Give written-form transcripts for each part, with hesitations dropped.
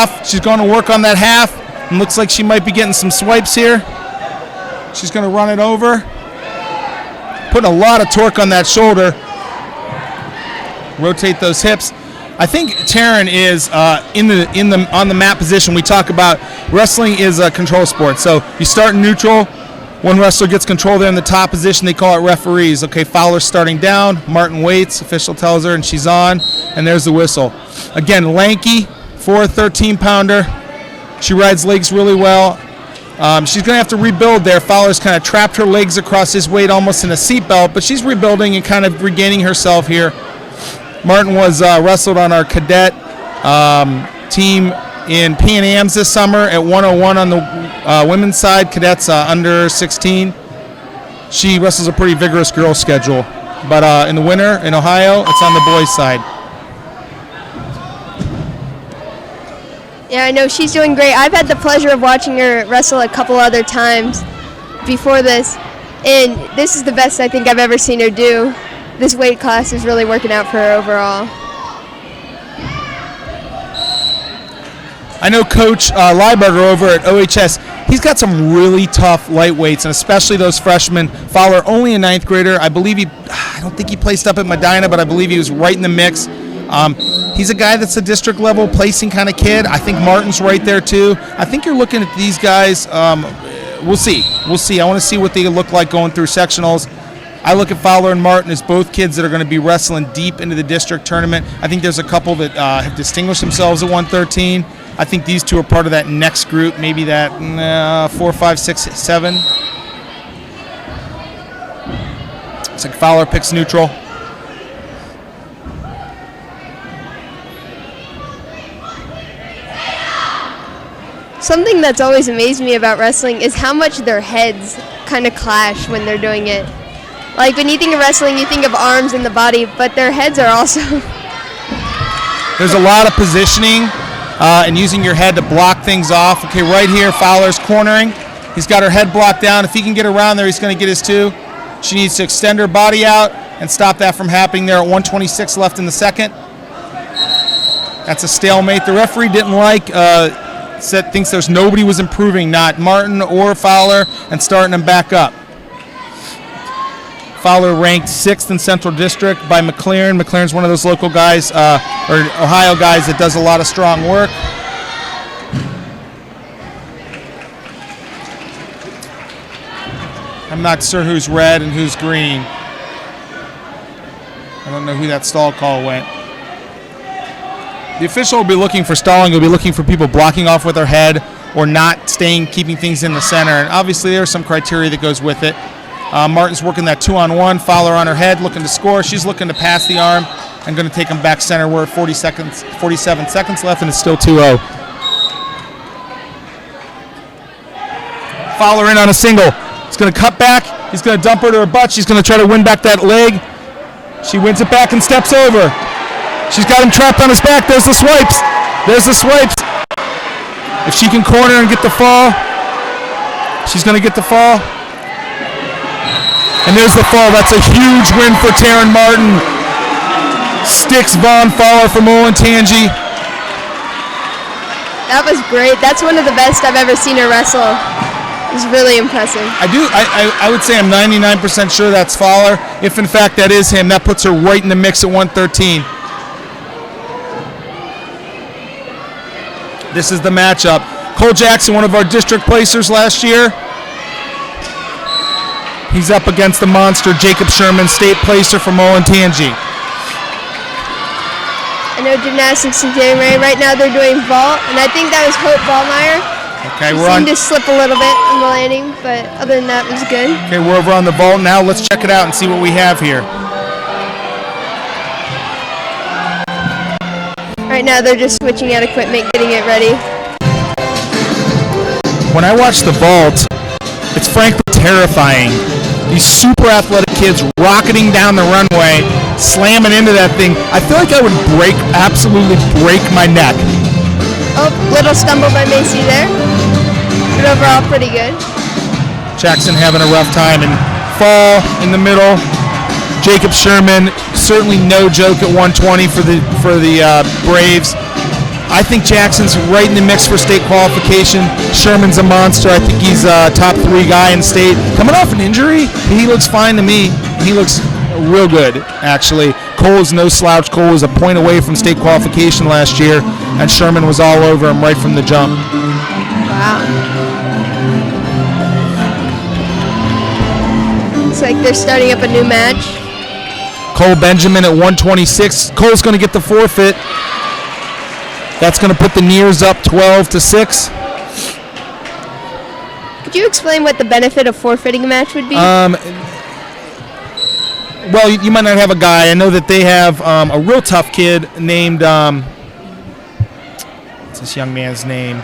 half. She's going to work on that half. And looks like she might be getting some swipes here. She's going to run it over. Putting a lot of torque on that shoulder. Rotate those hips. I think Taryn is on the mat position. We talk about wrestling is a control sport. So you start in neutral. One wrestler gets control there in the top position. They call it referees. Okay, Fowler's starting down. Martin waits. Official tells her, and she's on. And there's the whistle. Again, lanky for a 13-pounder. She rides legs really well. She's going to have to rebuild there. Fowler's kind of trapped her legs across his weight almost in a seatbelt, but she's rebuilding and kind of regaining herself here. Martin was wrestled on our cadet team in Pan Am's this summer at 101 on the women's side, cadets under 16. She wrestles a pretty vigorous girls schedule, but in the winter in Ohio, it's on the boys' side. Yeah, I know she's doing great. I've had the pleasure of watching her wrestle a couple other times before this, and this is the best I think I've ever seen her do. This weight class is really working out for her overall. I know Coach Lieberger over at OHS, he's got some really tough lightweights, and especially those freshmen. Fowler, only a 9th grader. I don't think he placed up at Medina, but I believe he was right in the mix. He's a guy that's a district level placing kind of kid. I think Martin's right there too. I think you're looking at these guys. We'll see. I want to see what they look like going through sectionals. I look at Fowler and Martin as both kids that are going to be wrestling deep into the district tournament. I think there's a couple that have distinguished themselves at 113. I think these two are part of that next group, maybe that 4, 5, 6, 7. It's like Fowler picks neutral. Something that's always amazed me about wrestling is how much their heads kind of clash when they're doing it. Like when you think of wrestling, you think of arms and the body, but their heads are also... There's a lot of positioning and using your head to block things off. Okay, right here, Fowler's cornering. He's got her head blocked down. If he can get around there, he's going to get his 2. She needs to extend her body out and stop that from happening there at 1:26 left in the second. That's a stalemate. The referee didn't like... thinks there's nobody was improving, not Martin or Fowler, and starting them back up. Fowler ranked 6th in Central District by McLaren. McLaren's one of those local guys, or Ohio guys, that does a lot of strong work. I'm not sure who's red and who's green. I don't know who that stall call went. The official will be looking for stalling. He'll be looking for people blocking off with their head or not keeping things in the center. And obviously there's some criteria that goes with it. Martin's working that 2-on-1. Fowler on her head, looking to score. She's looking to pass the arm and going to take him back center. We're at 47 seconds left, and it's still 2-0. Fowler in on a single. He's going to cut back. He's going to dump her to her butt. She's going to try to win back that leg. She wins it back and steps over. She's got him trapped on his back. There's the swipes. If she can corner and get the fall, she's going to get the fall. And there's the fall. That's a huge win for Taryn Martin. Sticks Vaughn Fowler from Olentangy. That was great. That's one of the best I've ever seen her wrestle. It was really impressive. I would say I'm 99% sure that's Fowler. If in fact that is him, that puts her right in the mix at 113. This is the matchup. Cole Jackson, one of our district placers last year. He's up against the monster Jacob Sherman, state placer from Olentangy. I know gymnastics is getting ready. Right now they're doing vault, and I think that was Hope Ballmeyer. Okay, we're on. Seemed to slip a little bit on the landing, but other than that, it was good. Okay, we're over on the vault now. Let's check it out and see what we have here. Right now they're just switching out equipment, getting it ready. When I watch the vault, it's frankly terrifying. These super athletic kids rocketing down the runway, slamming into that thing. I feel like I would absolutely break my neck. Oh, little stumble by Macy there. But overall, pretty good. Jackson having a rough time, and fall in the middle. Jacob Sherman, certainly no joke at 120 for the Braves. I think Jackson's right in the mix for state qualification. Sherman's a monster. I think he's a top 3 guy in state. Coming off an injury, he looks fine to me. He looks real good, actually. Cole's no slouch. Cole was a point away from state qualification last year, and Sherman was all over him right from the jump. Wow. Looks like they're starting up a new match. Cole Benjamin at 126. Cole's going to get the forfeit. That's going to put the Nears up 12-6. Could you explain what the benefit of forfeiting a match would be? Well, you might not have a guy. I know that they have a real tough kid named, what's this young man's name?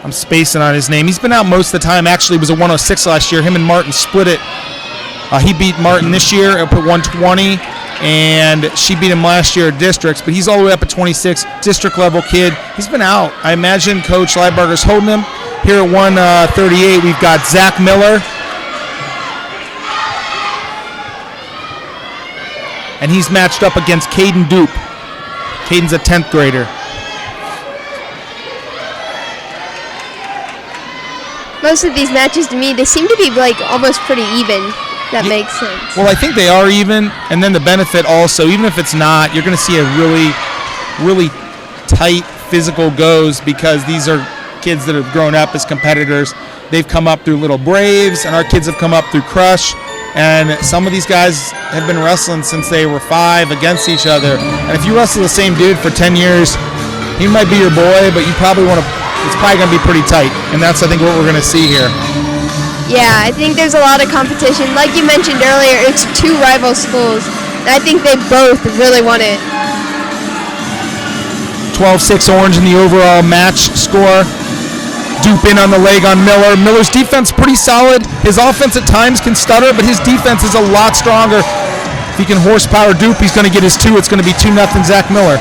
I'm spacing on his name. He's been out most of the time. Actually, it was a 106 last year. Him and Martin split it. He beat Martin this year up at 120, and she beat him last year at districts, but he's all the way up at 26, district level kid. He's been out. I imagine Coach Leiberger's holding him. Here at 138, we've got Zach Miller. And he's matched up against Caden Doop. Caden's a 10th grader. Most of these matches, to me, they seem to be like almost pretty even. That makes sense. Well, I think they are even, and then the benefit also, even if it's not, you're going to see a really, really tight physical goes, because these are kids that have grown up as competitors. They've come up through Little Braves, and our kids have come up through Crush, and some of these guys have been wrestling since they were 5 against each other. And if you wrestle the same dude for 10 years, he might be your boy, but you probably want to, it's probably going to be pretty tight, and that's, I think, what we're going to see here. Yeah, I think there's a lot of competition. Like you mentioned earlier, it's 2 rival schools, and I think they both really want it. 12-6 Orange in the overall match score. Doop in on the leg on Miller. Miller's defense pretty solid. His offense at times can stutter, but his defense is a lot stronger. If he can horsepower Doop, he's going to get his 2. It's going to be 2-0 Zach Miller.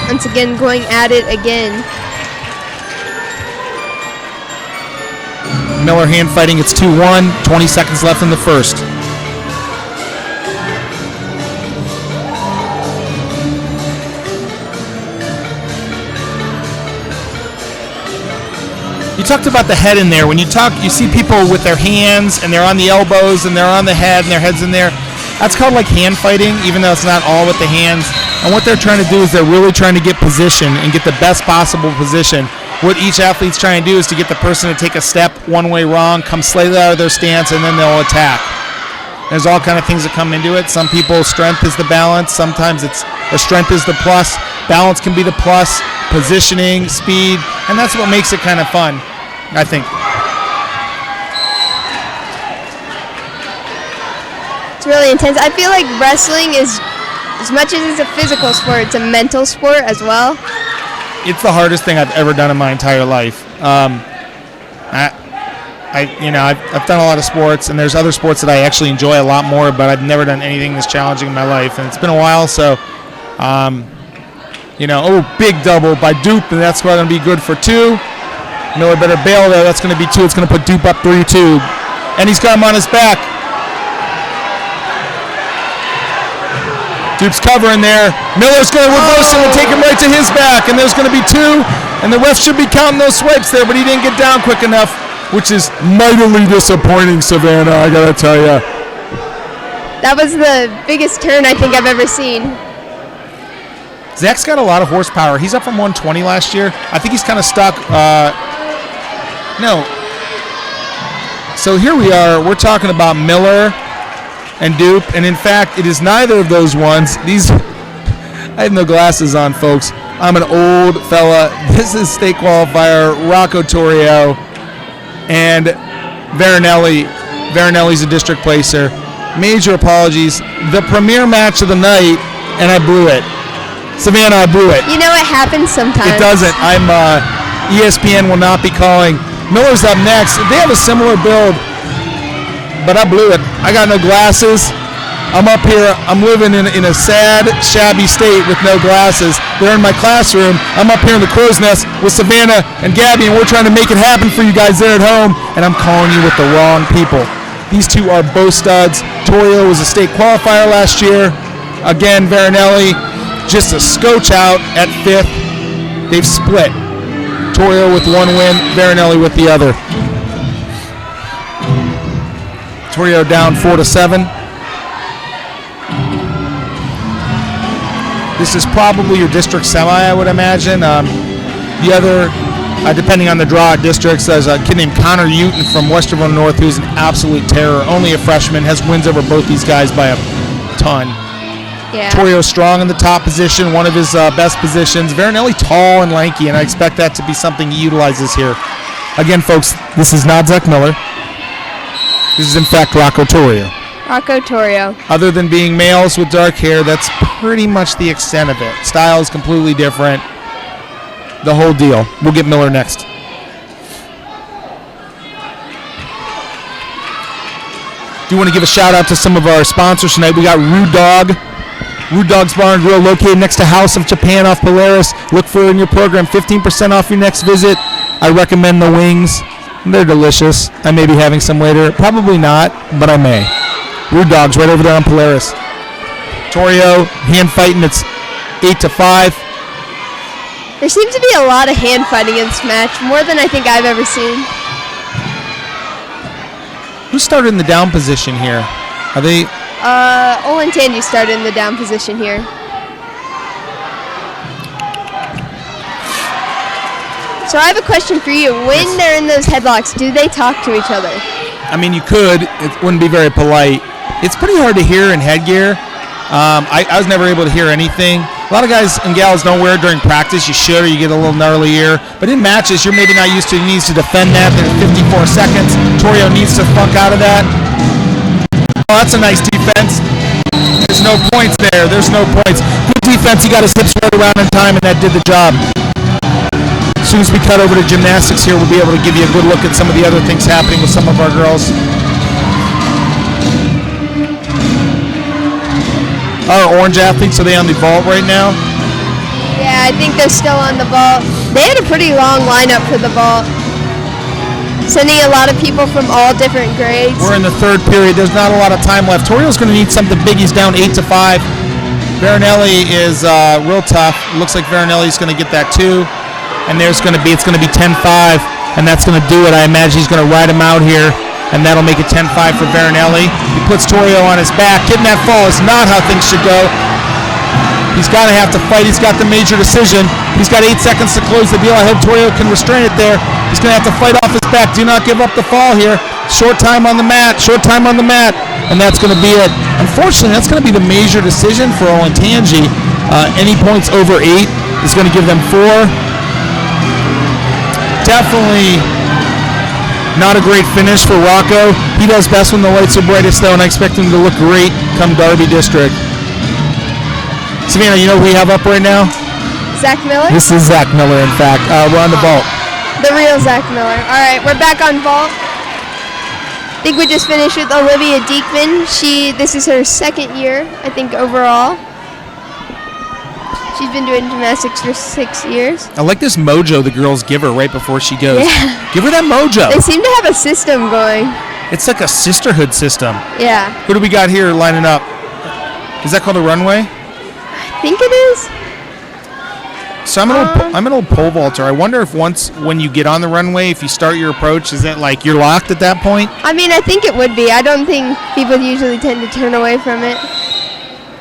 Once again, going at it again. Miller hand fighting, it's 2-1, 20 seconds left in the first. You talked about the head in there. When you talk, you see people with their hands, and they're on the elbows, and they're on the head, and their head's in there. That's called like hand fighting, even though it's not all with the hands. And what they're trying to do is they're really trying to get position and get the best possible position. What each athlete's trying to do is to get the person to take a step one way wrong, come slightly out of their stance, and then they'll attack. There's all kind of things that come into it. Some people's strength is the balance. Sometimes it's the strength is the plus. Balance can be the plus. Positioning, speed, and that's what makes it kind of fun, I think. It's really intense. I feel like wrestling is, as much as it's a physical sport, it's a mental sport as well. It's the hardest thing I've ever done in my entire life. I've done a lot of sports, and there's other sports that I actually enjoy a lot more, but I've never done anything this challenging in my life, and it's been a while. So, big double by Doop, and that's going to be good for 2. Miller better bail there. That's going to be 2. It's going to put Doop up 3-2, and he's got him on his back. Doop's covering there. Miller's going to reverse him and take him right to his back, and there's going to be 2, and the ref should be counting those swipes there, but he didn't get down quick enough, which is mightily disappointing, Savannah, I got to tell you. That was the biggest turn I think I've ever seen. Zach's got a lot of horsepower. He's up from 120 last year. I think he's kind of stuck. So here we are. We're talking about Miller and Doop, and in fact, it is neither of those ones. I have no glasses on, folks. I'm an old fella. This is state qualifier Rocco Torrio and Varanelli. Varanelli's a district placer. Major apologies. The premier match of the night, and I blew it. Savannah, I blew it. You know, it happens sometimes. It doesn't. ESPN will not be calling. Miller's up next. They have a similar build, but I blew it. I got no glasses. I'm up here. I'm living in a sad, shabby state with no glasses. They're in my classroom. I'm up here in the crow's nest with Savannah and Gabby, and we're trying to make it happen for you guys there at home, and I'm calling you with the wrong people. These two are both studs. Torrio was a state qualifier last year. Again, Varanelli just a scotch out at 5th. They've split. Torrio with 1 win, Varanelli with the other. Torrio down 4-7. This is probably your district semi, I would imagine. The other, depending on the draw at districts, there's a kid named Connor Uton from Westerville North who's an absolute terror. Only a freshman, has wins over both these guys by a ton. Yeah. Torrio strong in the top position, one of his best positions. Varanelli tall and lanky, and I expect that to be something he utilizes here. Again, folks, this is not Zach Miller. This is, in fact, Rocco Torrio. Rocco Torrio. Other than being males with dark hair, that's pretty much the extent of it. Style is completely different. The whole deal. We'll get Miller next. Do want to give a shout out to some of our sponsors tonight. We got Rude Dog. Rude Dog's Bar and Grill located next to House of Japan off Polaris. Look for it in your program. 15% off your next visit. I recommend the wings. They're delicious. I may be having some later. Probably not, but I may. Rude Dog's right over there on Polaris. Torrio, hand fighting. It's 8-5. There seems to be a lot of hand fighting in this match, more than I think I've ever seen. Who started in the down position here? Are they? Olentangy started in the down position here. So I have a question for you. When they're in those headlocks, do they talk to each other? I mean, you could. It wouldn't be very polite. It's pretty hard to hear in headgear. I was never able to hear anything. A lot of guys and gals don't wear it during practice. You should, or you get a little gnarly ear. But in matches, you're maybe not used to. He needs to defend that. There's 54 seconds. Torrio needs to funk out of that. Oh, that's a nice defense. There's no points there. There's no points. Good defense. He got his hips right around in time, and that did the job. As soon as we cut over to gymnastics here, we'll be able to give you a good look at some of the other things happening with some of our girls. Our orange athletes, are they on the vault right now? Yeah, I think they're still on the vault. They had a pretty long lineup for the vault. Sending a lot of people from all different grades. We're in the third period. There's not a lot of time left. Torrio's going to need something big. He's down 8-5. Varanelli is real tough. Looks like Varanelli's going to get that too. And it's going to be 10-5, and that's going to do it. I imagine he's going to ride him out here, and that'll make it 10-5 for Varanelli. He puts Torrio on his back. Getting that fall is not how things should go. He's got to have to fight. He's got the major decision. He's got 8 seconds to close the deal. I hope Torrio can restrain it there. He's going to have to fight off his back. Do not give up the fall here. Short time on the mat. Short time on the mat. And that's going to be it. Unfortunately, that's going to be the major decision for Olentangy. Any points over 8 is going to give them 4. Definitely not a great finish for Rocco. He does best when the lights are brightest, though, and I expect him to look great come Derby District. Savannah, you know who we have up right now? Zach Miller? This is Zach Miller, in fact. We're on the vault. The real Zach Miller. All right, we're back on vault. I think we just finished with Olivia Diekman. This is her 2nd year, I think, overall. She's been doing gymnastics for 6 years. I like this mojo the girls give her right before she goes. Yeah. Give her that mojo. They seem to have a system going. It's like a sisterhood system. Yeah. Who do we got here lining up? Is that called a runway? I think it is. So I'm an old pole vaulter. I wonder if when you get on the runway, if you start your approach, is it like you're locked at that point? I mean, I think it would be. I don't think people usually tend to turn away from it.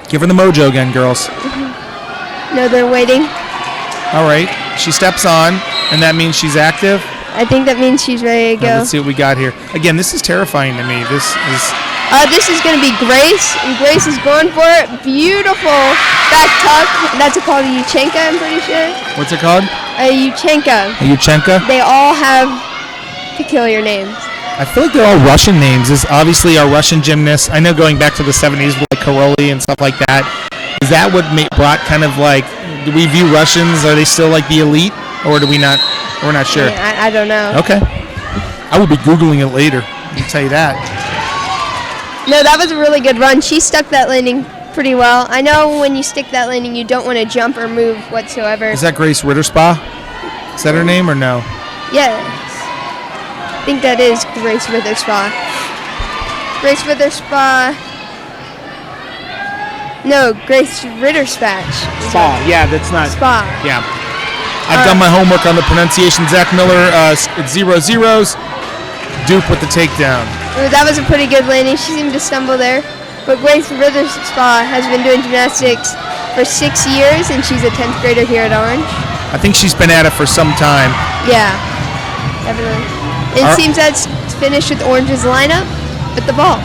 Give her the mojo again, girls. No, they're waiting. All right. She steps on, and that means she's active. I think that means she's ready to go. Now, let's see what we got here. Again, this is terrifying to me. This is going to be Grace, and Grace is going for it. Beautiful back tuck. That's called a Yuchenka, I'm pretty sure. What's it called? A Yuchenka. A Yuchenka? They all have peculiar names. I feel like they're all Russian names. This obviously our Russian gymnasts. I know going back to the 70s with like Karoli and stuff like that. Is that what brought kind of like, do we view Russians, are they still like the elite, or do we not? We're not sure. I don't know. Okay. I will be Googling it later. I'll tell you that. No, that was a really good run. She stuck that landing pretty well. I know when you stick that landing, you don't want to jump or move whatsoever. Is that Grace Ritterspa? Is that her name or no? Yes. I think that is Grace Witherspa. Grace Witherspa. No, Grace Ritterspatch. Spa. Yeah, that's not. Spa. Yeah. I've done my homework on the pronunciation. Zach Miller, 0 zeros. Doop with the takedown. Ooh, that was a pretty good landing. She seemed to stumble there. But Grace Witherspa has been doing gymnastics for 6 years, and she's a 10th grader here at Orange. I think she's been at it for some time. Yeah, definitely. It seems that's finished with Orange's lineup with the ball.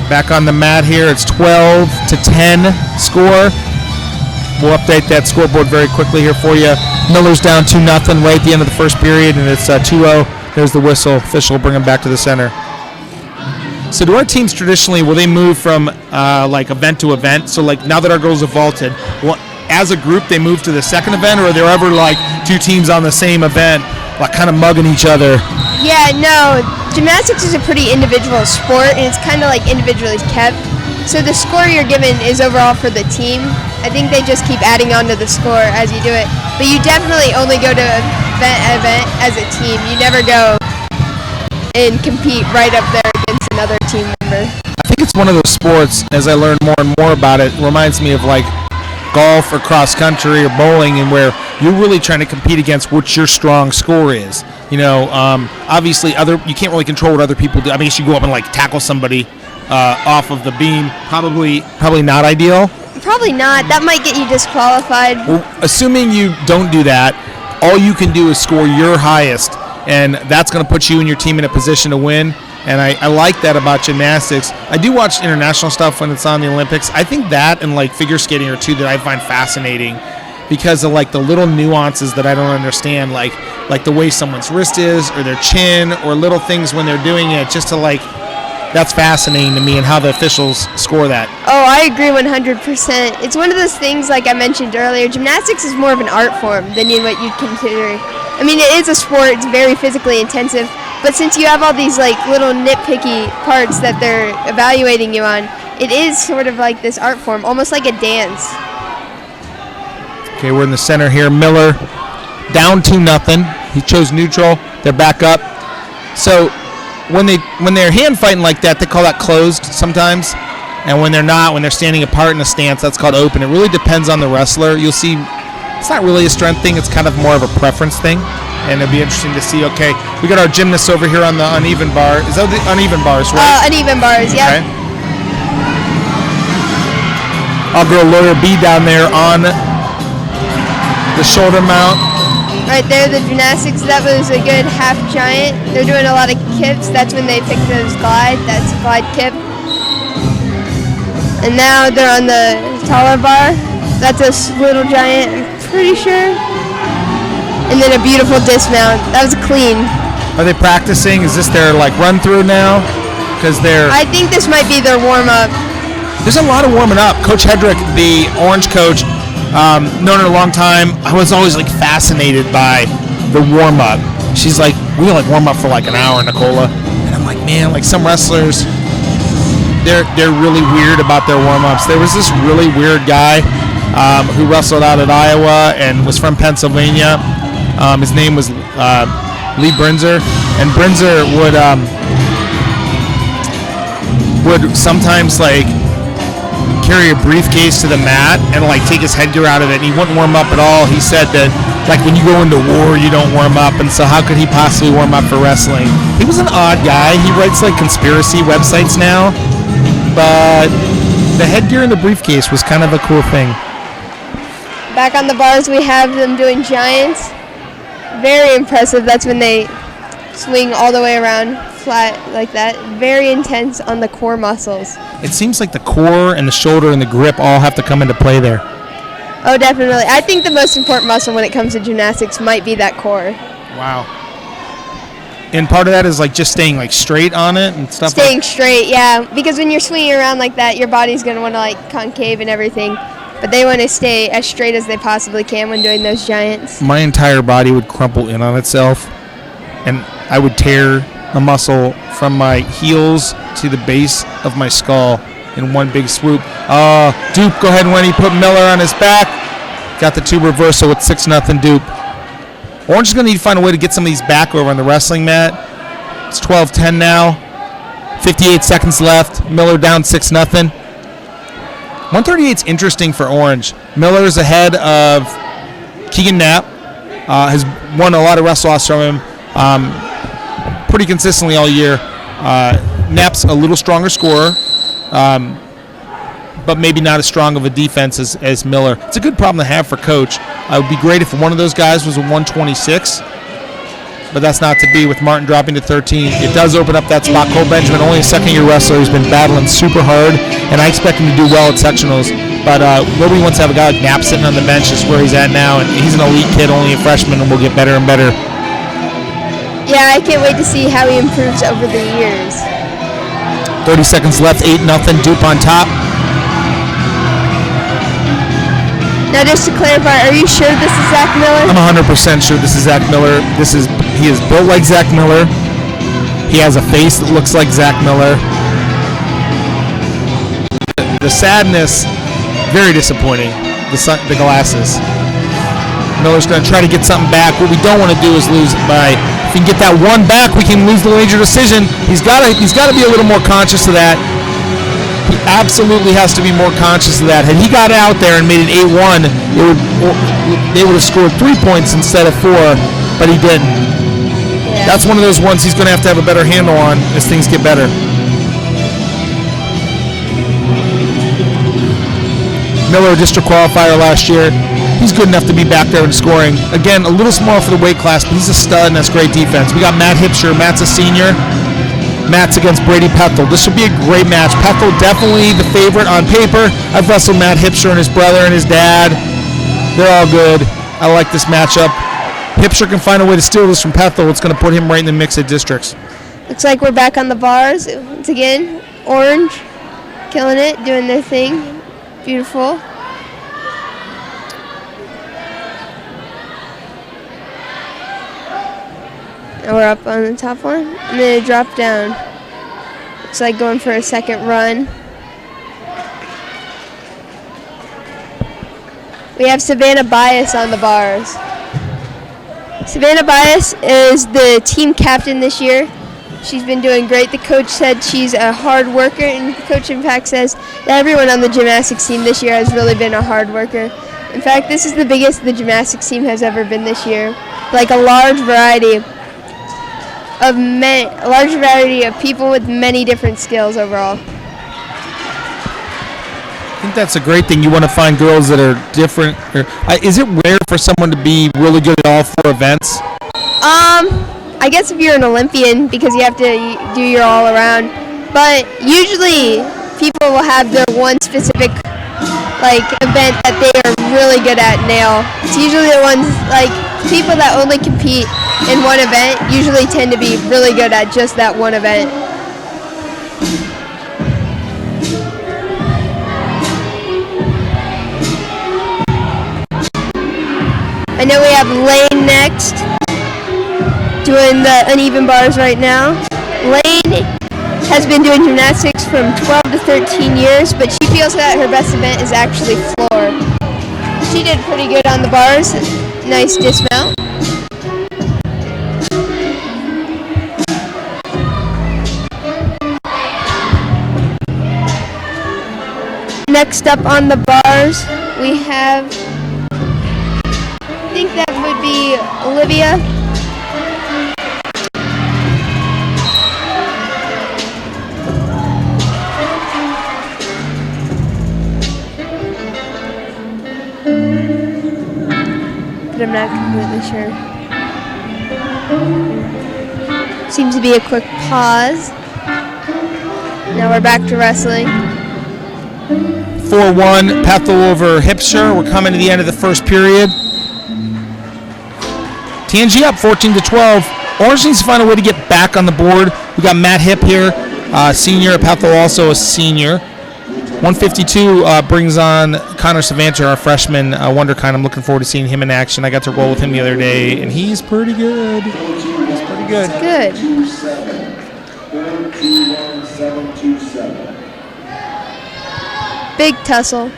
Back on the mat here, it's 12-10 score. We'll update that scoreboard very quickly here for you. Miller's down 2-0 right at the end of the first period, and it's 2-0. There's the whistle. Official will bring them back to the center. So do our teams traditionally, will they move from like event to event? So like now that our girls have vaulted, well, as a group they move to the second event, or are there ever like two teams on the same event, like kind of mugging each other? Yeah, no. Gymnastics is a pretty individual sport, and it's kind of like individually kept. So the score you're given is overall for the team. I think they just keep adding on to the score as you do it. But you definitely only go to event as a team. You never go and compete right up there against another team member. I think it's one of those sports, as I learn more and more about it, reminds me of like golf or cross country or bowling, and where you're really trying to compete against what your strong score is. You know, obviously you can't really control what other people do. I mean, you go up and like tackle somebody off of the beam, probably not ideal. Probably not. That might get you disqualified. Well, assuming you don't do that, all you can do is score your highest, and that's going to put you and your team in a position to win. And I like that about gymnastics. I do watch international stuff when it's on the Olympics. I think that and like figure skating are two that I find fascinating because of like the little nuances that I don't understand, like the way someone's wrist is or their chin or little things when they're doing it, just to like, that's fascinating to me, and how the officials score that. Oh, I agree 100%. It's one of those things, like I mentioned earlier, gymnastics is more of an art form than what you'd consider. I mean, it is a sport, it's very physically intensive, but since you have all these like little nitpicky parts that they're evaluating you on, it is sort of like this art form, almost like a dance. Okay, we're in the center here. Miller down 2-0. He chose neutral. They're back up. So when they're hand fighting like that, they call that closed sometimes. And when they're not, when they're standing apart in a stance, that's called open. It really depends on the wrestler. You'll see it's not really a strength thing. It's kind of more of a preference thing. And it'll be interesting to see. Okay, we got our gymnasts over here on the uneven bar. Is that the uneven bars, right? Uneven bars, yeah. Okay. I'll go Lawyer B down there on the shoulder mount. Right there, the gymnastics, that was a good half giant. They're doing a lot of kips. That's when they pick those glide. That's a glide kip. And now they're on the taller bar. That's a little giant, I'm pretty sure. And then a beautiful dismount. That was clean. Are they practicing? Is this their like run through now? Because I think this might be their warm up. There's a lot of warming up. Coach Hedrick, the Orange coach, known her a long time. I was always like fascinated by the warm up. She's like, we like warm up for like an hour, Nicola. And I'm like, man, like some wrestlers, they're really weird about their warm ups. There was this really weird guy who wrestled out at Iowa and was from Pennsylvania. His name was Lee Brinzer, and Brinzer would sometimes like carry a briefcase to the mat and like take his headgear out of it, and he wouldn't warm up at all. He said that like when you go into war you don't warm up, and so how could he possibly warm up for wrestling? He was an odd guy. He writes like conspiracy websites now, but the headgear and the briefcase was kind of a cool thing. Back on the bars we have them doing giants. Very impressive. That's when they swing all the way around flat like that. Very intense on the core muscles. It seems like the core and the shoulder and the grip all have to come into play there. Oh, definitely. I think the most important muscle when it comes to gymnastics might be that core. Wow. And part of that is like just staying like straight on it and stuff. Staying straight, yeah. Because when you're swinging around like that, your body's going to want to like concave and everything. But they want to stay as straight as they possibly can when doing those giants. My entire body would crumple in on itself, and I would tear a muscle from my heels to the base of my skull in one big swoop. Doop, go ahead and win. He put Miller on his back. Got the two reversal with 6-0 Doop. Orange is going to need to find a way to get some of these back over on the wrestling mat. It's 12-10 now. 58 seconds left. Miller down 6-0. 138's interesting for Orange. Miller's ahead of Keegan Knapp. Has won a lot of wrestle-offs from him pretty consistently all year. Knapp's a little stronger scorer, but maybe not as strong of a defense as Miller. It's a good problem to have for Coach. It would be great if one of those guys was a 126, but that's not to be with Martin dropping to 13. It does open up that spot. Cole Benjamin, only a second-year wrestler, who's been battling super hard, and I expect him to do well at sectionals. But Wilby wants to have a guy like Knapp sitting on the bench, is where he's at now, and he's an elite kid, only a freshman, and will get better and better. Yeah, I can't wait to see how he improves over the years. 30 seconds left, 8-0, Doop on top. Now, just to clarify, are you sure this is Zach Miller? I'm 100% sure this is Zach Miller. He is built like Zach Miller. He has a face that looks like Zach Miller. The sadness, very disappointing. The glasses. Miller's going to try to get something back. What we don't want to do is lose it by. If we can get that one back, we can lose the major decision. He's got to be a little more conscious of that. He absolutely has to be more conscious of that. Had he got out there and made it 8-1, they would have scored 3 points instead of 4, but he didn't. Yeah. That's one of those ones he's going to have a better handle on as things get better. Miller, district qualifier last year. He's good enough to be back there and scoring. Again, a little small for the weight class, but he's a stud and that's great defense. We got Matt Hipster. Matt's a senior. Matt's against Brady Pepple. This will be a great match. Pepple definitely the favorite on paper. I've wrestled Matt Hipster and his brother and his dad. They're all good. I like this matchup. Hipster can find a way to steal this from Pepple. It's going to put him right in the mix of districts. Looks like we're back on the bars once again. Orange, killing it, doing their thing. Beautiful. Now we're up on the top one, and then it dropped down. Looks like going for a second run. We have Savannah Bias on the bars. Savannah Bias is the team captain this year. She's been doing great. The coach said she's a hard worker, and the coach, in fact, says that everyone on the gymnastics team this year has really been a hard worker. In fact, this is the biggest the gymnastics team has ever been this year. Like a large variety of people with many different skills overall. I think that's a great thing. You want to find girls that are different. Is it rare for someone to be really good at all 4 events? I guess if you're an Olympian, because you have to do your all around. But usually people will have their one specific event that they are really good at nail. It's usually the ones people that only compete in one event usually tend to be really good at just that one event. I know we have Lane next, doing the uneven bars right now. Lane has been doing gymnastics from 12 to 13 years, but she feels that her best event is actually floor. She did pretty good on the bars. Nice dismount. Next up on the bars, we have, I think that would be Olivia. But I'm not completely sure. Seems to be a quick pause. Now we're back to wrestling. 4-1, Pepple over Hipster. We're coming to the end of the first period. TNG up 14-12. Orange needs to find a way to get back on the board. We got Matt Hip here, senior. Pepple also a senior. 152 brings on Connor Savannah, our freshman wonderkind. I'm looking forward to seeing him in action. I got to roll with him the other day, and he's pretty good. He's pretty good. Good. 4-2-1-7-2-7. Big tussle.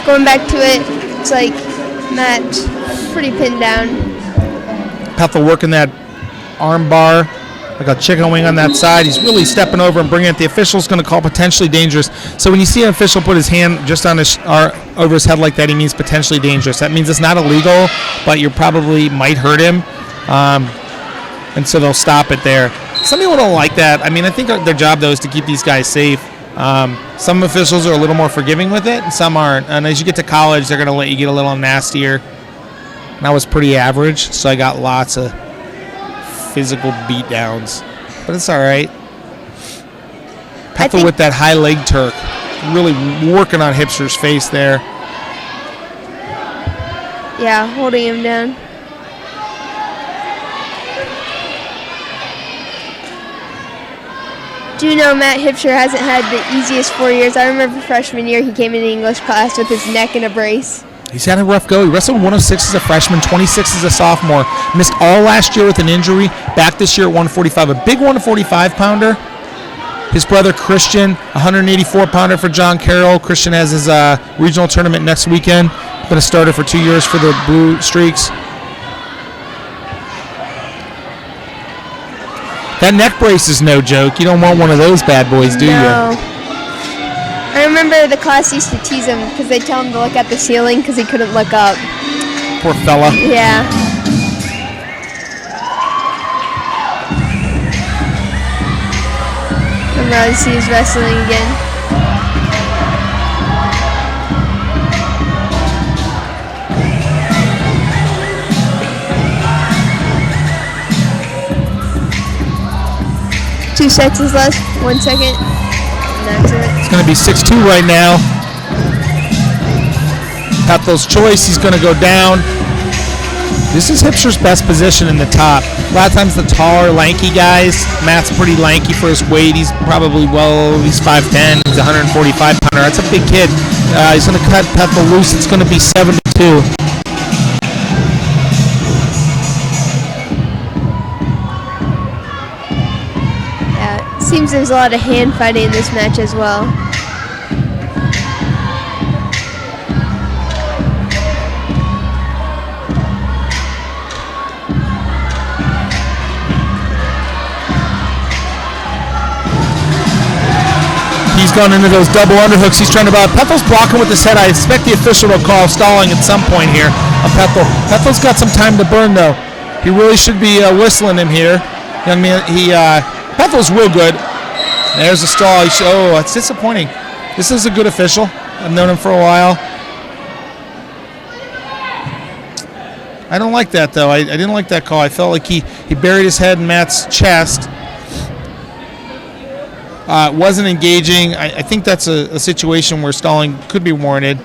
Going back to it, it's like Matt's pretty pinned down. Pepple working that arm bar like a chicken wing on that side. He's really stepping over and bringing it. The official's going to call potentially dangerous. So when you see an official put his hand just on his over his head like that, he means potentially dangerous. That means it's not illegal, but you probably might hurt him. And so they'll stop it there. Some people don't like that. I mean, I think their job, though, is to keep these guys safe. Some officials are a little more forgiving with it, and some aren't. And as you get to college, they're going to let you get a little nastier. And I was pretty average, so I got lots of physical beatdowns. But it's all right. Pepple with that high leg Turk. Really working on Hipster's face there. Yeah, holding him down. Do you know Matt Hipster hasn't had the easiest 4 years? I remember freshman year he came in English class with his neck in a brace. He's had a rough go. He wrestled 106 as a freshman, 26 as a sophomore. Missed all last year with an injury. Back this year at 145. A big 145-pounder. His brother Christian, 184-pounder for John Carroll. Christian has his regional tournament next weekend. Been a starter for 2 years for the Blue Streaks. That neck brace is no joke. You don't want one of those bad boys, do No. you? I remember the class used to tease him because they tell him to look at the ceiling because he couldn't look up. Poor fella. Yeah. I'm glad to see he's wrestling again. Two sets is left. 1 second. That's it. It's going to be 6-2 right now. Pepple's choice. He's going to go down. This is Hipster's best position in the top. A lot of times the taller, lanky guys. Matt's pretty lanky for his weight. He's probably he's 5'10". He's a 145-pounder. That's a big kid. He's going to cut Pepple loose. It's going to be 7-2. Seems there's a lot of hand fighting in this match as well. He's gone into those double underhooks. He's trying to Pepple's blocking with his head. I expect the official to call stalling at some point here on Pepple. Pepple's got some time to burn, though. He really should be whistling him here. Young man, Pepple's real good. There's a stall. It's disappointing. This is a good official. I've known him for a while. I don't like that, though. I didn't like that call. I felt like he buried his head in Matt's chest. Wasn't engaging. I think that's a situation where stalling could be warranted.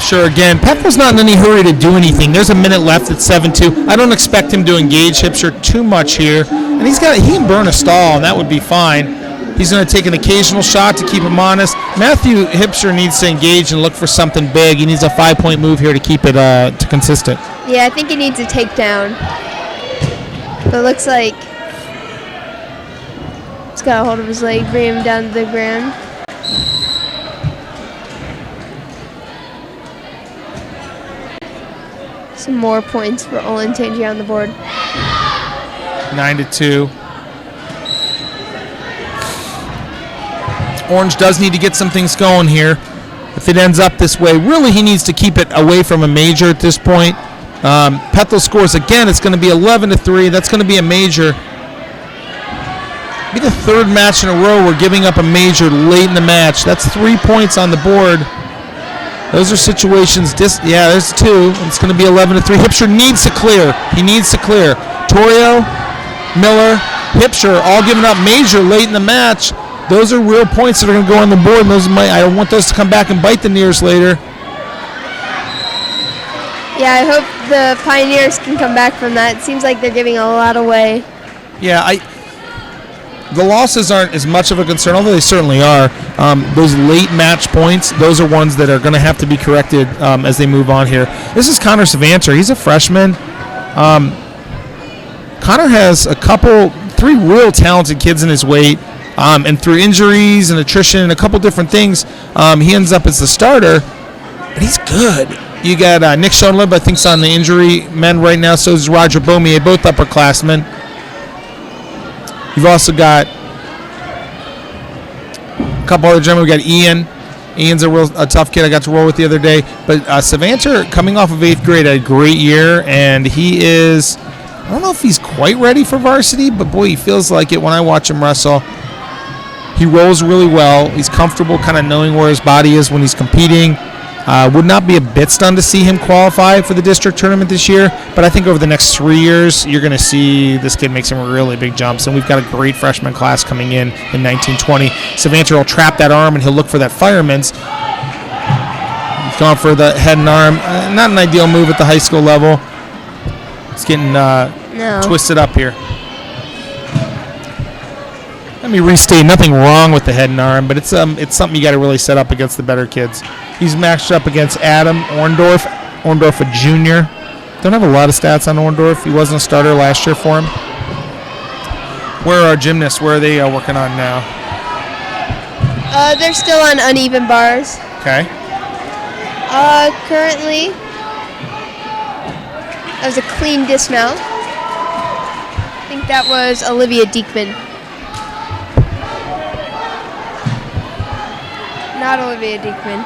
Sure, again, Pepple's not in any hurry to do anything. There's a minute left at 7-2. I don't expect him to engage Hipster too much here. And he can burn a stall, and that would be fine. He's going to take an occasional shot to keep him honest. Matthew Hipster needs to engage and look for something big. He needs a 5-point move here to keep it consistent. Yeah, I think he needs a takedown. But it looks like he's got a hold of his leg, bring him down to the ground. Some more points for Olentangy on the board. 9-2. Orange does need to get some things going here. If it ends up this way, really he needs to keep it away from a major at this point. Pepple scores again. It's going to be 11-3. That's going to be a major. Be the third match in a row we're giving up a major late in the match. That's 3 points on the board. Those are situations. There's 2. It's going to be 11-3. Hipster needs to clear. He needs to clear. Torrio, Miller, Hipster all giving up major late in the match. Those are real points that are going to go on the board. And I want those to come back and bite the Nears later. Yeah, I hope the Pioneers can come back from that. It seems like they're giving a lot away. Yeah, the losses aren't as much of a concern, although they certainly are. Those late match points, those are ones that are going to have to be corrected as they move on here. This is Connor Savanter. He's a freshman. Connor has 3 real talented kids in his weight, and through injuries and attrition and a couple different things, he ends up as the starter, but he's good. You got Nick Schoenlib, I think, is on the injury men right now, so is Roger Beaumier, both upperclassmen. You've also got a couple other gentlemen. We got Ian. Ian's a tough kid I got to roll with the other day. But Savanter, coming off of 8th grade, had a great year, and he is, I don't know if he's quite ready for varsity, but boy, he feels like it when I watch him wrestle. He rolls really well. He's comfortable kind of knowing where his body is when he's competing. Would not be a bit stunned to see him qualify for the district tournament this year, but I think over the next 3 years, you're going to see this kid make some really big jumps, and we've got a great freshman class coming in 1920. Savanter will trap that arm, and he'll look for that fireman's. He's going for the head and arm. Not an ideal move at the high school level. It's getting twisted up here. Let me restate, nothing wrong with the head and arm, but it's something you got to really set up against the better kids. He's matched up against Adam Orndorff. Orndorff, a junior. Don't have a lot of stats on Orndorff. He wasn't a starter last year for him. Where are our gymnasts? Where are they working on now? They're still on uneven bars. Okay. Currently, that was a clean dismount. I think that was Olivia Diekman. Not Olivia Diekman.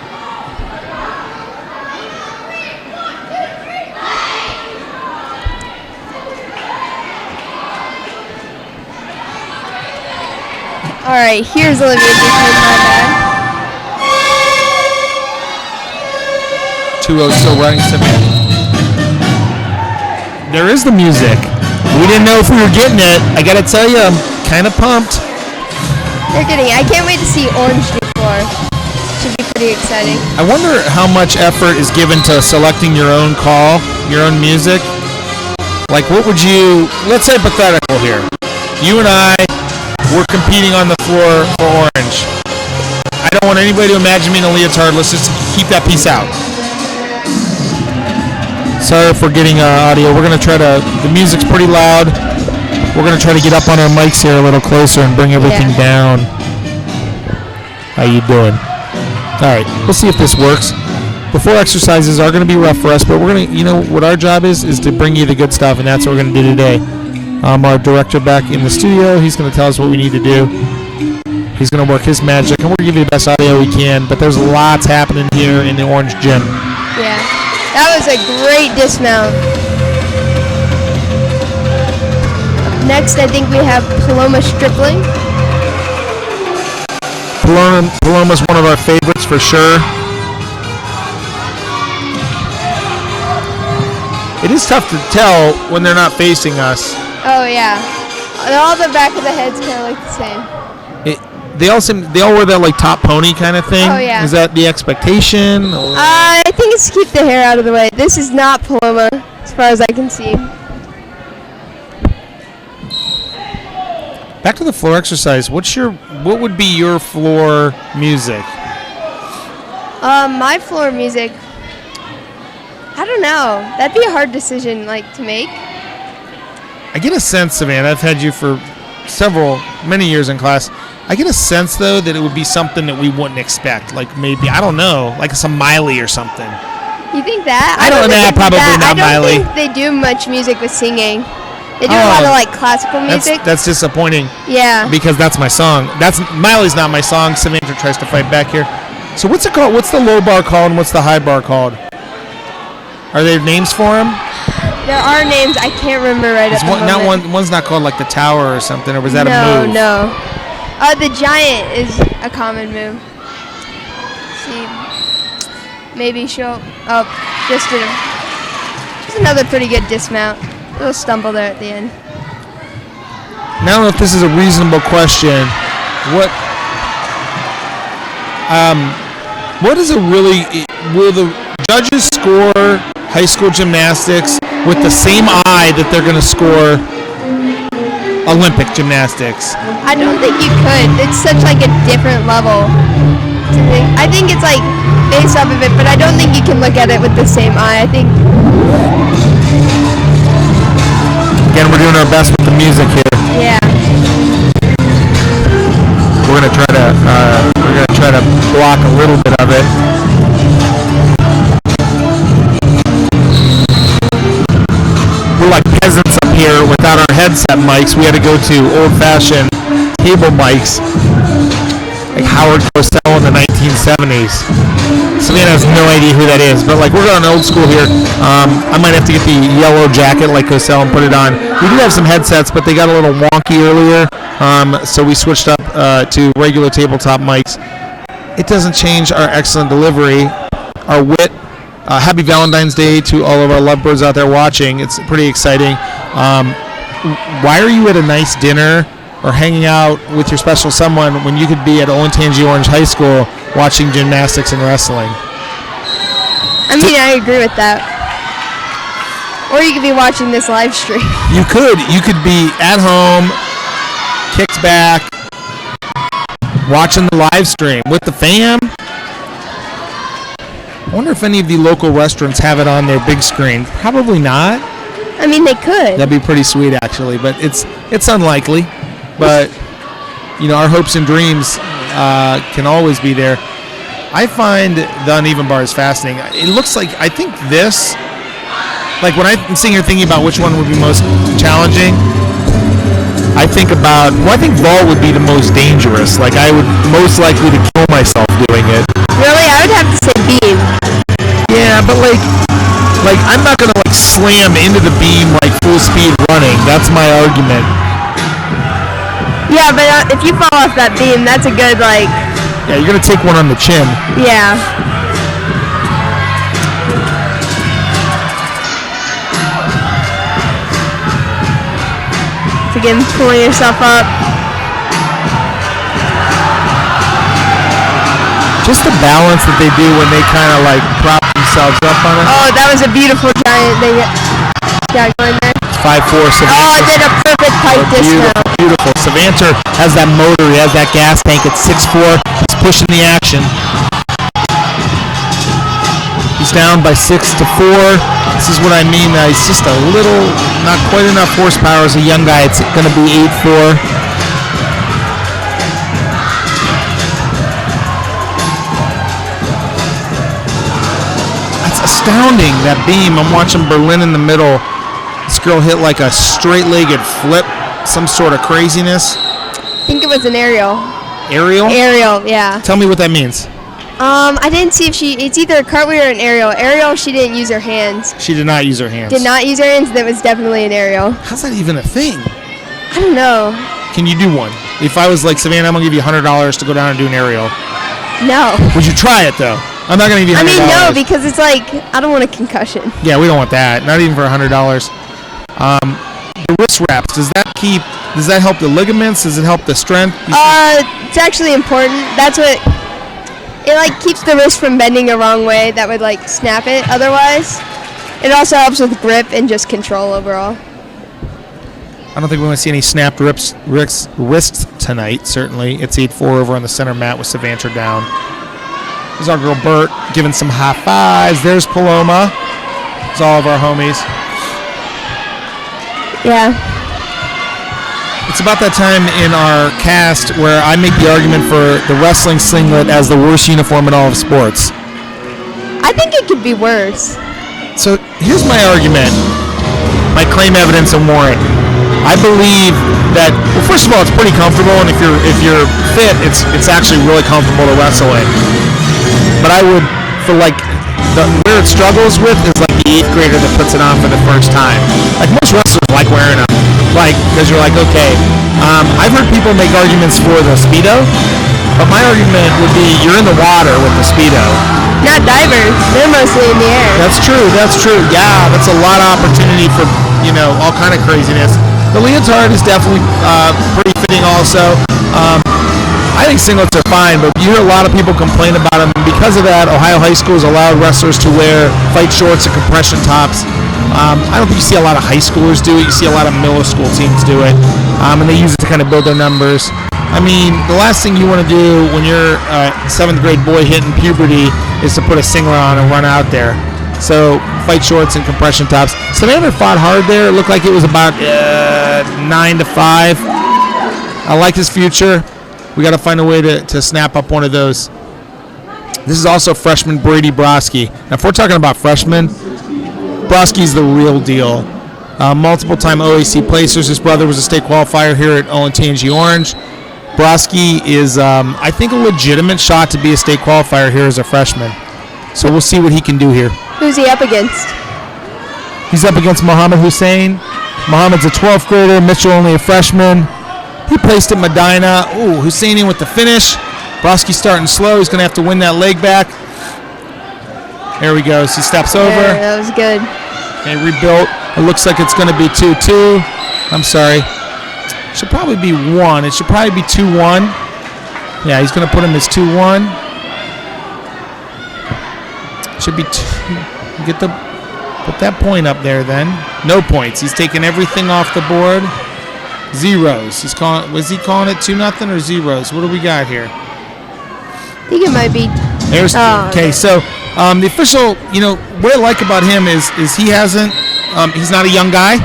All right, here's Olivia Diekman, my bad. 2-0 still running, Savannah. There is the music. We didn't know if we were getting it. I got to tell you, I'm kind of pumped. They're getting it. I can't wait to see Orange D4. Should be pretty exciting. I wonder how much effort is given to selecting your own call, your own music. Like, what would you, let's say hypothetical here. You and I, we're competing on the floor for Orange. I don't want anybody to imagine me in a leotard. Let's just keep that piece out. Sorry for getting audio. We're going to try to, the music's pretty loud. We're going to try to get up on our mics here a little closer and bring everything down. How you doing? All right, we'll see if this works. The floor exercises are going to be rough for us, but we're going to, you know, what our job is to bring you the good stuff, and that's what we're going to do today. Our director back in the studio, he's going to tell us what we need to do. He's going to work his magic, and we're going to give you the best audio we can, but there's lots happening here in the Orange Gym. Yeah, that was a great dismount. Next, I think we have Paloma Stripling. Paloma's one of our favorites for sure. It is tough to tell when they're not facing us. Oh yeah, all the back of the heads kind of look the same. They all wear that like top pony kind of thing. Oh yeah. Is that the expectation? I think it's to keep the hair out of the way. This is not Paloma, as far as I can see. Back to the floor exercise. What would be your floor music? My floor music, I don't know. That'd be a hard decision, to make. I get a sense, Savannah, I've had you for many years in class. I get a sense, though, that it would be something that we wouldn't expect. Like maybe, I don't know, like some Miley or something. You think that? I don't know, probably not Miley. I don't think they do much music with singing. They do a lot of classical music. That's disappointing. Yeah. Because that's my song. Miley's not my song. Savannah tries to fight back here. So what's it called? What's the low bar called and what's the high bar called? Are there names for them? There are names. I can't remember right at the moment. One's not called like the tower or something, or was that a move? No. The giant is a common move. See, maybe she'll. Oh, just another pretty good dismount. A little stumble there at the end. Now, I don't know if this is a reasonable question. What is a really? Will the judges score high school gymnastics with the same eye that they're going to score Olympic gymnastics? I don't think you could. It's such like a different level. I think it's like based off of it, but I don't think you can look at it with the same eye. I think. Again, we're doing our best with the music here. Yeah. We're gonna try to block a little bit of it. We're like peasants up here without our headset mics. We had to go to old-fashioned table mics, like Howard Cosell in the 1970s. Savannah has no idea who that is, but like we're going old school here. I might have to get the yellow jacket like Cosell and put it on. We do have some headsets, but they got a little wonky earlier, so we switched up to regular tabletop mics. It doesn't change our excellent delivery, our wit. Happy Valentine's Day to all of our lovebirds out there watching. It's pretty exciting. Why are you at a nice dinner or hanging out with your special someone when you could be at Olentangy Orange High School watching gymnastics and wrestling? I mean, I agree with that. Or you could be watching this live stream. You could be at home, kicked back, watching the live stream with the fam. I wonder if any of the local restaurants have it on their big screen. Probably not. I mean, they could. That'd be pretty sweet, actually, but it's unlikely. But our hopes and dreams can always be there. I find the uneven bars fascinating. It looks like I think this, like when I'm sitting here thinking about which one would be most challenging, I think vault would be the most dangerous. Like I would most likely to kill myself doing it. Really, I would have to say beam. Yeah, but like I'm not gonna like slam into the beam like full speed running. That's my argument. Yeah, but if you fall off that beam, that's a good like. Yeah, you're gonna take one on the chin. Yeah. Again, pulling yourself up. Just the balance that they do when they kind of like prop themselves up on it. Oh, that was a beautiful giant thing. Yeah, going there. 5'4", Savannah. Oh, did a perfect pipe dismount. Beautiful. Savannah has that motor. He has that gas tank at 6'4". He's pushing the action. He's down by 6 to 4. This is what I mean. He's just a little, not quite enough horsepower as a young guy. It's going to be 8'4". That's astounding, that beam. I'm watching Berlin in the middle. This girl hit like a straight-legged flip, some sort of craziness. I think it was an aerial. Aerial? Aerial, yeah. Tell me what that means. I didn't see if it's either a cartwheel or an aerial. Aerial, she didn't use her hands. She did not use her hands. Did not use her hands, that was definitely an aerial. How's that even a thing? I don't know. Can you do one? If I was like, Savannah, I'm going to give you $100 to go down and do an aerial. No. Would you try it, though? I'm not going to give you $100. I mean, no, because it's like, I don't want a concussion. Yeah, we don't want that. Not even for $100. The wrist wraps, does that help the ligaments? Does it help the strength? It's actually important. That's what, it like keeps the wrist from bending the wrong way. That would like snap it otherwise. It also helps with grip and just control overall. I don't think we want to see any snapped wrists tonight, certainly. It's 8-4 over on the center mat with Savannah down. There's our girl Bert giving some high fives. There's Paloma. It's all of our homies. Yeah. It's about that time in our cast where I make the argument for the wrestling singlet as the worst uniform in all of sports. I think it could be worse. So here's my argument, my claim, evidence, and warrant. I believe that, well, first of all, it's pretty comfortable, and if you're fit, it's actually really comfortable to wrestle in. But I would, for like, where it struggles with is like the 8th grader that puts it on for the first time. Like most wrestlers like wearing them, like because you're like, okay. I've heard people make arguments for the Speedo. But my argument would be you're in the water with the Speedo. Not divers. They're mostly in the air. That's true. Yeah, that's a lot of opportunity for, all kind of craziness. The leotard is definitely pretty fitting also. I think singlets are fine, but you hear a lot of people complain about them. And because of that, Ohio high schools allowed wrestlers to wear fight shorts and compression tops. I don't think you see a lot of high schoolers do it. You see a lot of middle school teams do it, and they use it to kind of build their numbers. I mean, the last thing you want to do when you're a 7th grade boy hitting puberty is to put a singlet on and run out there. So fight shorts and compression tops. Savannah fought hard there. It looked like it was about 9-5. I like his future. We got to find a way to snap up one of those. This is also freshman Brady Brosky. Now, if we're talking about freshmen, Brosky's the real deal. Multiple-time OAC placers. His brother was a state qualifier here at Olentangy Orange. Brosky is, I think, a legitimate shot to be a state qualifier here as a freshman. So we'll see what he can do here. Who's he up against? He's up against Muhammad Hussein. Muhammad's a 12th grader. Mitchell only a freshman. He placed at Medina. Ooh, Hussein in with the finish. Brosky starting slow. He's going to have to win that leg back. There he goes. He steps over. Yeah, that was good. They rebuilt. It looks like it's going to be 2-2. I'm sorry. It should probably be 1. It should probably be 2-1. Yeah, he's going to put him as 2-1. Should be 2. Put that point up there then. No points. He's taking everything off the board. Zeros. Was he calling it 2-0 or zeros? What do we got here? I think it might be. There's okay. So the official, what I like about him is he hasn't. He's not a young guy.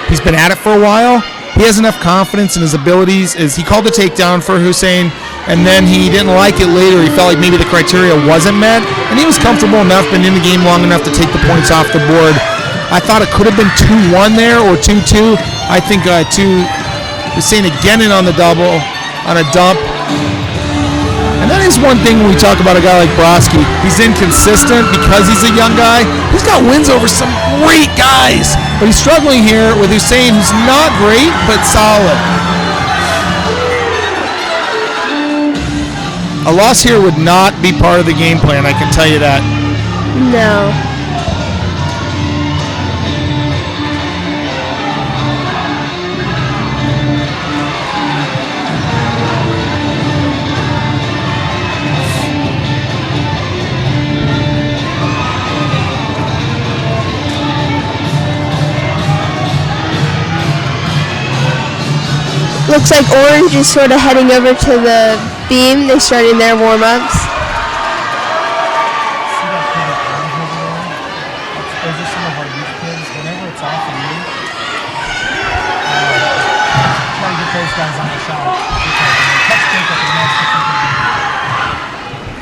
He's been at it for a while. He has enough confidence in his abilities. As he called the takedown for Hussein, and then he didn't like it later. He felt like maybe the criteria wasn't met, and he was comfortable enough, been in the game long enough to take the points off the board. I thought it could have been 2-1 there or 2-2. I think Hussein again in on the double, on a dump. And that is one thing when we talk about a guy like Brosky. He's inconsistent because he's a young guy. He's got wins over some great guys. But he's struggling here with Hussein, who's not great, but solid. A loss here would not be part of the game plan, I can tell you that. No. Looks like Orange is sort of heading over to the beam. They're starting their warm-ups.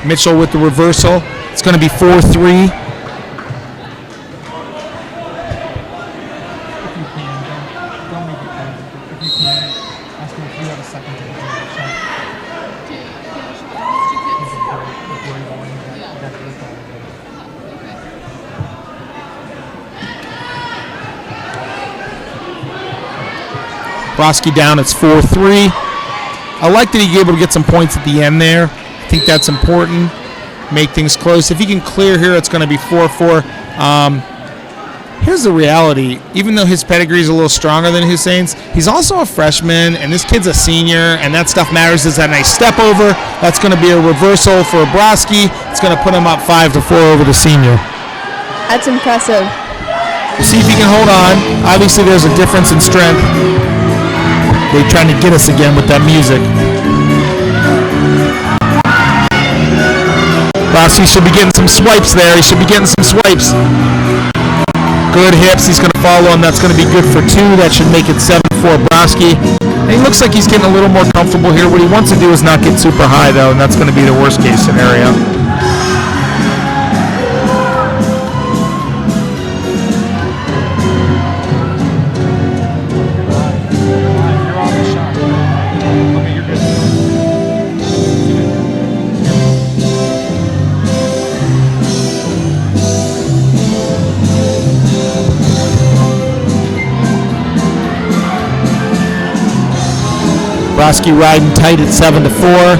Mitchell with the reversal. It's going to be 4-3. Brosky down, it's 4-3. I like that he was able to get some points at the end there. I think that's important. Make things close. If he can clear here, it's going to be 4-4. Here's the reality. Even though his pedigree is a little stronger than Hussein's, he's also a freshman, and this kid's a senior, and that stuff matters. It's a nice step over. That's going to be a reversal for Brosky. It's going to put him up 5-4 over the senior. That's impressive. We'll see if he can hold on. Obviously, there's a difference in strength. They're trying to get us again with that music. Brosky should be getting some swipes there. He should be getting some swipes. Good hips. He's going to follow him. That's going to be good for 2. That should make it 7-4 Brosky. And he looks like he's getting a little more comfortable here. What he wants to do is not get super high, though, and that's going to be the worst case scenario. Brosky riding tight at 7-4.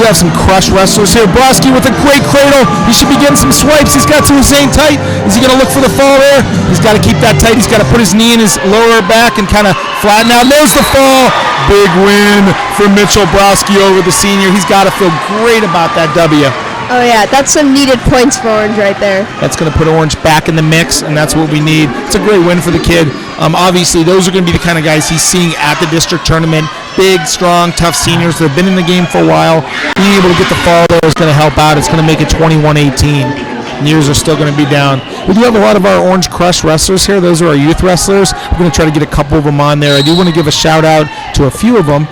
do have some crush wrestlers here. Brosky with a great cradle. He should be getting some swipes. He's got to Hussein tight. Is he going to look for the fall there? He's got to keep that tight. He's got to put his knee in his lower back and kind of flatten out. There's the fall. Big win for Mitchell Brosky over the senior. He's got to feel great about that W. Oh yeah, that's some needed points for Orange right there. That's going to put Orange back in the mix, and that's what we need. It's a great win for the kid. Obviously, those are going to be the kind of guys he's seeing at the district tournament. Big, strong, tough seniors that have been in the game for a while. Being able to get the fall there is going to help out. It's going to make it 21-18. Years are still going to be down. We do have a lot of our Orange Crush wrestlers here. Those are our youth wrestlers. We're going to try to get a couple of them on there. I do want to give a shout out to a few of them.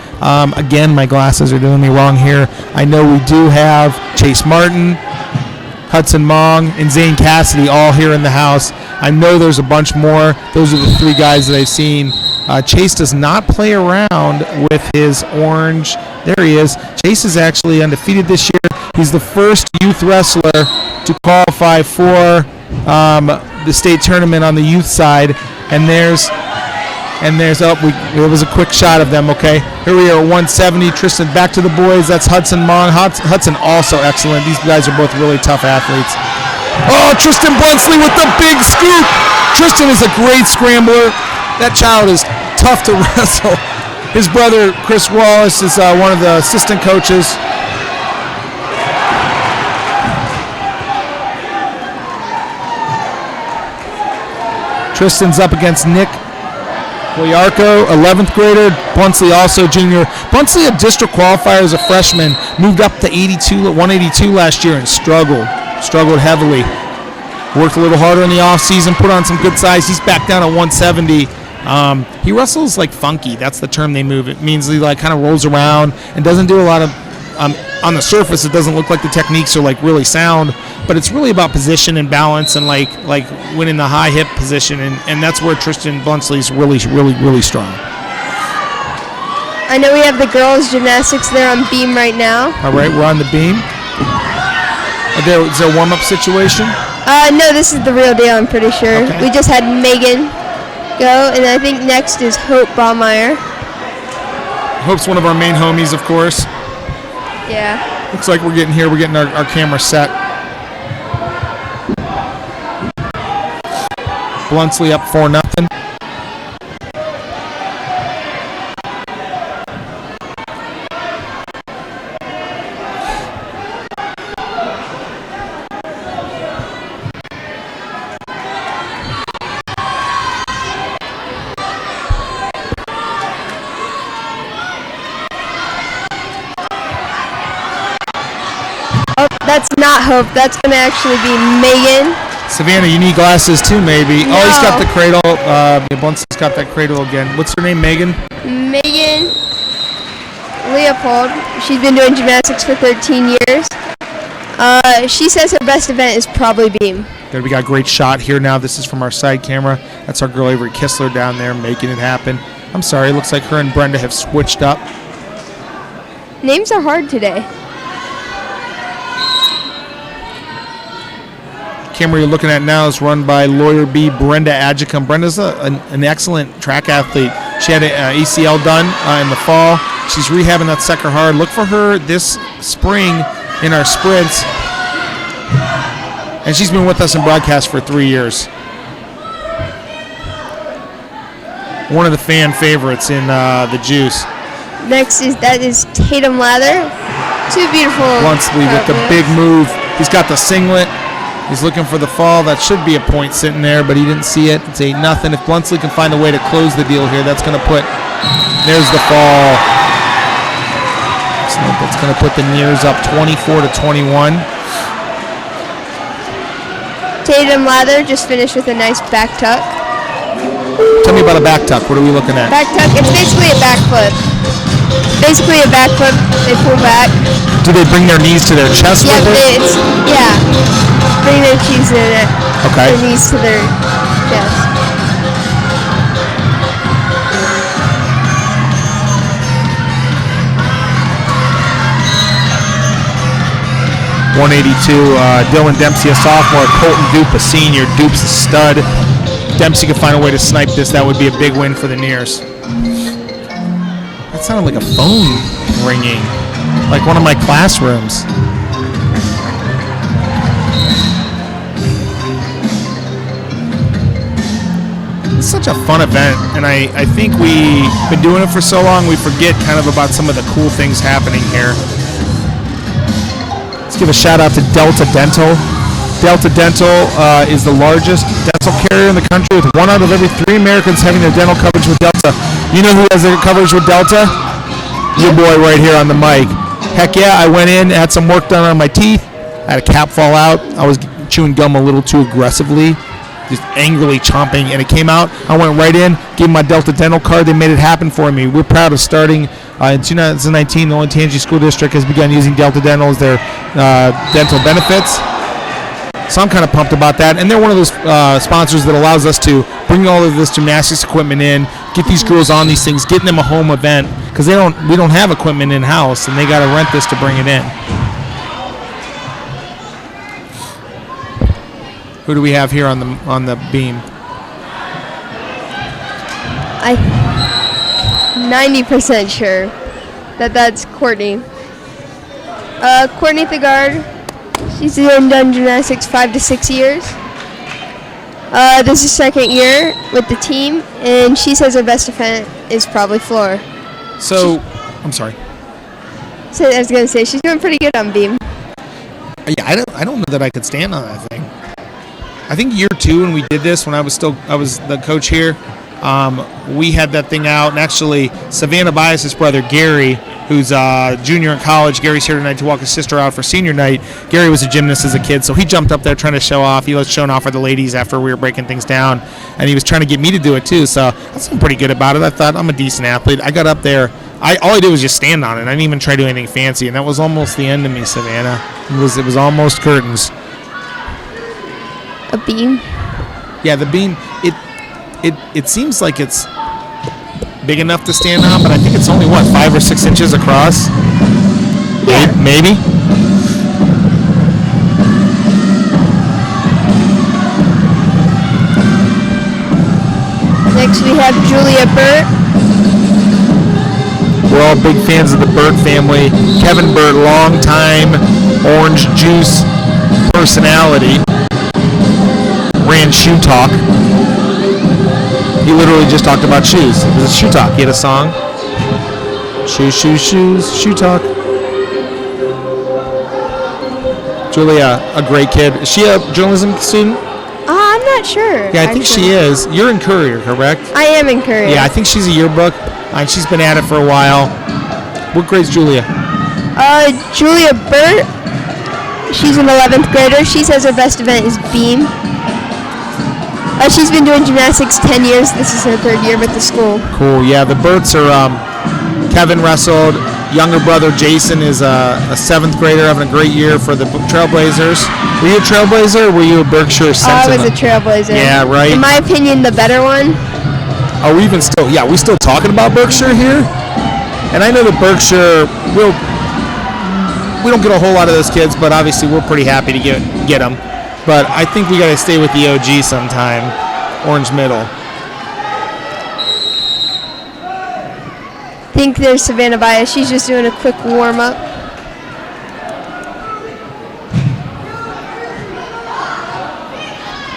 Again, my glasses are doing me wrong here. I know we do have Chase Martin, Hudson Mong, and Zane Cassidy all here in the house. I know there's a bunch more. Those are the three guys that I've seen. Chase does not play around with his orange. There he is. Chase is actually undefeated this year. He's the first youth wrestler to qualify for the state tournament on the youth side. And there's it was a quick shot of them, okay. Here we are at 170. Tristan back to the boys. That's Hudson Mong. Hudson also excellent. These guys are both really tough athletes. Oh, Tristan Buntslee with the big scoop. Tristan is a great scrambler. That child is tough to wrestle. His brother, Chris Wallace, is one of the assistant coaches. Tristan's up against Nick Boyarko, 11th grader. Buntslee also junior. Buntslee, a district qualifier as a freshman, moved up to 182 last year and struggled heavily. Worked a little harder in the offseason, put on some good size. He's back down at 170. He wrestles like funky. That's the term they move. It means he like kind of rolls around and doesn't do a lot of on the surface. It doesn't look like the techniques are like really sound, but it's really about position and balance and like winning the high hip position, and that's where Tristan Buntslee's really strong. I know we have the girls gymnastics there on beam right now. All right, we're on the beam. Is there a warm-up situation? No, this is the real deal, I'm pretty sure. Okay. We just had Megan go, and I think next is Hope Baumeier. Hope's one of our main homies, of course. Yeah. Looks like we're getting our camera set. Buntslee up 4-0. Oh, that's not Hope. That's going to actually be Megan. Savannah, you need glasses too, maybe. No. Oh, he's got the cradle. Buntslee's got that cradle again. What's her name, Megan? Megan Leopold. She's been doing gymnastics for 13 years. She says her best event is probably beam. There, we got a great shot here now. This is from our side camera. That's our girl Avery Kistler down there making it happen. I'm sorry, it looks like her and Brenda have switched up. Names are hard today. Camera you're looking at now is run by Lawyer B. Brenda Adjicum. Brenda's an excellent track athlete. She had an ACL done in the fall. She's rehabbing that second hard. Look for her this spring in our sprints. And she's been with us in broadcast for 3 years. One of the fan favorites in the Juice. Next is Tatum Lather. Two beautiful. Buntslee with the big move. He's got the singlet. He's looking for the fall. That should be a point sitting there, but he didn't see it. It's 8-0. If Buntslee can find a way to close the deal here, that's going to put. There's the fall. Excellent. That's going to put the Nears up 24-21. Tatum Lather just finished with a nice back tuck. Tell me about a back tuck. What are we looking at? Back tuck. It's basically a backflip. Basically a backflip. They pull back. Do they bring their knees to their chest Yeah, with it? Bring their knees to their Okay. their knees to their chest. Dylan Dempsey, a sophomore. Colton Doop, a senior. Doop's a stud. Dempsey could find a way to snipe this. That would be a big win for the Nears. That sounded like a phone ringing. like one of my classrooms. It's such a fun event, and I think we've been doing it for so long we forget kind of about some of the cool things happening here. Let's give a shout out to Delta Dental. Delta Dental is the largest dental carrier in the country, with 1 out of every 3 Americans having their dental coverage with Delta. You know who has their coverage with Delta? Your boy right here on the mic. Heck yeah, I went in, had some work done on my teeth. I had a cap fall out. I was chewing gum a little too aggressively, just angrily chomping, and it came out. I went right in, gave my Delta Dental card. They made it happen for me. We're proud of starting in 2019. The Olentangy School District has begun using Delta Dental as their dental benefits. So I'm kind of pumped about that. And they're one of those sponsors that allows us to bring all of this gymnastics equipment in, get these girls on these things, getting them a home event, because we don't have equipment in-house, and they got to rent this to bring it in. Who do we have here on the beam? I'm 90% sure that's Courtney. Courtney Thigard. She's done gymnastics 5 to 6 years. This is second year with the team, and she says her best event is probably floor. So, I'm sorry. So I was gonna say she's doing pretty good on beam. Yeah, I don't know that I could stand on that thing. I think year 2 when we did this, when I was the coach here, we had that thing out, and actually Savannah Bias's brother Gary, who's a junior in college. Gary's here tonight to walk his sister out for senior night. Gary was a gymnast as a kid, so he jumped up there trying to show off. He was showing off for the ladies after we were breaking things down, and he was trying to get me to do it too, so that's pretty good about it. I thought, I'm a decent athlete. I got up there. All I did was just stand on it. I didn't even try to do anything fancy, and that was almost the end of me, Savannah. It was almost curtains. A beam? Yeah, the beam, it seems like it's big enough to stand on, but I think it's only, 5 or 6 inches across? Yeah. Maybe? Next we have Julia Burt. We're all big fans of the Burt family. Kevin Burt, long-time Orange Juice personality, ran Shoe Talk. He literally just talked about shoes. It was a Shoe Talk. He had a song. Shoes, shoes, shoes, Shoe Talk. Julia, a great kid. Is she a journalism student? I'm not sure. Yeah, I think she is. You're in Courier, correct? I am in Courier. Yeah, I think she's a yearbook, and she's been at it for a while. What grade's Julia? Julia Burt. She's an 11th grader. She says her best event is beam. She's been doing gymnastics 10 years. This is her 3rd year with the school. Cool. Yeah, the Burts are Kevin wrestled. Younger brother Jason is a 7th grader having a great year for the Trailblazers. Were you a Trailblazer or were you a Berkshire Sentinel? I was a Trailblazer. Yeah, right. In my opinion, the better one. Are we even still? Yeah, we still talking about Berkshire here? And I know that Berkshire we don't get a whole lot of those kids, but obviously we're pretty happy to get them. But I think we got to stay with the OG sometime. Orange Middle. I think there's Savannah Bias. She's just doing a quick warm-up.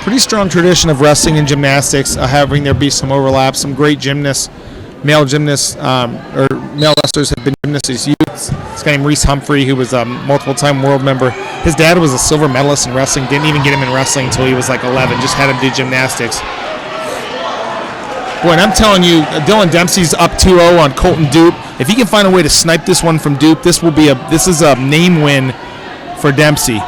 Pretty strong tradition of wrestling and gymnastics, having there be some overlap. Some great gymnasts, male gymnasts, or male wrestlers have been gymnasts as youths. This guy named Reese Humphrey, who was a multiple-time world member. His dad was a silver medalist in wrestling. Didn't even get him in wrestling until he was like 11. Just had him do gymnastics. Boy, and I'm telling you, Dylan Dempsey's up 2-0 on Colton Doop. If he can find a way to snipe this one from Doop, this is a name win for Dempsey.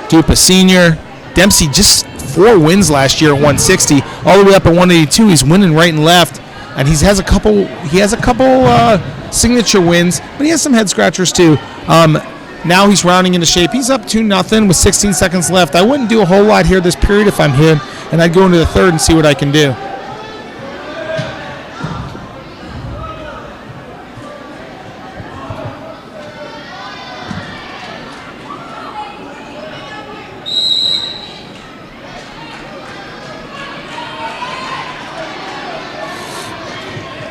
Doop, a senior. Dempsey just 4 wins last year at 160, all the way up at 182. He's winning right and left, and he has a couple signature wins, but he has some head scratchers too. Now he's rounding into shape. He's up 2-0 with 16 seconds left. I wouldn't do a whole lot here this period if I'm him, and I'd go into the 3rd and see what I can do.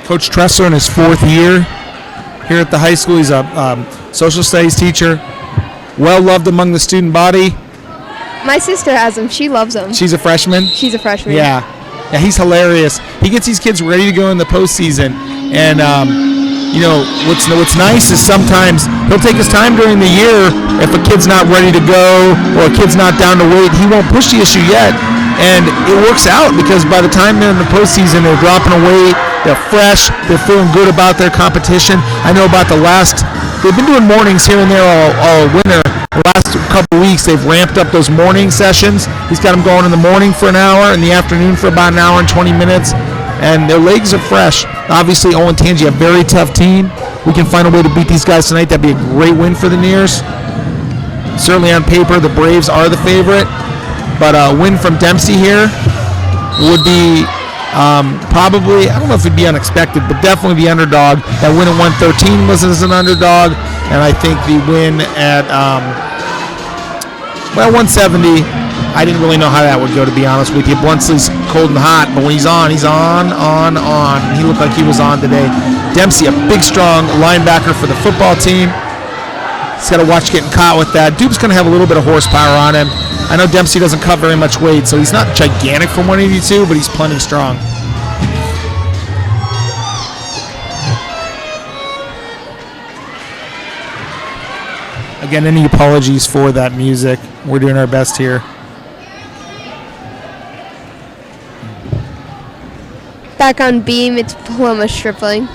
Coach Tressler in his 4th year here at the high school. He's a social studies teacher, well loved among the student body. My sister has him. She loves him. She's a freshman? She's a freshman. Yeah, he's hilarious. He gets these kids ready to go in the postseason. And, what's nice is sometimes he'll take his time during the year. If a kid's not ready to go or a kid's not down to weight, he won't push the issue yet. And it works out because by the time they're in the postseason, they're dropping a weight, they're fresh, they're feeling good about their competition. I know about they've been doing mornings here and there all winter. The last couple weeks, they've ramped up those morning sessions. He's got them going in the morning for an hour, in the afternoon for about an hour and 20 minutes. And their legs are fresh. Obviously, Olentangy, a very tough team. We can find a way to beat these guys tonight. That'd be a great win for the Nears. Certainly on paper, the Braves are the favorite. But a win from Dempsey here would be probably, I don't know if it'd be unexpected, but definitely the underdog. That win at 113 was as an underdog. And I think the win at, 170, I didn't really know how that would go, to be honest with you. Buntslee's cold and hot, but when he's on. He looked like he was on today. Dempsey, a big, strong linebacker for the football team. He's got to watch getting caught with that. Doop's going to have a little bit of horsepower on him. I know Dempsey doesn't cut very much weight, so he's not gigantic for 182, but he's plenty strong. Again, any apologies for that music. We're doing our best here. Back on beam, it's Paloma Stripling.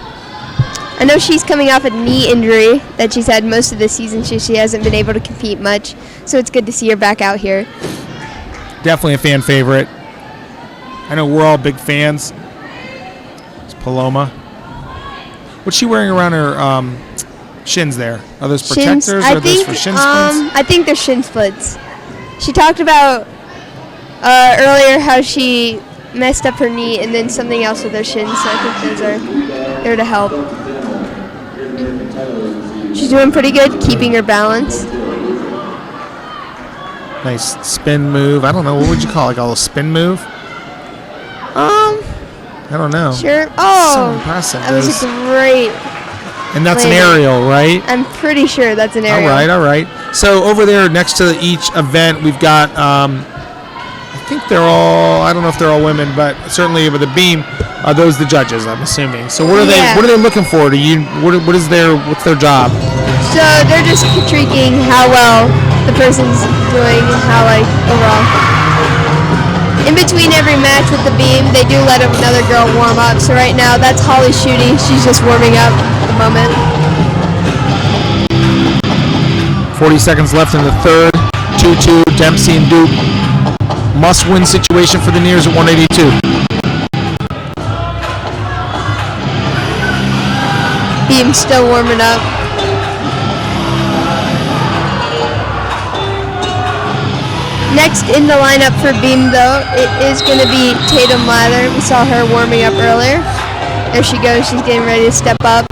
I know she's coming off a knee injury that she's had most of the season. She hasn't been able to compete much, so it's good to see her back out here. Definitely a fan favorite. I know we're all big fans. It's Paloma. What's she wearing around her shins there? Are those protectors or are those for shin splints? I think they're shin splints. She talked about earlier how she messed up her knee and then something else with her shins, so I think those are there to help. She's doing pretty good, keeping her balance. Nice spin move. I don't know, what would you call it? Like a spin move? I don't know. Sure. Oh, so impressive. That was a great. And that's an aerial, right? I'm pretty sure that's an aerial. All right. So over there next to each event, we've got, I think they're all, I don't know if they're all women, but certainly over the beam, are those the judges, I'm assuming. So what are they looking for? What's their job? So they're just critiquing how well the person's doing, how overall. In between every match with the beam, they do let another girl warm up. So right now, that's Holly Schutte. She's just warming up at the moment. 40 seconds left in the third. 2-2, Dempsey and Doop. Must-win situation for the Nears at 182. Beam still warming up. Next in the lineup for beam, though, it is going to be Tatum Lather. We saw her warming up earlier. There she goes. She's getting ready to step up.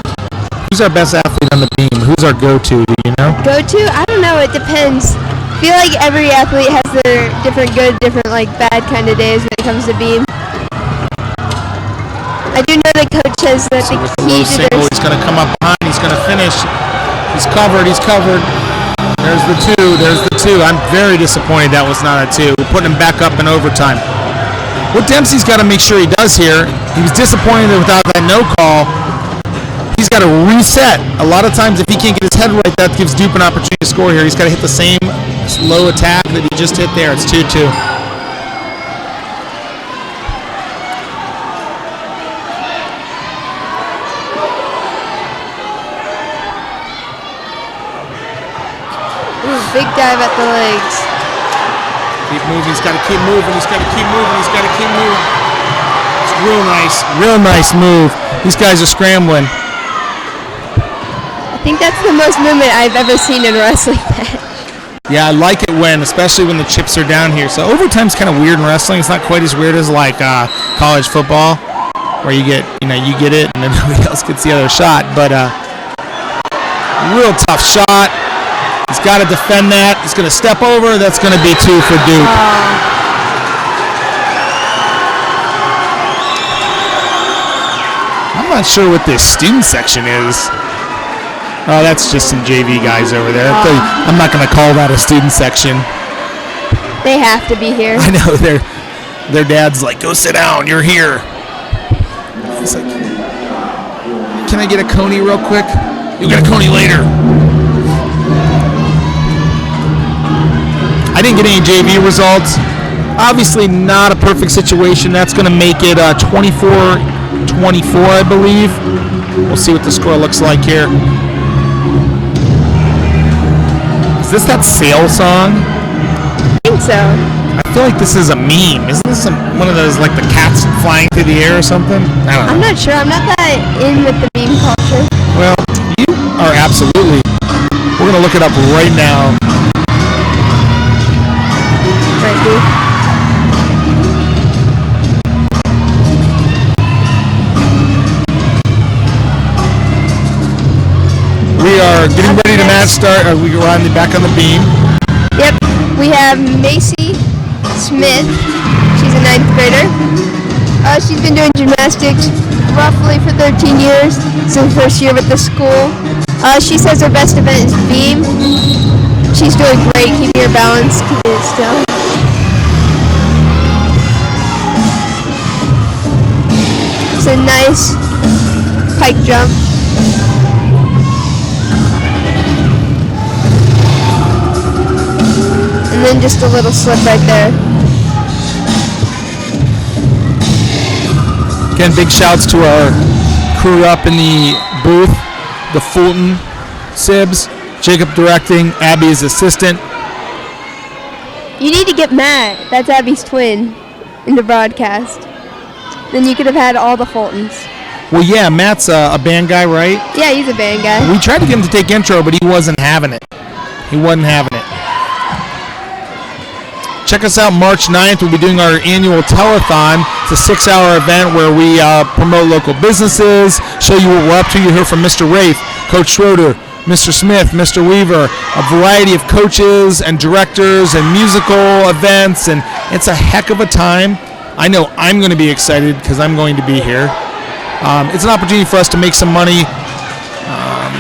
Who's our best athlete on the beam? Who's our go-to? Do you know? Go-to? I don't know. It depends. I feel like every athlete has their different good, different bad kind of days when it comes to beam. I do know the coach says that the key to this. He's going to come up behind. He's going to finish. He's covered. There's the two. I'm very disappointed that was not a two. We're putting him back up in overtime. What Dempsey's got to make sure he does here, he was disappointed without that no call. He's got to reset. A lot of times if he can't get his head right, that gives Doop an opportunity to score here. He's got to hit the same low attack that he just hit there. It's 2-2. Big dive at the legs. Keep moving. He's got to keep moving. It's real nice move. These guys are scrambling. I think that's the most movement I've ever seen in a wrestling match. Yeah, I like it especially when the chips are down here. So overtime's kind of weird in wrestling. It's not quite as weird as college football, where you get it and then nobody else gets the other shot. But real tough shot. He's got to defend that. He's going to step over. That's going to be 2 for Doop. I'm not sure what this student section is. Oh, that's just some JV guys over there. I'm not going to call that a student section. They have to be here. I know, their dad's like, go sit down, you're here. It's like, can I get a coney real quick? You'll get a coney later. I didn't get any JV results. Obviously not a perfect situation. That's going to make it 24-24, I believe. We'll see what the score looks like here. Is this that Sail song? I think so. I feel like this is a meme. Isn't this one of those, like the cats flying through the air or something? I don't know. I'm not sure. I'm not that in with the meme culture. Well, you are absolutely. We're going to look it up right now. Right, dude. We are getting ready to match start. We're back on the beam. Yep. We have Macy Smith. She's a 9th grader. She's been doing gymnastics roughly for 13 years. It's her first year with the school. She says her best event is beam. She's doing great, keeping her balance, keeping it still. It's a nice pike jump. And then just a little slip right there. Again, big shouts to our crew up in the booth, the Fulton, Sibs, Jacob directing, Abby is assistant. You need to get Matt, that's Abby's twin, in the broadcast. Then you could have had all the Fultons. Well, yeah, Matt's a band guy, right? Yeah, he's a band guy. We tried to get him to take intro, but he wasn't having it. Check us out March 9th. We'll be doing our annual telethon. It's a 6-hour event where we promote local businesses, show you what we're up to. You hear from Mr. Rafe, Coach Schroeder, Mr. Smith, Mr. Weaver, a variety of coaches and directors and musical events, and it's a heck of a time. I know I'm going to be excited because I'm going to be here. It's an opportunity for us to make some money.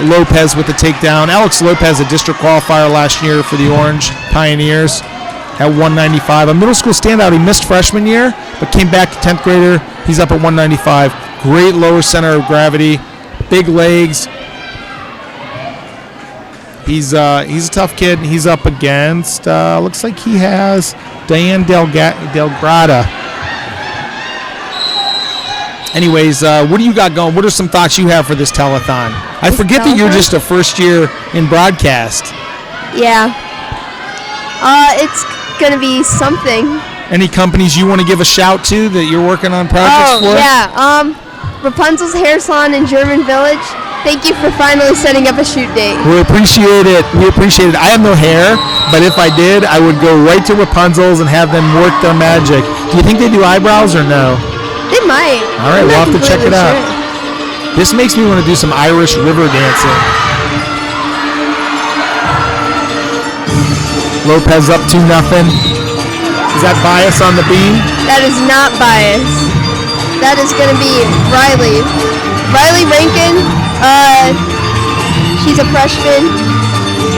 Lopez with the takedown. Alex Lopez, a district qualifier last year for the Orange Pioneers. At 195, a middle school standout. He missed freshman year, but came back to 10th grader. He's up at 195. Great lower center of gravity, big legs. He's a tough kid. He's up against, looks like he has Diane Delgrada. Anyways, what do you got going? What are some thoughts you have for this telethon? I forget that you're just a first year in broadcast. Yeah. It's going to be something. Any companies you want to give a shout to that you're working on projects for? Oh, yeah. Rapunzel's Hair Salon in German Village. Thank you for finally setting up a shoot date. We appreciate it. I have no hair, but if I did, I would go right to Rapunzel's and have them work their magic. Do you think they do eyebrows or no? They might. All right, we'll have to check it out. This makes me want to do some Irish river dancing. Lopez up 2-0. Is that bias on the beam? That is not bias. That is going to be Riley. Riley Rankin. She's a freshman.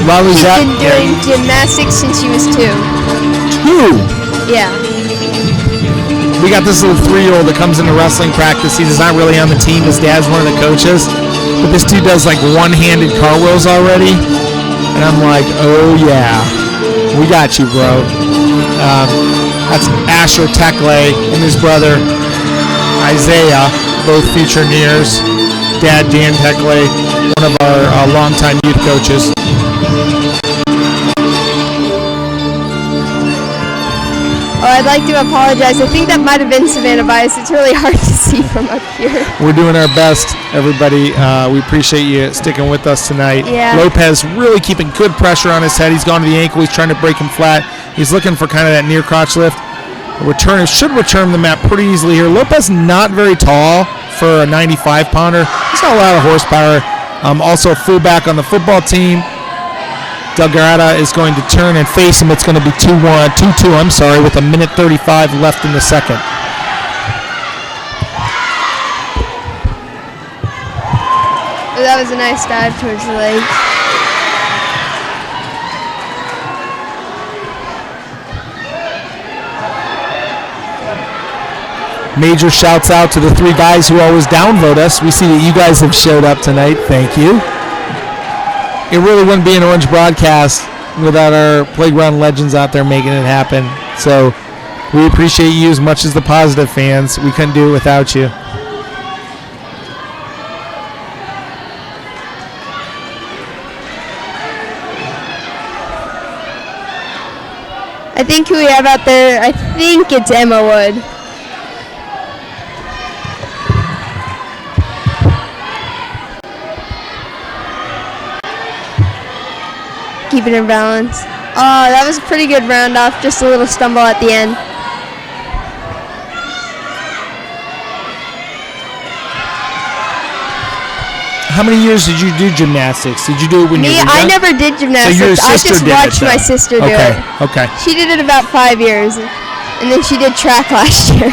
Riley's She's been doing gymnastics since she was 2. 2? Yeah. We got this little 3-year-old that comes into wrestling practice. He's not really on the team. His dad's one of the coaches. But this dude does like one-handed cartwheels already. And I'm like, oh yeah. We got you, bro. That's Asher Tekle and his brother Isaiah, both future Nears. Dad Dan Tekle, one of our longtime youth coaches. Oh, I'd like to apologize. I think that might have been Savannah bias. It's really hard to see from up here. We're doing our best, everybody. We appreciate you sticking with us tonight. Yeah. Lopez really keeping good pressure on his head. He's gone to the ankle. He's trying to break him flat. He's looking for kind of that near crotch lift. Should return the mat pretty easily here. Lopez not very tall for a 95-pounder. He's got a lot of horsepower. Also a fullback on the football team. Delgado is going to turn and face him. It's going to be 2-2, with a minute 35 left in the second. that was a nice dive towards the leg. Major shouts out to the 3 guys who always downvote us. We see that you guys have showed up tonight. Thank you. It really wouldn't be an Orange broadcast without our playground legends out there making it happen. So we appreciate you as much as the positive fans. We couldn't do it without you. I think who we have out there, I think it's Emma Wood. Keeping her balance. Oh, that was a pretty good round off, just a little stumble at the end. How many years did you do gymnastics? Did you do it when you were young? I never did gymnastics. So your I sister just did watched it, my though. sister do it. Okay. She did it about 5 years, and then she did track last year.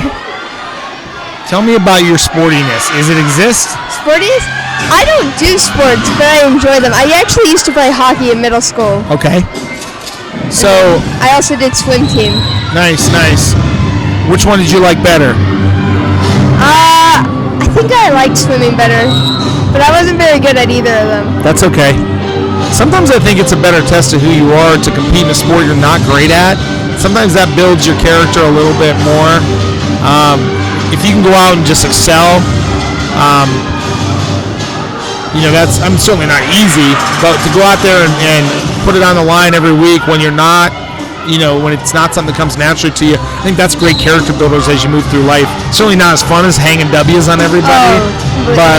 Tell me about your sportiness. Does it exist? Sporties? I don't do sports, but I enjoy them. I actually used to play hockey in middle school. Okay. So I also did swim team. nice. Which one did you like better? I think I liked swimming better, but I wasn't very good at either of them. That's okay. Sometimes I think it's a better test of who you are to compete in a sport you're not great at. Sometimes that builds your character a little bit more. If you can go out and just excel, I'm certainly not easy, but to go out there and put it on the line every week when you're not, when it's not something that comes naturally to you, I think that's great character builders as you move through life. Certainly not as fun as hanging W's on everybody, but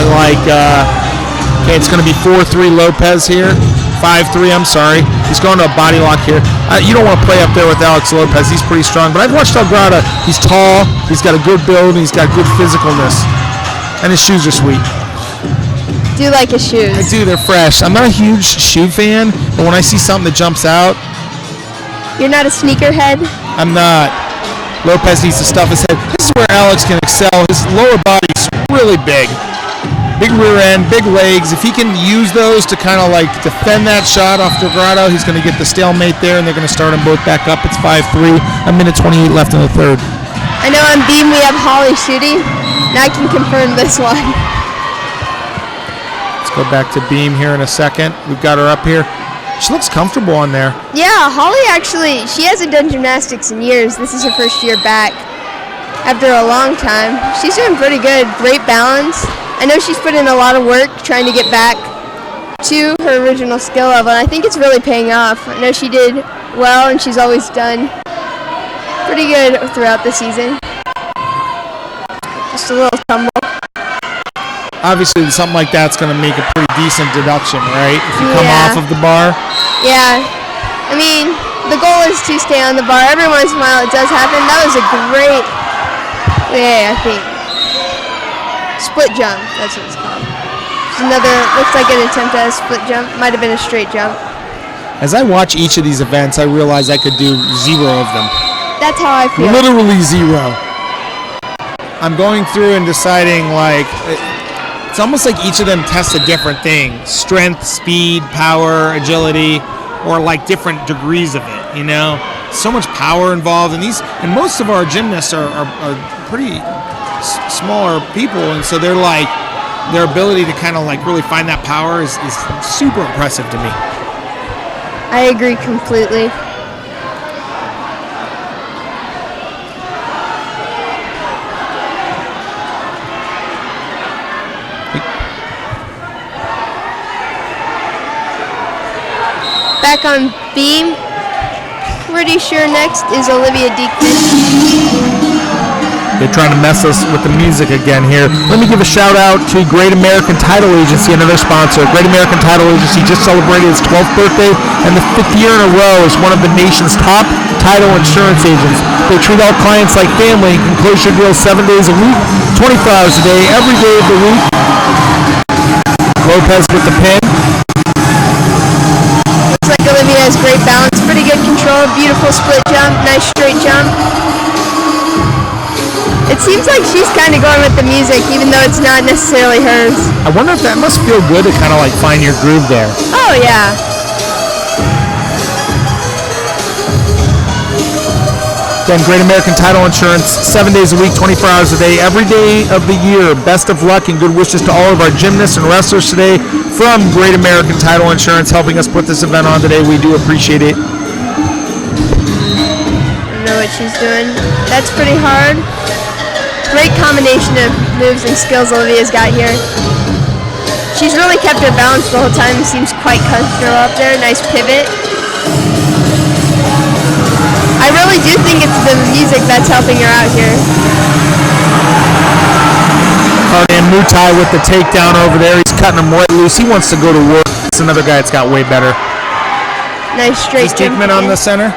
okay, it's going to be 4-3 Lopez here. 5-3, I'm sorry. He's going to a body lock here. You don't want to play up there with Alex Lopez. He's pretty strong, but I've watched Algrada. He's tall, he's got a good build, and he's got good physicalness, and his shoes are sweet. Do you like his shoes? I do. They're fresh. I'm not a huge shoe fan, but when I see something that jumps out, You're not a sneakerhead? I'm not. Lopez needs to stuff his head. This is where Alex can excel. His lower body's really big. Big rear end, big legs. If he can use those to kind of defend that shot off Delgado, he's going to get the stalemate there, and they're going to start them both back up. It's 5-3. A minute 28 left in the third. I know on beam we have Holly shooting, and I can confirm this one. Go back to beam here in a second. We've got her up here. She looks comfortable on there. Yeah, Holly she hasn't done gymnastics in years. This is her first year back after a long time. She's doing pretty good. Great balance. I know she's put in a lot of work trying to get back to her original skill level, and I think it's really paying off. I know she did well, and she's always done pretty good throughout the season. Just a little tumble. Obviously, something like that's going to make a pretty decent deduction, right? If you come off of the bar. Yeah. I mean, the goal is to stay on the bar. Every once in a while it does happen. That was a great, I think. Split jump, that's what it's called. Looks like an attempt at a split jump. Might have been a straight jump. As I watch each of these events, I realize I could do 0 of them. That's how I feel. Literally 0. I'm going through and deciding, it's almost like each of them tests a different thing. Strength, speed, power, agility, or different degrees of it, So much power involved in these, and most of our gymnasts are pretty smaller people, and so they're their ability to kind of really find that power is super impressive to me. I agree completely. Back on beam, pretty sure next is Olivia Deekman. They're trying to mess us with the music again here. Let me give a shout out to Great American Title Agency, another sponsor. Great American Title Agency just celebrated its 12th birthday and the 5th year in a row as one of the nation's top title insurance agents. They treat all clients like family and can close your deals 7 days a week, 24 hours a day, every day of the week. Lopez with the pin. Looks like Olivia has great balance, pretty good control, beautiful split jump, nice straight jump. It seems like she's kind of going with the music, even though it's not necessarily hers. I wonder if that must feel good to kind of like find your groove there. Oh, yeah. Again, Great American Title Insurance, 7 days a week, 24 hours a day, every day of the year. Best of luck and good wishes to all of our gymnasts and wrestlers today from Great American Title Insurance, helping us put this event on today. We do appreciate it. I don't know what she's doing. That's pretty hard. Great combination of moves and skills Olivia's got here. She's really kept her balance the whole time. Seems quite comfortable up there. Nice pivot. I really do think it's the music that's helping her out here. And Mutai with the takedown over there. He's cutting him right loose. He wants to go to work. It's another guy that's got way better. Nice straight jump. Diekman on the center?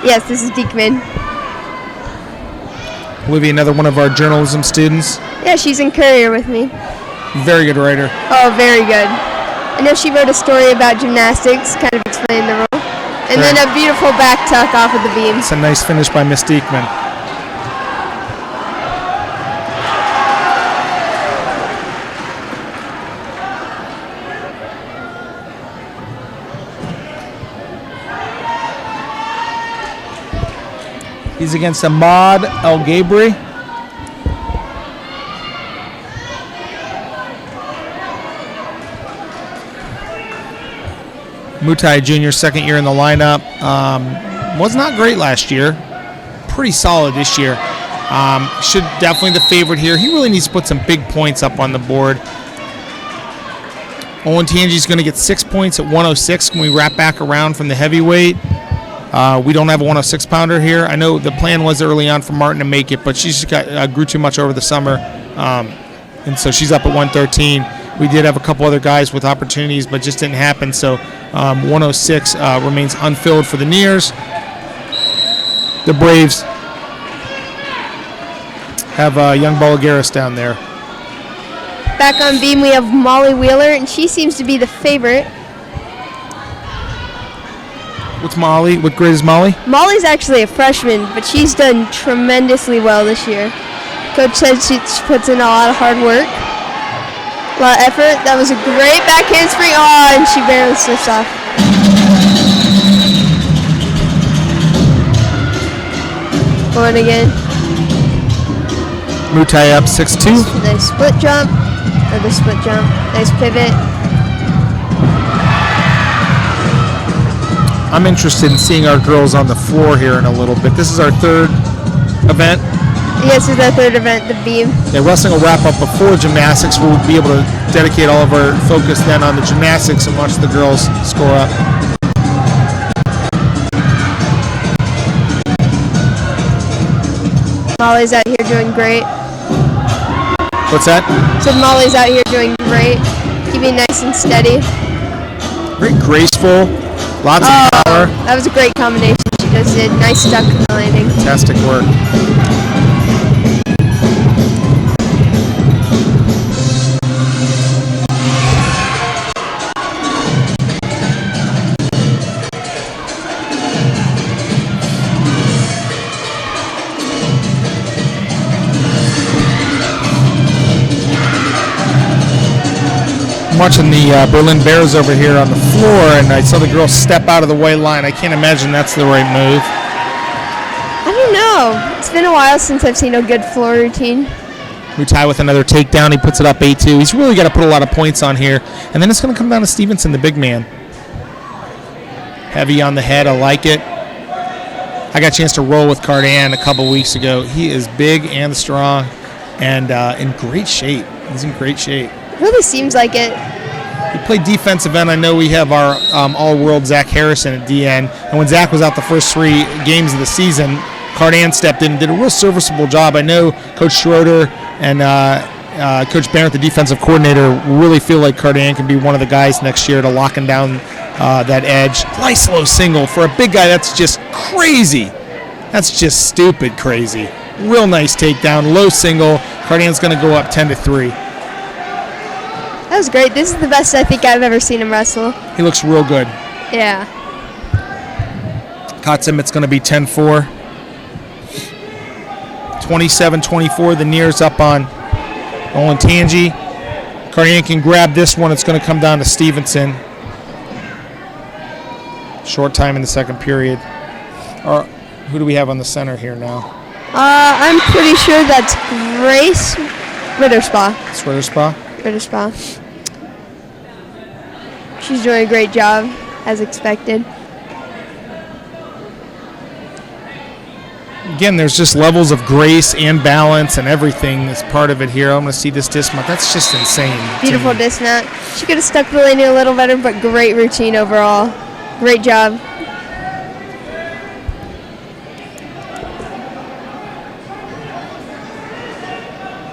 Yes, this is Diekman. Olivia, another one of our journalism students. Yeah, she's in Courier with me. Very good writer. Oh, very good. I know she wrote a story about gymnastics, kind of explaining the role. And then a beautiful back tuck off of the beam. It's a nice finish by Miss Diekman. He's against Ahmad El Gabri. Mutai Jr., second year in the lineup. Was not great last year. Pretty solid this year. Should definitely the favorite here. He really needs to put some big points up on the board. Olentangy's going to get 6 points at 106 when we wrap back around from the heavyweight. We don't have a 106-pounder here. I know the plan was early on for Martin to make it, but she's got grew too much over the summer, and so she's up at 113. We did have a couple other guys with opportunities, but just didn't happen. So 106 remains unfilled for the Nears. The Braves have young Bolagaris down there. Back on beam, we have Molly Wheeler, and she seems to be the favorite. What's Molly? What grade is Molly? Molly's actually a freshman, but she's done tremendously well this year. Coach said she puts in a lot of hard work, a lot of effort. That was a great back handspring. Oh, and she barely slips off. Going again. Mutai up 6-2. Nice split jump. Another split jump. Nice pivot. I'm interested in seeing our girls on the floor here in a little bit. This is our third event. Yes, it's our third event, the beam. Yeah, wrestling will wrap up before gymnastics. We'll be able to dedicate all of our focus then on the gymnastics and watch the girls score up. Molly's out here doing great. What's that? So Molly's out here doing great. Keeping nice and steady. Very graceful. Lots of power. That was a great combination she just did. Nice duck landing. Fantastic work. I'm watching the Berlin Bears over here on the floor, and I saw the girl step out of the white line. I can't imagine that's the right move. I don't know. It's been a while since I've seen a good floor routine. Mutai with another takedown. He puts it up 8-2. He's really got to put a lot of points on here. And then it's going to come down to Stevenson, the big man. Heavy on the head. I like it. I got a chance to roll with Cardan a couple weeks ago. He is big and strong and in great shape. He's in great shape. It really seems like it. He played defensive end. I know we have our all-world Zach Harrison at DN. And when Zach was out the first 3 games of the season, Cardan stepped in and did a real serviceable job. I know Coach Schroeder and Coach Barrett, the defensive coordinator, really feel like Cardan can be one of the guys next year to locking down that edge. Nice low single. For a big guy, that's just crazy. That's just stupid crazy. Real nice takedown. Low single. Cardan's going to go up 10-3. That was great. This is the best I think I've ever seen him wrestle. He looks real good. Yeah. Cuts him. It's going to be 10-4. 27-24. The near's up on Olentangy. Cardian can grab this one. It's going to come down to Stevenson. Short time in the second period. Who do we have on the center here now? I'm pretty sure that's Grace Ritterspa. It's Ritterspa? Ritterspa. She's doing a great job, as expected. Again, there's just levels of grace and balance and everything as part of it here. I'm going to see this dismount. That's just insane. Beautiful dismount. She could have stuck the landing a little better, but great routine overall. Great job.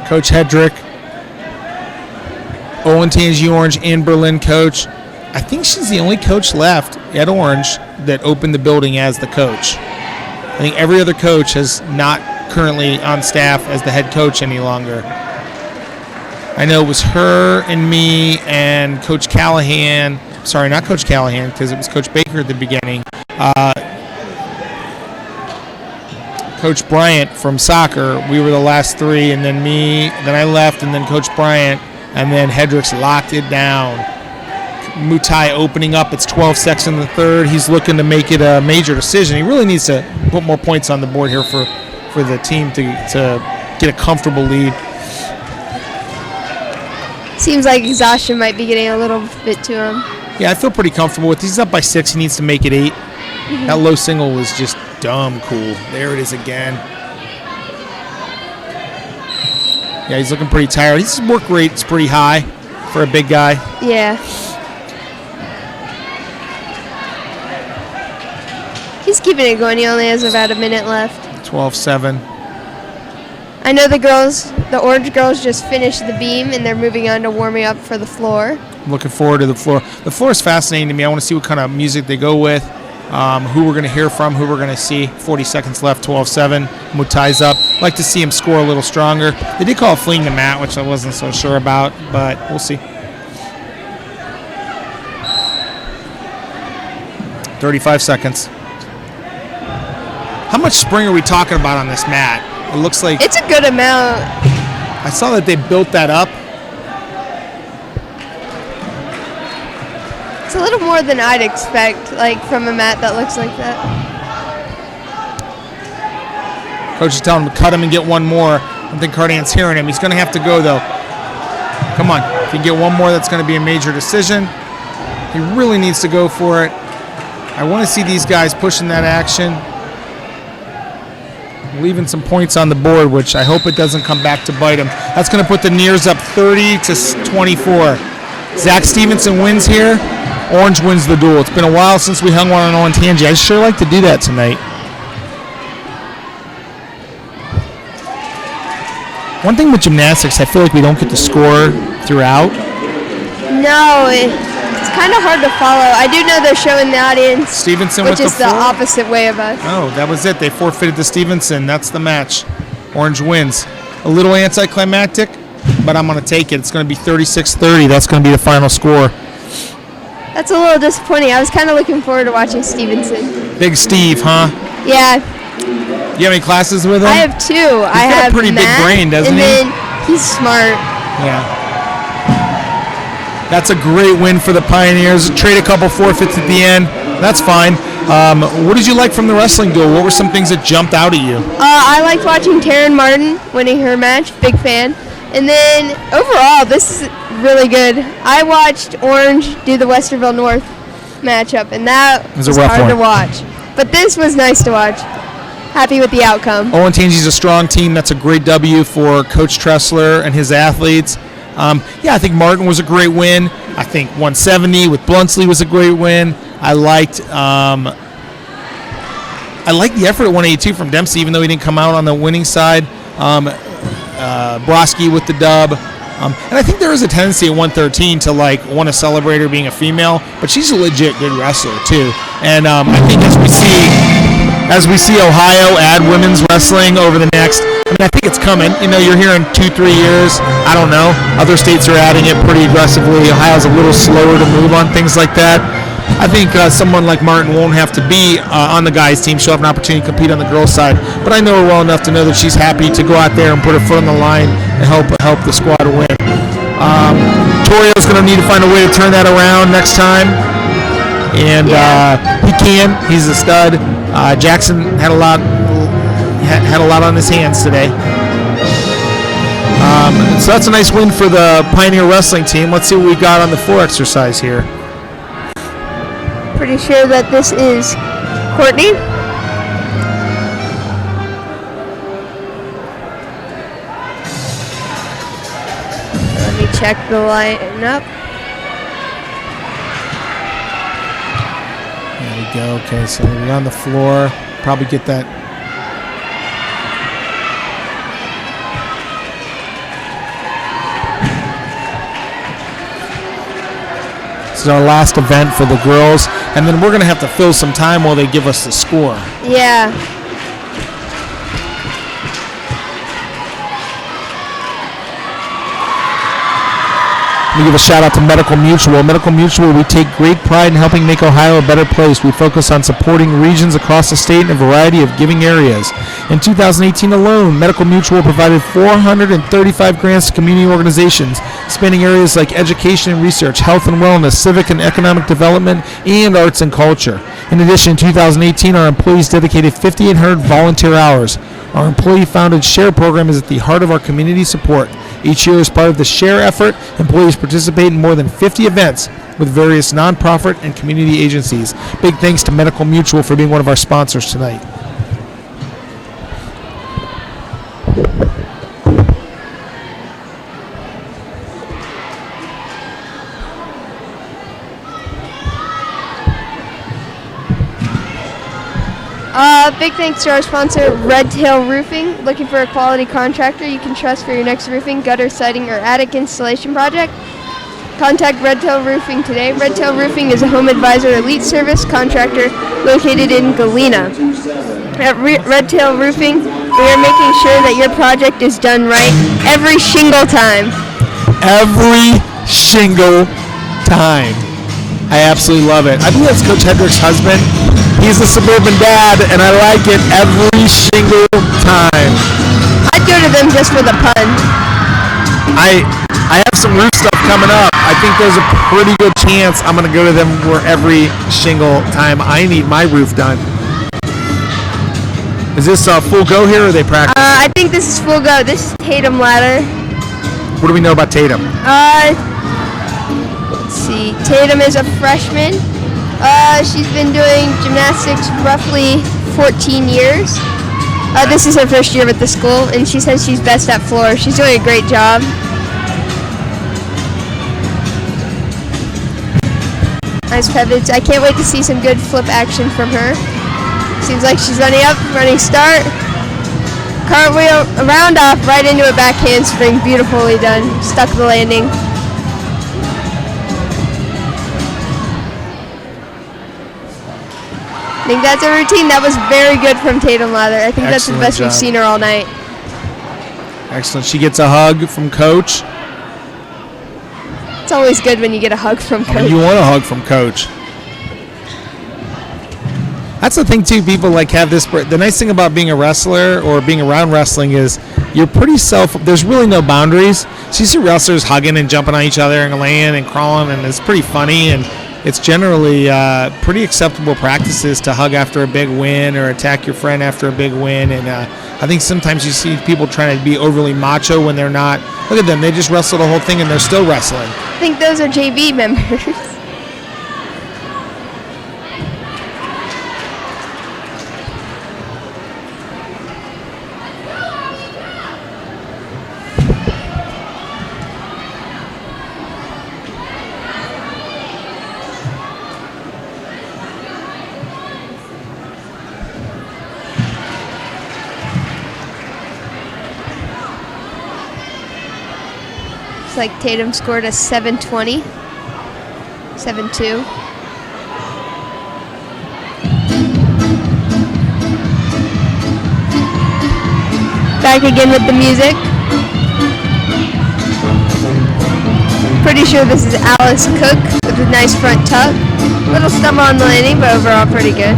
Coach Hedrick, Olentangy Orange and Berlin coach. I think she's the only coach left at Orange that opened the building as the coach. I think every other coach is not currently on staff as the head coach any longer. I know it was her and me and Coach Callahan. Sorry, not Coach Callahan, because it was Coach Baker at the beginning. Coach Bryant from soccer. We were the last three, and then me. Then I left, and then Coach Bryant, and then Hedrick's locked it down. Mutai opening up. It's 12 seconds in the third. He's looking to make it a major decision. He really needs to put more points on the board here for the team to get a comfortable lead. Seems like exhaustion might be getting a little bit to him. Yeah, I feel pretty comfortable with. He's up by 6. He needs to make it 8. Mm-hmm. That low single was just dumb cool. There it is again. Yeah, he's looking pretty tired. His work rate's pretty high for a big guy. Yeah. He's keeping it going. He only has about a minute left. 12-7. I know the Orange girls just finished the beam, and they're moving on to warming up for the floor. I'm looking forward to the floor. The floor is fascinating to me. I want to see what kind of music they go with, who we're going to hear from, who we're going to see. 40 seconds left, 12-7. Mutai's up. Like to see him score a little stronger. They did call it fleeing the mat, which I wasn't so sure about, but we'll see. 35 seconds. How much spring are we talking about on this mat? It looks like it's a good amount. I saw that they built that up. It's a little more than I'd expect, like from a mat that looks like that. Coach is telling him to cut him and get one more. I don't think Cardian's hearing him. He's going to have to go, though. Come on. If you get one more, that's going to be a major decision. He really needs to go for it. I want to see these guys pushing that action. Leaving some points on the board, which I hope it doesn't come back to bite him. That's going to put the Nears up 30-24. Zach Stevenson wins here. Orange wins the duel. It's been a while since we hung one on Olentangy. I'd sure like to do that tonight. One thing with gymnastics, I feel like we don't get to score throughout. No, it's kind of hard to follow. I do know they're showing the audience, Stevenson which with is the opposite way of us. Oh, that was it. They forfeited to Stevenson. That's the match. Orange wins. A little anticlimactic, but I'm going to take it. It's going to be 36-30. That's going to be the final score. That's a little disappointing. I was kind of looking forward to watching Stevenson. Big Steve, huh? Yeah. Do you have any classes with him? I have 2. I got have a pretty Matt, big brain, doesn't and he? And then he's smart. Yeah. That's a great win for the Pioneers. Trade a couple forfeits at the end. That's fine. What did you like from the wrestling duel? What were some things that jumped out at you? I liked watching Taryn Martin winning her match. Big fan. And then overall, this is really good. I watched Orange do the Westerville North matchup, and that was hard to watch. But this was nice to watch. Happy with the outcome. Olentangy's a strong team. That's a great W for Coach Tressler and his athletes. I think Martin was a great win. I think 170 with Buntslee was a great win. I liked the effort at 182 from Dempsey, even though he didn't come out on the winning side. Brosky with the dub. And I think there is a tendency at 113 to want to celebrate her being a female, but she's a legit good wrestler too. And I think as we see Ohio add women's wrestling over the next, I think it's coming. You're here in 2-3 years. I don't know. Other states are adding it pretty aggressively. Ohio's a little slower to move on things like that. I think someone like Martin won't have to be on the guys' team. She'll have an opportunity to compete on the girls' side. But I know her well enough to know that she's happy to go out there and put her foot on the line and help the squad win. Torrio's going to need to find a way to turn that around next time. And he can. He's a stud. Jackson had a lot on his hands today. So that's a nice win for the Pioneer Wrestling team. Let's see what we got on the floor exercise here. Pretty sure that this is Courtney. Let me check the lineup. There we go. Okay, so we're on the floor. Probably get that. This is our last event for the girls, and then we're going to have to fill some time while they give us the score. Yeah. Let me give a shout out to Medical Mutual. Medical Mutual, we take great pride in helping make Ohio a better place. We focus on supporting regions across the state in a variety of giving areas. In 2018 alone, Medical Mutual provided 435 grants to community organizations, spanning areas like education and research, health and wellness, civic and economic development, and arts and culture. In addition, in 2018, our employees dedicated 5,800 volunteer hours. Our employee-founded SHARE program is at the heart of our community support. Each year, as part of the SHARE effort, employees participate in more than 50 events with various nonprofit and community agencies. Big thanks to Medical Mutual for being one of our sponsors tonight. Big thanks to our sponsor, Red Tail Roofing. Looking for a quality contractor you can trust for your next roofing, gutter, siding, or attic installation project? Contact Red Tail Roofing today. Red Tail Roofing is a home advisor elite service contractor located in Galena. At Red Tail Roofing, we are making sure that your project is done right every shingle time. Every single time. I absolutely love it. I believe that's Coach Hedrick's husband. He's a suburban dad, and I like it every single time. I'd go to them just for the pun. I have some roof stuff coming up. I think there's a pretty good chance I'm going to go to them for every single time I need my roof done. Is this full go here, or are they practice? I think this is full go. This is Tatum ladder. What do we know about Tatum? Let's see. Tatum is a freshman. She's been doing gymnastics roughly 14 years. This is her first year with the school, and she says she's best at floor. She's doing a great job. Nice pivots. I can't wait to see some good flip action from her. Seems like she's running up, running start. Cartwheel, round off, right into a back handspring. Beautifully done. Stuck the landing. I think that's a routine. That was very good from Tatum Lather. I think that's the best we've seen her all night. Excellent. She gets a hug from Coach. It's always good when you get a hug from Coach. You want a hug from Coach. That's the thing, too. People like have this. The nice thing about being a wrestler or being around wrestling is you're pretty there's really no boundaries. So you see wrestlers hugging and jumping on each other and laying and crawling, and it's pretty funny. And it's generally pretty acceptable practices to hug after a big win or attack your friend after a big win. And I think sometimes you see people trying to be overly macho when they're not. Look at them. They just wrestled the whole thing, and they're still wrestling. I think those are JV members. Like Tatum scored a 720, 7-2. Back again with the music. Pretty sure this is Alice Cook with a nice front tuck. Little stumble on the landing, but overall pretty good.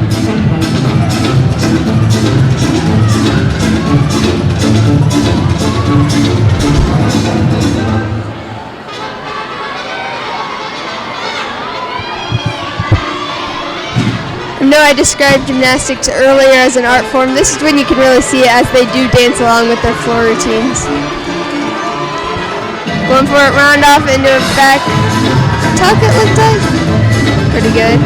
I know I described gymnastics earlier as an art form. This is when you can really see it as they do dance along with their floor routines. Going for it, round off into a back tuck, it looked like. Pretty good.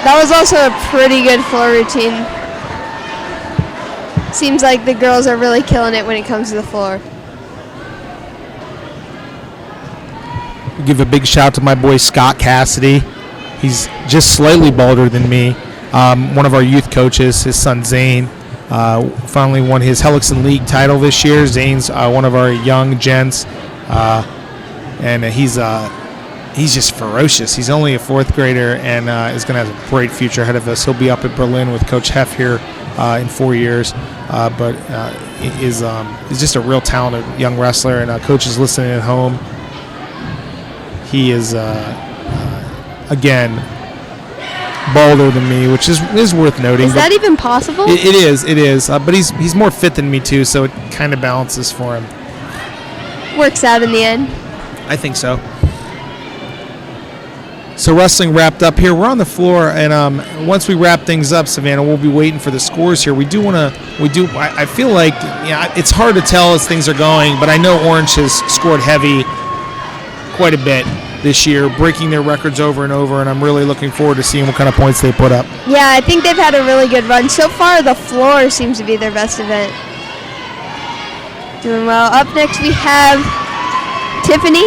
That was also a pretty good floor routine. Seems like the girls are really killing it when it comes to the floor. Give a big shout to my boy Scott Cassidy. He's just slightly balder than me. One of our youth coaches, his son Zane, finally won his Helixson League title this year. Zane's one of our young gents, and he's just ferocious. He's only a fourth grader and is going to have a great future ahead of us. He'll be up at Berlin with Coach Heff here in 4 years, but is just a real talented young wrestler. And Coach is listening at home. He is, again, balder than me, which is worth noting. Is that even possible? It is. But he's more fit than me, too, so it kind of balances for him. Works out in the end. I think so. So wrestling wrapped up here. We're on the floor, and once we wrap things up, Savannah, we'll be waiting for the scores here. I feel like it's hard to tell as things are going, but I know Orange has scored heavy quite a bit this year, breaking their records over and over, and I'm really looking forward to seeing what kind of points they put up. Yeah, I think they've had a really good run. So far, the floor seems to be their best event. Doing well. Up next, we have Tiffany.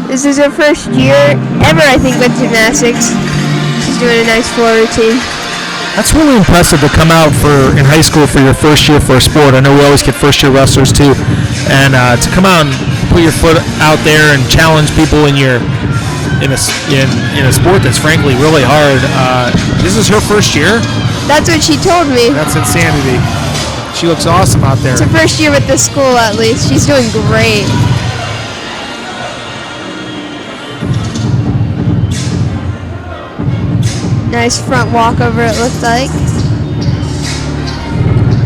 This is her first year ever, I think, with gymnastics. She's doing a nice floor routine. That's really impressive to come out in high school for your first year for a sport. I know we always get first-year wrestlers too, and to come out and put your foot out there and challenge people in a sport that's frankly really hard. This is her first year. That's what she told me. That's insanity. She looks awesome out there. It's her first year with the school, at least. She's doing great. Nice front walkover, it looks like.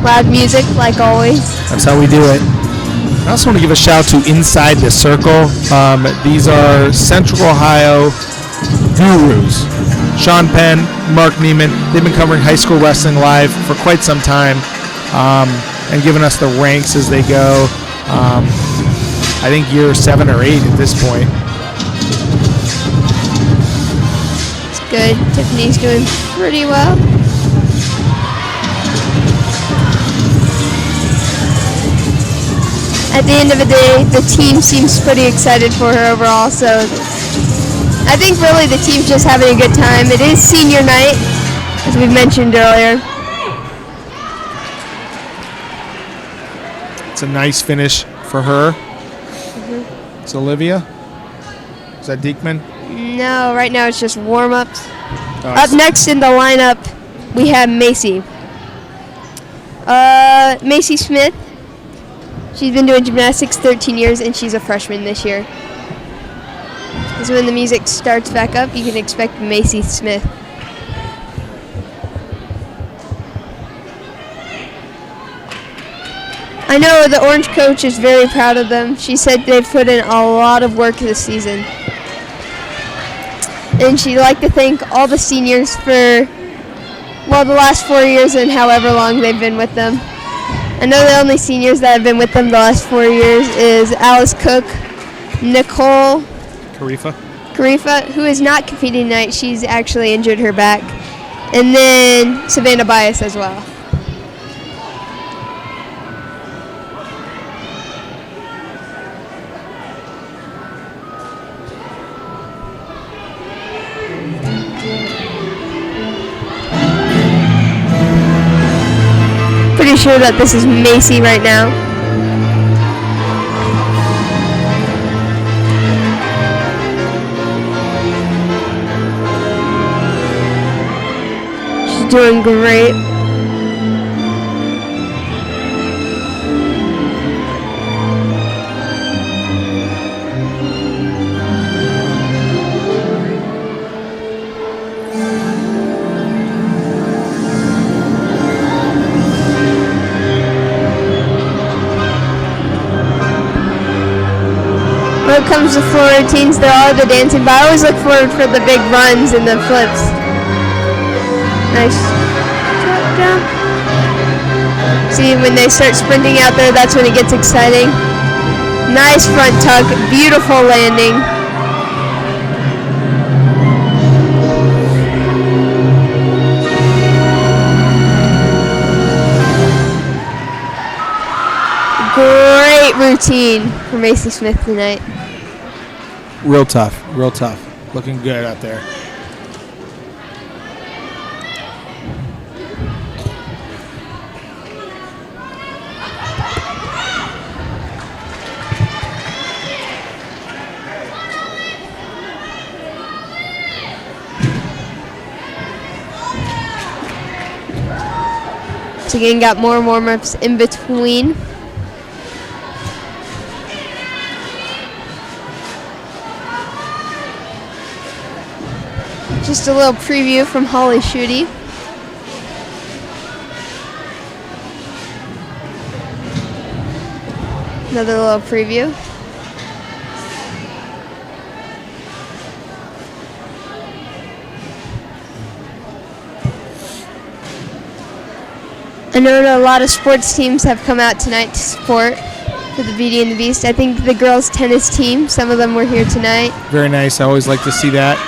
Loud music, like always. That's how we do it. I also want to give a shout to Inside the Circle. These are Central Ohio gurus. Sean Penn, Mark Neiman. They've been covering high school wrestling live for quite some time, and giving us the ranks as they go. I think year 7 or 8 at this point. Good. Tiffany's doing pretty well. At the end of the day, the team seems pretty excited for her overall, so I think really the team's just having a good time. It is senior night, as we mentioned earlier. It's a nice finish for her. Mm-hmm. It's Olivia. Is that Diekman? No, right now it's just warm-ups. Up next in the lineup, we have Macy. Macy Smith. She's been doing gymnastics 13 years, and she's a freshman this year. So when the music starts back up, you can expect Macy Smith. I know the Orange coach is very proud of them. She said they've put in a lot of work this season. And she'd like to thank all the seniors for, the last 4 years and however long they've been with them. I know the only seniors that have been with them the last 4 years is Alice Cook, Nicole Karifa, who is not competing tonight. She's actually injured her back. And then Savannah Bias as well. Pretty sure that this is Macy right now. She's doing great. When it comes to floor routines, there are the dancing, but I always look forward for the big runs and the flips. Nice drop down. See, when they start sprinting out there, that's when it gets exciting. Nice front tuck, beautiful landing. Great routine for Macy Smith tonight. Real tough, real tough. Looking good out there. So again, got more warm-ups in between. Just a little preview from Holly Schutte. Another little preview. I know a lot of sports teams have come out tonight to support for the Beauty and the Beast. I think the girls' tennis team, some of them were here tonight. Very nice. I always like to see that.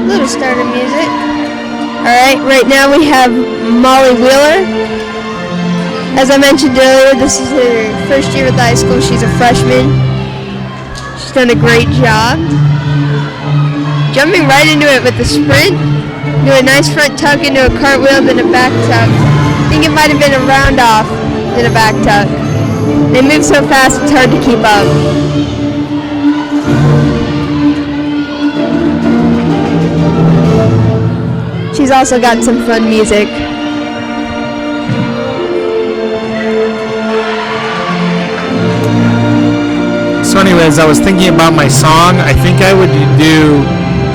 Little starter music. Alright, right now we have Molly Wheeler. As I mentioned earlier, this is her first year with the high school. She's a freshman. She's done a great job. Jumping right into it with the sprint. Do a nice front tuck into a cartwheel, then a back tuck. I think it might have been a round off, then a back tuck. They move so fast, it's hard to keep up. She's also got some fun music. So anyways, I was thinking about my song. I think I would do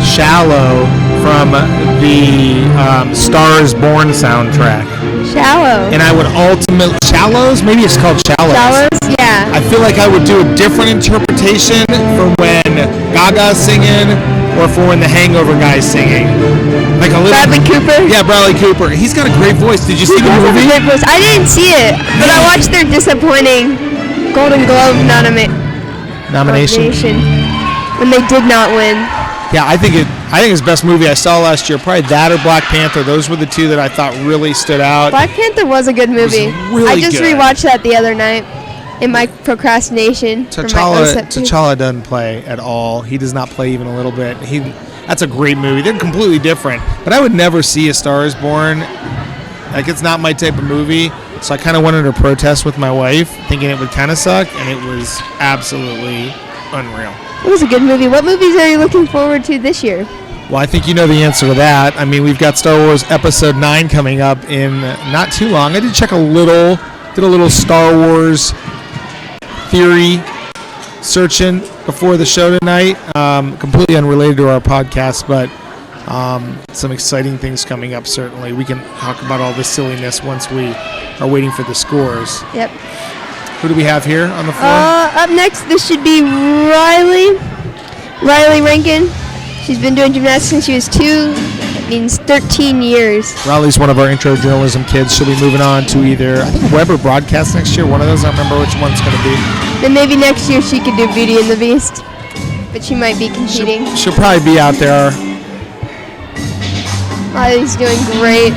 Shallow from the Stars Born soundtrack. Shallow. And I would ultimately... Shallows? Maybe it's called Shallows. Shallows? Yeah. I feel like I would do a different interpretation for when Gaga's singing or for when the Hangover guy's singing. Like a little... Bradley Cooper? Yeah, Bradley Cooper. He's got a great voice. Did you see the movie? I didn't see it, but I watched their disappointing Golden Globe nomination when they did not win. Yeah, I think it's the best movie I saw last year. Probably that or Black Panther. Those were the two that I thought really stood out. Black Panther was a good movie. Really I just good. rewatched that the other night in my procrastination. T'Challa doesn't play at all. He does not play even a little bit. That's a great movie. They're completely different. But I would never see A Star Is Born. Like, it's not my type of movie. So I kind of wanted to protest with my wife, thinking it would kind of suck, and it was absolutely unreal. It was a good movie. What movies are you looking forward to this year? Well, I think you know the answer to that. I mean, we've got Star Wars Episode 9 coming up in not too long. I did check did a little Star Wars theory searching before the show tonight. Completely unrelated to our podcast, but some exciting things coming up, certainly. We can talk about all this silliness once we are waiting for the scores. Yep. Who do we have here on the floor? Up next, this should be Riley Rankin. She's been doing gymnastics since she was 2. That means 13 years. Riley's one of our intro journalism kids. She'll be moving on to either, I think, Web or Broadcast next year. One of those. I don't remember which one's going to be. Then maybe next year she could do Beauty and the Beast. But she might be competing. She'll probably be out there. Riley's doing great.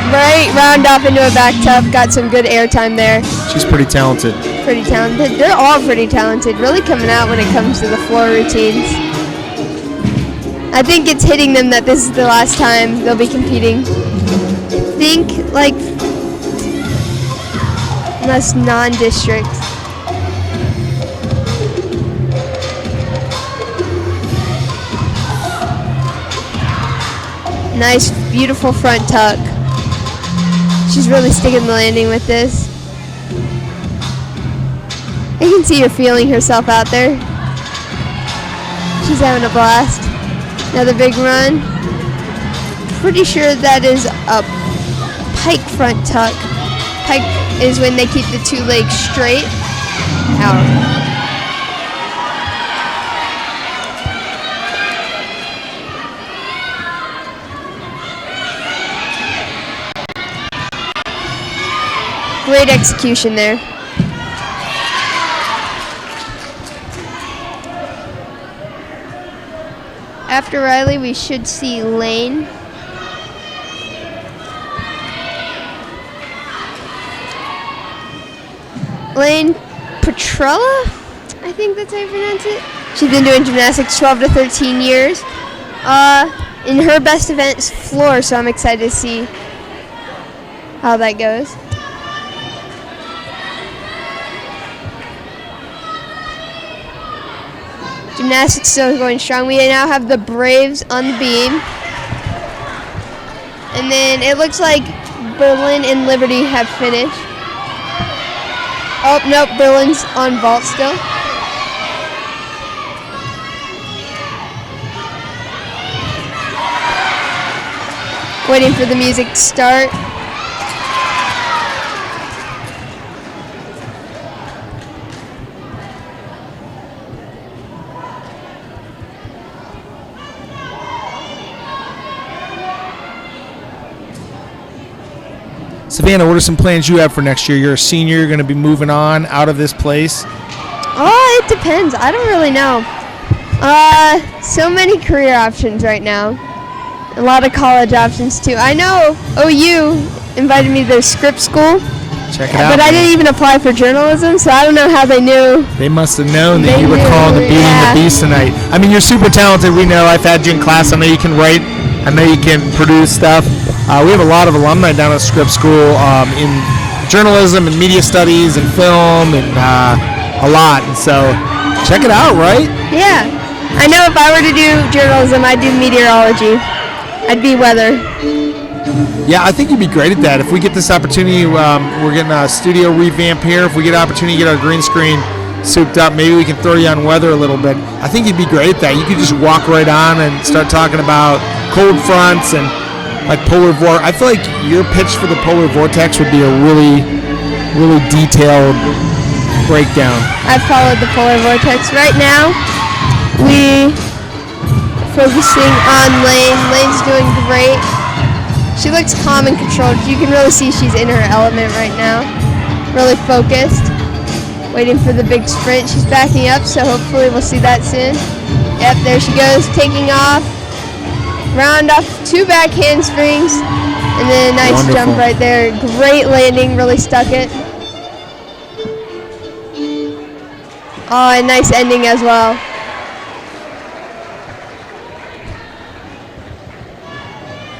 Right, round off into a back tuck. Got some good airtime there. She's pretty talented. Pretty talented. They're all pretty talented. Really coming out when it comes to the floor routines. I think it's hitting them that this is the last time they'll be competing. I think, like, unless non-district. Nice, beautiful front tuck. She's really sticking the landing with this. I can see her feeling herself out there. She's having a blast. Another big run. pretty sure that is a pike front tuck. Pike is when they keep the two legs straight out. Great execution there. After Riley, we should see Lane. Lane Petrella? I think that's how you pronounce it. She's been doing gymnastics 12 to 13 years. In her best event's floor, so I'm excited to see how that goes. Gymnastics still going strong. We now have the Braves on the beam. And then it looks like Berlin and Liberty have finished. Oh, nope, Berlin's on vault still. Waiting for the music to start. Savannah, what are some plans you have for next year? You're a senior. You're going to be moving on out of this place. Oh, it depends. I don't really know. So many career options right now. A lot of college options too. I know OU invited me to their script school. Check it out. But I didn't even apply for journalism, so I don't know how they knew. They must have known that you were calling the Beauty and the Beast tonight. I mean, you're super talented. We know. I've had you in class. I know you can write. I know you can produce stuff. We have a lot of alumni down at Script School in journalism and media studies and film and a lot. And so check it out, right? Yeah. I know if I were to do journalism, I'd do meteorology. I'd be weather. Yeah, I think you'd be great at that. If we get this opportunity, we're getting a studio revamp here. If we get an opportunity to get our green screen souped up, maybe we can throw you on weather a little bit. I think you'd be great at that. You could just walk right on and start talking about cold fronts and like polar vortex. I feel like your pitch for the polar vortex would be a really, really detailed breakdown. I've followed the polar vortex. Right now, we focusing on Lane. Lane's doing great. She looks calm and controlled. You can really see she's in her element right now. Really focused. Waiting for the big sprint. She's backing up, so hopefully we'll see that soon. Yep, there she goes, taking off. Round off 2 back handsprings, and then a nice Wonderful jump right there. Great landing, really stuck it. Oh, and nice ending as well.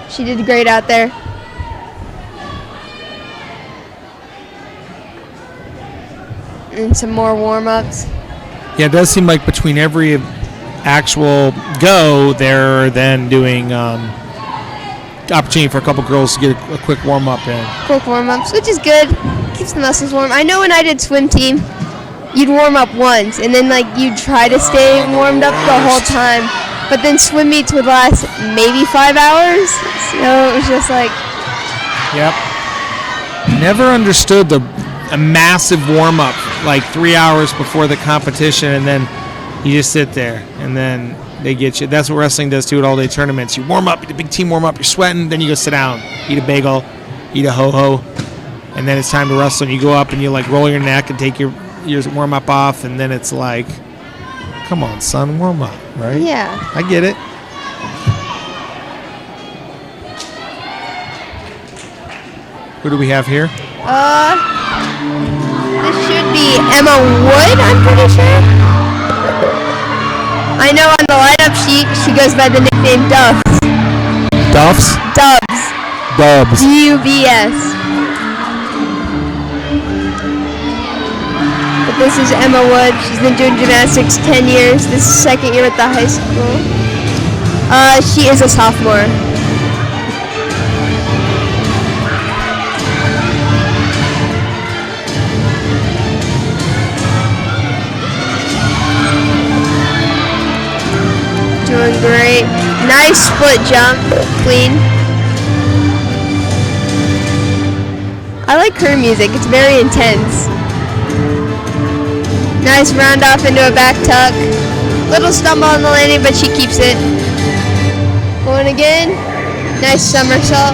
She did great out there. And some more warm-ups. Yeah, it does seem like between every actual go, they're then doing opportunity for a couple girls to get a quick warm-up in. Quick warm-ups, which is good. Keeps the muscles warm. I know when I did swim team, you'd warm up once, and then like you'd try to stay warmed up the whole time. But then swim meets would last maybe 5 hours, so it was just like. Yep. Never understood a massive warm-up, like 3 hours before the competition, and then you just sit there, and then they get you. That's what wrestling does too at all-day tournaments. You warm up, the big team warm up, you're sweating, then you go sit down, eat a bagel, eat a ho-ho, and then it's time to wrestle, and you go up and you like roll your neck and take your warm-up off, and then it's like, come on, son, warm up, right? Yeah. I get it. Who do we have here? This should be Emma Wood, I'm pretty sure. I know on the lineup sheet, she goes by the nickname Dubs. Duffs? Dubs. Dubs. D-U-B-S. But this is Emma Wood. She's been doing gymnastics 10 years. This is second year at the high school. She is a sophomore. Doing great. Nice split jump. Clean. I like her music. It's very intense. Nice round off into a back tuck. Little stumble on the landing, but she keeps it. Going again. Nice somersault.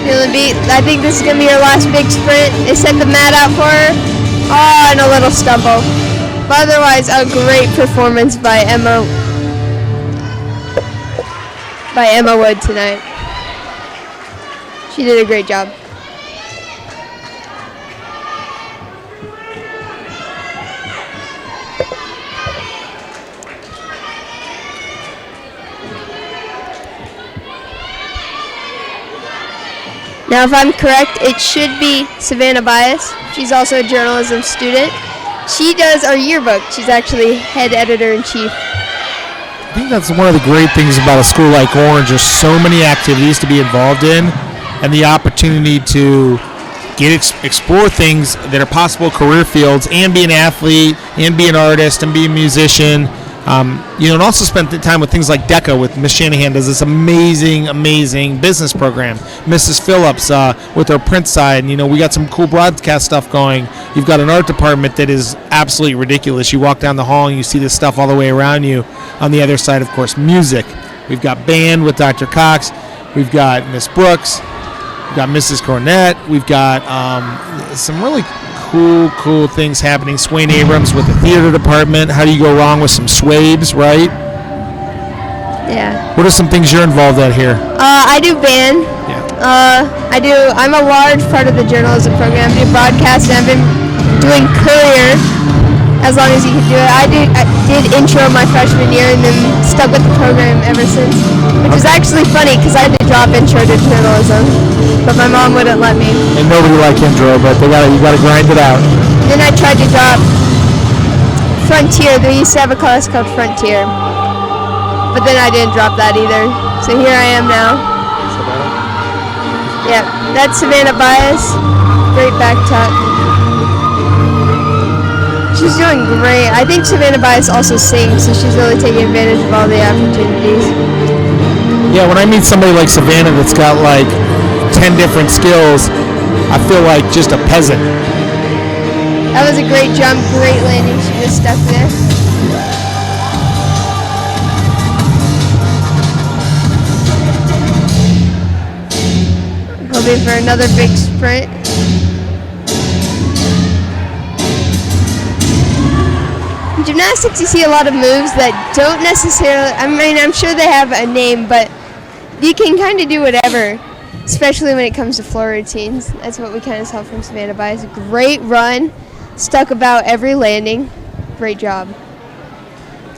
Feeling beat. I think this is going to be her last big sprint. They set the mat out for her. Oh, and a little stumble. But otherwise, a great performance by Emma Wood tonight. She did a great job. Now, if I'm correct, it should be Savannah Bias. She's also a journalism student. She does our yearbook. She's actually head editor-in-chief. I think that's one of the great things about a school like Orange. There's so many activities to be involved in, and the opportunity to explore things that are possible career fields, and be an athlete, and be an artist, and be a musician. And also spend time with things like DECA with Miss Shanahan does this amazing business program. Mrs. Phillips with her print side, and we got some cool broadcast stuff going. You've got an art department that is absolutely ridiculous. You walk down the hall and you see this stuff all the way around you. On the other side, of course, music. We've got band with Dr. Cox. We've got Miss Brooks. We've got Mrs. Cornett. We've got some really cool things happening. Swain Abrams with the theater department. How do you go wrong with some swabes, right? Yeah. What are some things you're involved at here? I do band. Yeah. I'm a large part of the journalism program. I do broadcast, and I've been doing courier as long as you can do it. I did intro my freshman year and then stuck with the program ever since, which is actually funny because I had to drop intro to journalism, but my mom wouldn't let me. And nobody liked intro, but you gotta grind it out. Then I tried to drop Frontier. They used to have a class called Frontier, but then I didn't drop that either. So here I am now. Yeah, that's Savannah Bias. Great back tuck. She's doing great. I think Savannah Bias also sings, so she's really taking advantage of all the opportunities. Yeah, when I meet somebody like Savannah that's got like 10 different skills, I feel like just a peasant. That was a great jump, great landing. She just stuck there. Hoping for another big sprint. In gymnastics, you see a lot of moves that don't necessarily, I'm sure they have a name, but you can kind of do whatever, especially when it comes to floor routines. That's what we kind of saw from Savannah Bias. Great run, stuck about every landing. Great job.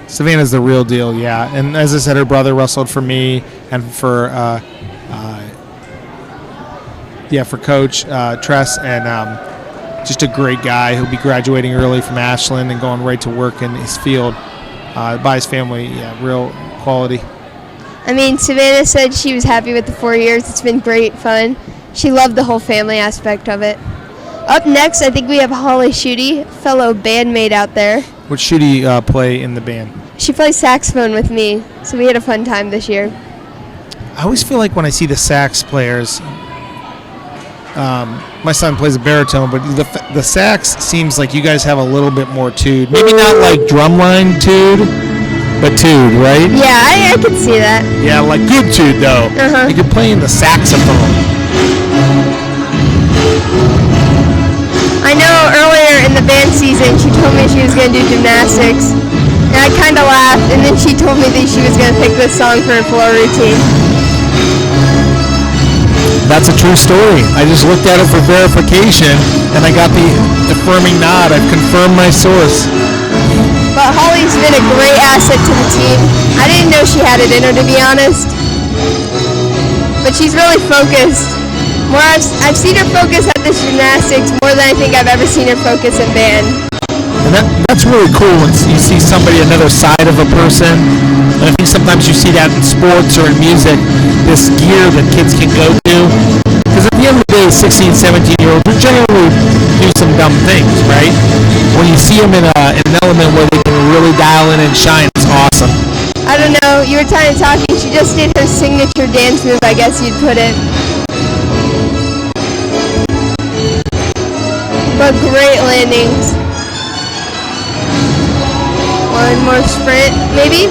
Savannah's the real deal, yeah. And as I said, her brother wrestled for me and for Coach Tress, and just a great guy. He'll be graduating early from Ashland and going right to work in his field by his family. Yeah, real quality. Savannah said she was happy with the 4 years. It's been great fun. She loved the whole family aspect of it. Up next, I think we have Holly Schutte, fellow bandmate out there. What Schutte play in the band? She plays saxophone with me, so we had a fun time this year. I always feel like when I see the sax players, my son plays a baritone, but the sax seems like you guys have a little bit more tood. Maybe not like drumline tood, but tood, right? Yeah, I could see that. Yeah, like good tood though. You could play in the saxophone. I know earlier in the band season, she told me she was going to do gymnastics, and I kind of laughed, and then she told me that she was going to pick this song for her floor routine. That's a true story. I just looked at it for verification, and I got the affirming nod. I've confirmed my source. But Holly's been a great asset to the team. I didn't know she had it in her, to be honest. But she's really focused. I've seen her focus at this gymnastics more than I think I've ever seen her focus in band. And that's really cool when you see somebody, another side of a person. And I think sometimes you see that in sports or in music, this gear that kids can go to. Because at the end of the day, 16, 17-year-olds will generally do some dumb things, right? When you see them in an element where they can really dial in and shine, it's awesome. I don't know, you were kind of talking, she just did her signature dance move, I guess you'd put it. but great landings. One more sprint, maybe.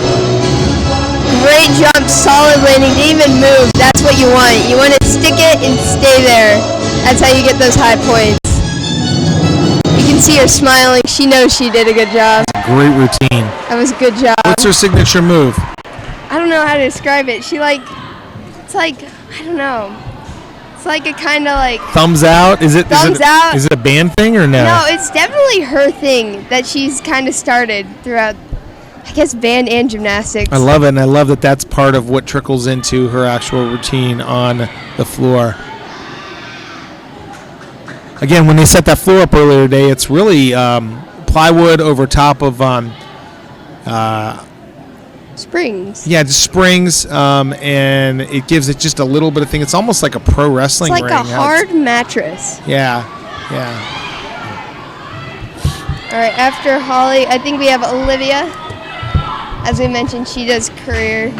Great jump, solid landing, didn't even move. That's what you want. You want to stick it and stay there. That's how you get those high points. You can see her smiling. She knows she did a good job. Great routine. That was a good job. What's her signature move? I don't know how to describe it. She like, it's like, I don't know. It's like a kind of like Thumbs out? thumbs out. Is it a band thing or no? No, it's definitely her thing that she's kind of started throughout, I guess, band and gymnastics. I love it, and I love that that's part of what trickles into her actual routine on the floor. Again, when they set that floor up earlier today, it's really plywood over top of springs. Yeah, just springs, and it gives it just a little bit of thing. It's almost like a pro wrestling ring. It's like a hard mattress. Yeah. All right, after Holly, I think we have Olivia. As we mentioned, she does career.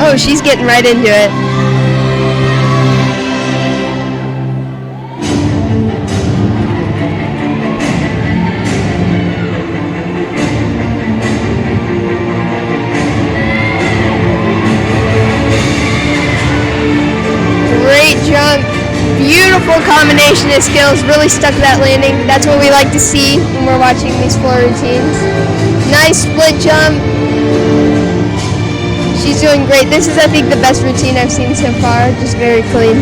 Oh, she's getting right into it. Great jump. Beautiful combination of skills. Really stuck to that landing. That's what we like to see when we're watching these floor routines. Nice split jump. She's doing great. This is, I think, the best routine I've seen so far. Just very clean.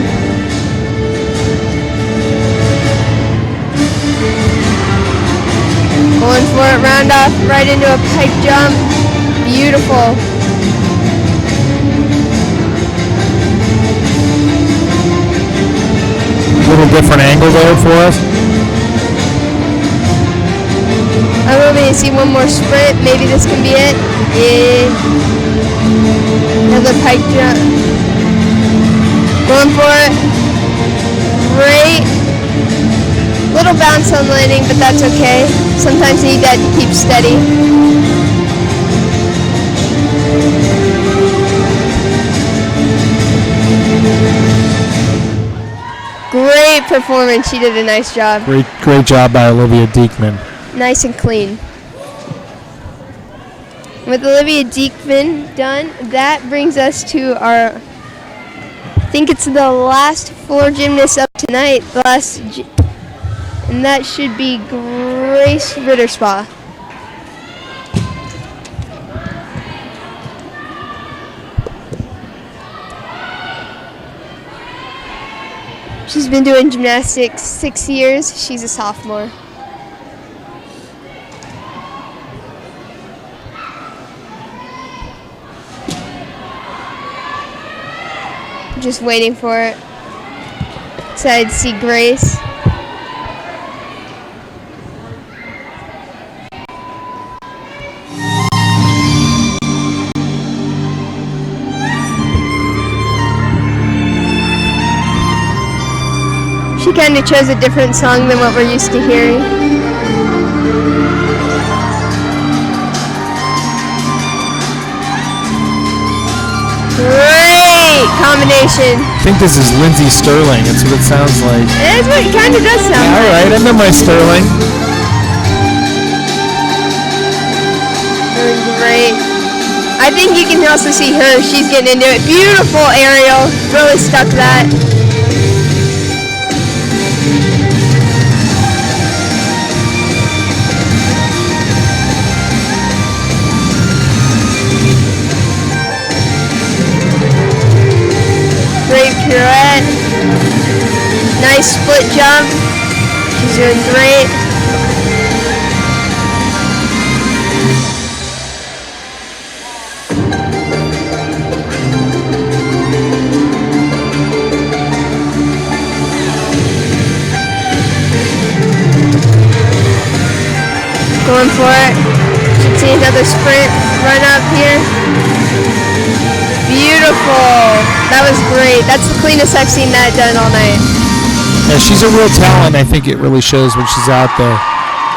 Going for it, round off, right into a pike jump. Beautiful. Little different angle there for us. I'm hoping to see one more sprint. Maybe this can be it. Yeah. Another pike jump. Going for it. Great. Little bounce on landing, but that's okay. Sometimes you need that to keep steady. Great performance. She did a nice job. Great job by Olivia Diekman. Nice and clean. With Olivia Diekman done, that brings us to our, I think it's the last floor gymnast up tonight. And that should be Grace Ritterspa. She's been doing gymnastics 6 years. She's a sophomore. Just waiting for it. Excited to see Grace. She kind of chose a different song than what we're used to hearing. Great combination. I think this is Lindsay Sterling. That's what it sounds like. That's what it kind of does sound All like. right, I know my Sterling. Doing great. I think you can also see her. She's getting into it. Beautiful aerial. Really stuck that. Great pirouette. Nice split jump. She's doing great. Going for it. Should see another sprint run up here. Beautiful. That was great. That's the cleanest I've seen that done all night. Yeah, she's a real talent. I think it really shows when she's out there.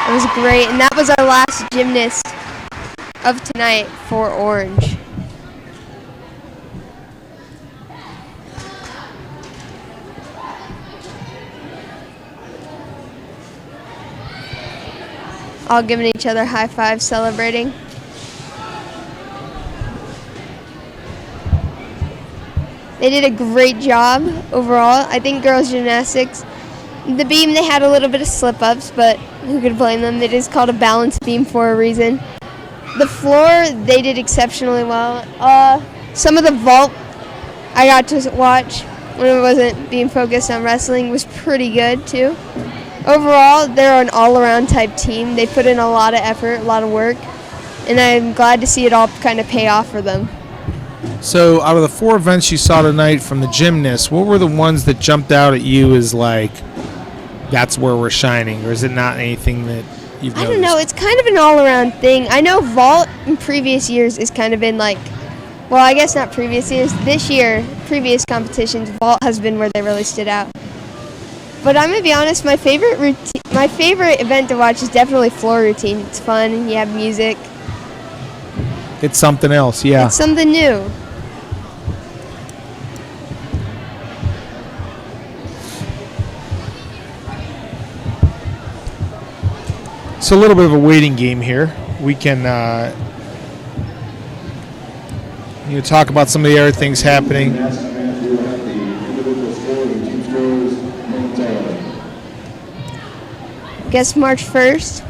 It was great. And that was our last gymnast of tonight for Orange. all giving each other high fives, celebrating. They did a great job overall. I think girls gymnastics, the beam, they had a little bit of slip-ups, but who could blame them? It is called a balance beam for a reason. The floor, they did exceptionally well. Some of the vault I got to watch when it wasn't being focused on wrestling was pretty good too. Overall, they're an all-around type team. They put in a lot of effort, a lot of work, and I'm glad to see it all kind of pay off for them. So out of the 4 events you saw tonight from the gymnasts, what were the ones that jumped out at you as like, that's where we're shining, or is it not anything that you've noticed? I don't know. It's kind of an all-around thing. I know vault in previous years has kind of been like, well, I guess not previous years. This year, previous competitions, vault has been where they really stood out. But I'm going to be honest, my favorite event to watch is definitely floor routine. It's fun, and you have music. It's something else, yeah. It's something new. It's a little bit of a waiting game here. We can talk about some of the other things happening. Guess March 1st,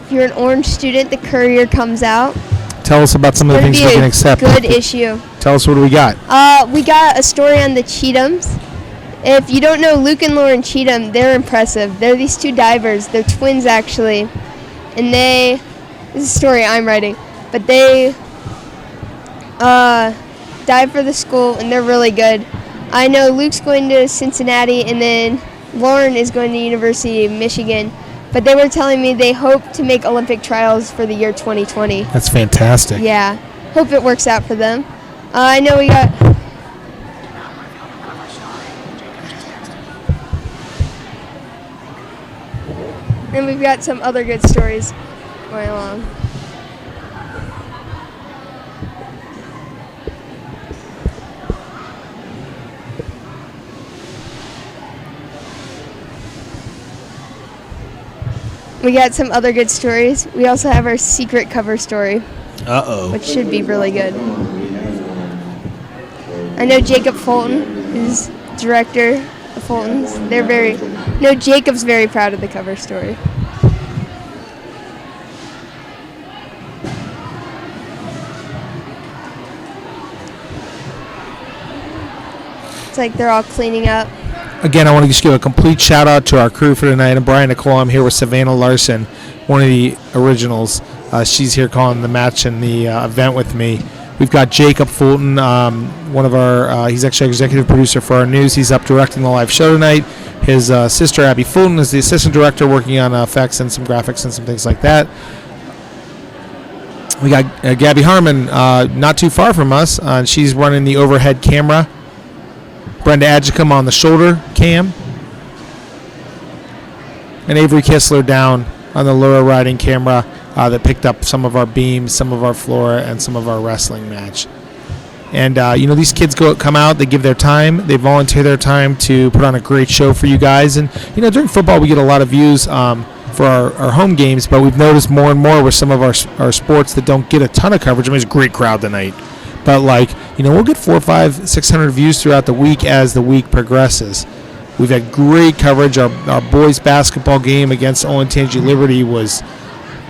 if you're an Orange student, the Courier comes out. Tell us about some of the things we can accept. Good issue. Tell us what do we got. We got a story on the Cheathams. If you don't know Luke and Lauren Cheatham, they're impressive. They're these 2 divers. They're twins, actually. And this is a story I'm writing. But they dive for the school, and they're really good. I know Luke's going to Cincinnati, and then Lauren is going to University of Michigan. But they were telling me they hope to make Olympic trials for the year 2020. That's fantastic. Yeah. Hope it works out for them. I know we got... And we've got some other good stories going along. We got some other good stories. We also have our secret cover story. Uh-oh. Which should be really good. I know Jacob Fulton is director of Fulton's. Jacob's very proud of the cover story. It's like they're all cleaning up. Again, I want to just give a complete shout out to our crew for tonight. I'm Brian Nicole. I'm here with Savannah Larson, one of the originals. She's here calling the match and the event with me. We've got Jacob Fulton, one of our, he's actually executive producer for our news. He's up directing the live show tonight. His sister, Abby Fulton, is the assistant director working on effects and some graphics and some things like that. We got Gabby Harmon, not too far from us. She's running the overhead camera. Brenda Adjicum on the shoulder cam. And Avery Kistler down on the lower riding camera that picked up some of our beams, some of our floor, and some of our wrestling match. And, these kids come out, they give their time, they volunteer their time to put on a great show for you guys. And, during football we get a lot of views for our home games, but we've noticed more and more with some of our sports that don't get a ton of coverage. I mean, it's a great crowd tonight. But, we'll get 400, 500, 600 views throughout the week as the week progresses. We've had great coverage. Our boys' basketball game against Olentangy Liberty was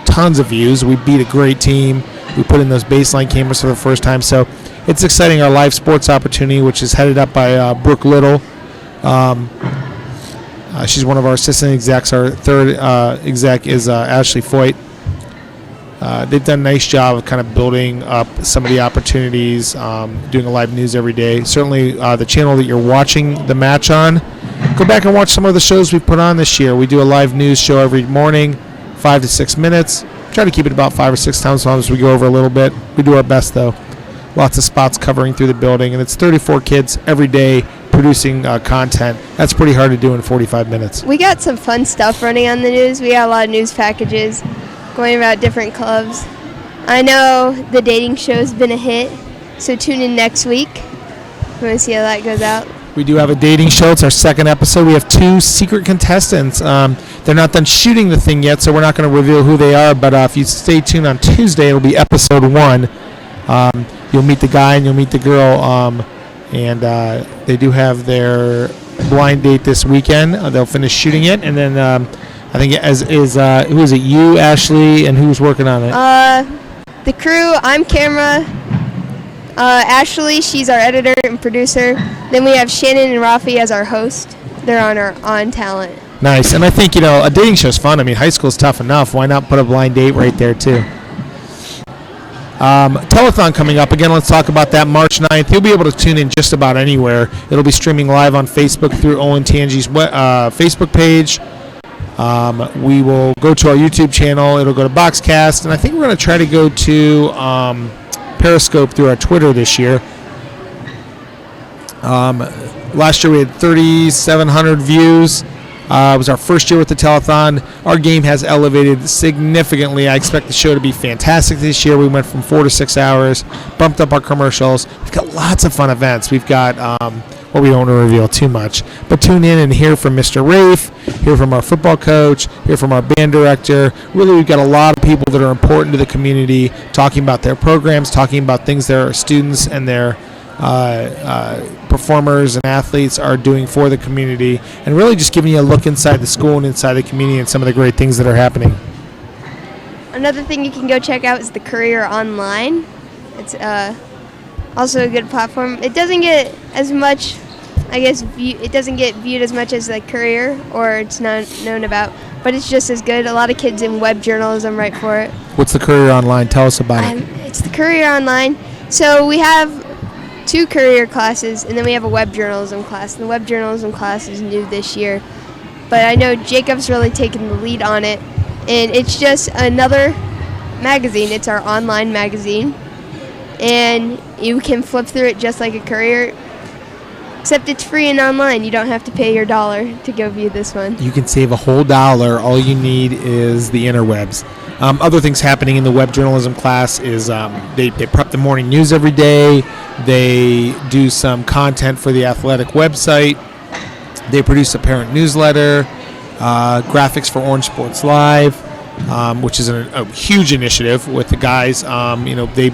tons of views. We beat a great team. We put in those baseline cameras for the first time. So it's exciting. Our live sports opportunity, which is headed up by Brooke Little. She's one of our assistant execs. Our third exec is Ashley Foyt. They've done a nice job of kind of building up some of the opportunities, doing a live news every day. Certainly the channel that you're watching the match on, go back and watch some of the shows we've put on this year. We do a live news show every morning, 5 to 6 minutes. Try to keep it about 5 or 6 times as we go over a little bit. We do our best, though. Lots of spots covering through the building, and it's 34 kids every day producing content. That's pretty hard to do in 45 minutes. We got some fun stuff running on the news. We got a lot of news packages going about different clubs. I know the dating show's been a hit, so tune in next week. We want to see how that goes out. We do have a dating show. It's our second episode. We have 2 secret contestants. They're not done shooting the thing yet, so we're not going to reveal who they are. But if you stay tuned on Tuesday, it'll be episode 1. You'll meet the guy and you'll meet the girl. And they do have their blind date this weekend. They'll finish shooting it, and then I think who is it? You, Ashley, and who's working on it? The crew. I'm camera. Ashley, she's our editor and producer. Then we have Shannon and Rafi as our host. They're on our on talent. Nice, and I think a dating show's fun. I mean, high school's tough enough. Why not put a blind date right there too? Telethon coming up again. Let's talk about that March 9th. You'll be able to tune in just about anywhere. It'll be streaming live on Facebook through Olentangy's Facebook page. We will go to our YouTube channel. It'll go to Boxcast, and I think we're going to try to go to Periscope through our Twitter this year. Last year we had 3,700 views. It was our first year with the telethon. Our game has elevated significantly. I expect the show to be fantastic this year. We went from 4 to 6 hours, bumped up our commercials. We've got lots of fun events. We've got, well, we don't want to reveal too much, but tune in and hear from Mr. Rafe, hear from our football coach, hear from our band director. Really, we've got a lot of people that are important to the community, talking about their programs, talking about things their students and their performers and athletes are doing for the community, and really just giving you a look inside the school and inside the community and some of the great things that are happening. Another thing you can go check out is the Courier Online. It's also a good platform. It doesn't get as much, I guess, it doesn't get viewed as much as the Courier, or it's not known about, but it's just as good. A lot of kids in web journalism write for it. What's the Courier Online? Tell us about it. It's the Courier Online. So we have 2 Courier classes, and then we have a web journalism class. And the web journalism class is new this year, but I know Jacob's really taken the lead on it, and it's just another magazine. It's our online magazine, and you can flip through it just like a Courier, except it's free and online. You don't have to pay your $1 to go view this one. You can save a whole $1. All you need is the interwebs. Other things happening in the web journalism class is they prep the morning news every day. They do some content for the athletic website. They produce a parent newsletter, graphics for Orange Sports Live, which is a huge initiative with the guys. They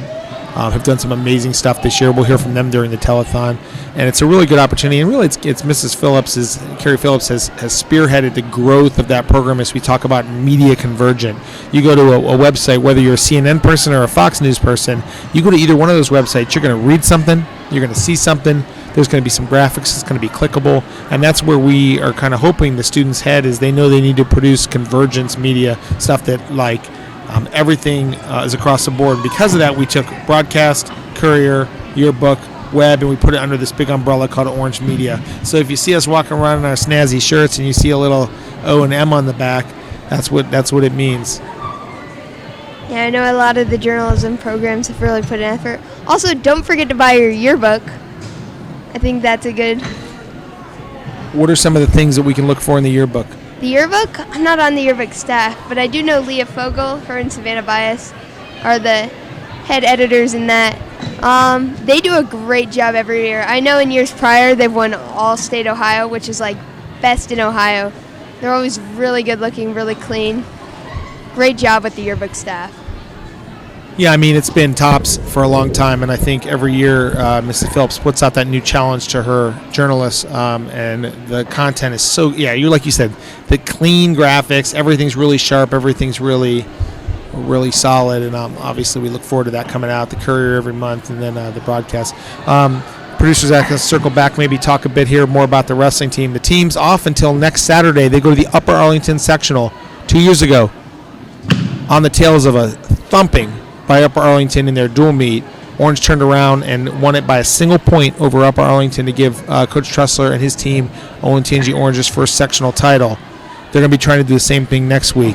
have done some amazing stuff this year. We'll hear from them during the telethon, and it's a really good opportunity. And really, it's Mrs. Phillips, Carrie Phillips has spearheaded the growth of that program as we talk about media convergent. You go to a website, whether you're a CNN person or a Fox News person, you go to either one of those websites, you're going to read something, you're going to see something, there's going to be some graphics, it's going to be clickable, and that's where we are kind of hoping the students head, is they know they need to produce convergence media, stuff that everything is across the board. Because of that, we took broadcast, Courier, yearbook, web, and we put it under this big umbrella called Orange Media. So if you see us walking around in our snazzy shirts and you see a little O and M on the back, that's what it means. Yeah, I know a lot of the journalism programs have really put in effort. Also, don't forget to buy your yearbook. I think that's a good... What are some of the things that we can look for in the yearbook? The yearbook? I'm not on the yearbook staff, but I do know Leah Fogel, her and Savannah Bias are the head editors in that. They do a great job every year. I know in years prior they've won All-State Ohio, which is like best in Ohio. They're always really good looking, really clean. Great job with the yearbook staff. Yeah, I mean, it's been tops for a long time, and I think every year Mrs. Phillips puts out that new challenge to her journalists, and the content is so, you're like you said, the clean graphics, everything's really sharp, everything's really solid, and obviously we look forward to that coming out, the Courier every month, and then the broadcast. Producers are going to circle back, maybe talk a bit here more about the wrestling team. The team's off until next Saturday. They go to the Upper Arlington Sectional 2 years ago on the tails of a thumping by Upper Arlington in their dual meet. Orange turned around and won it by a single point over Upper Arlington to give Coach Tressler and his team Olentangy Orange's first sectional title. They're going to be trying to do the same thing next week.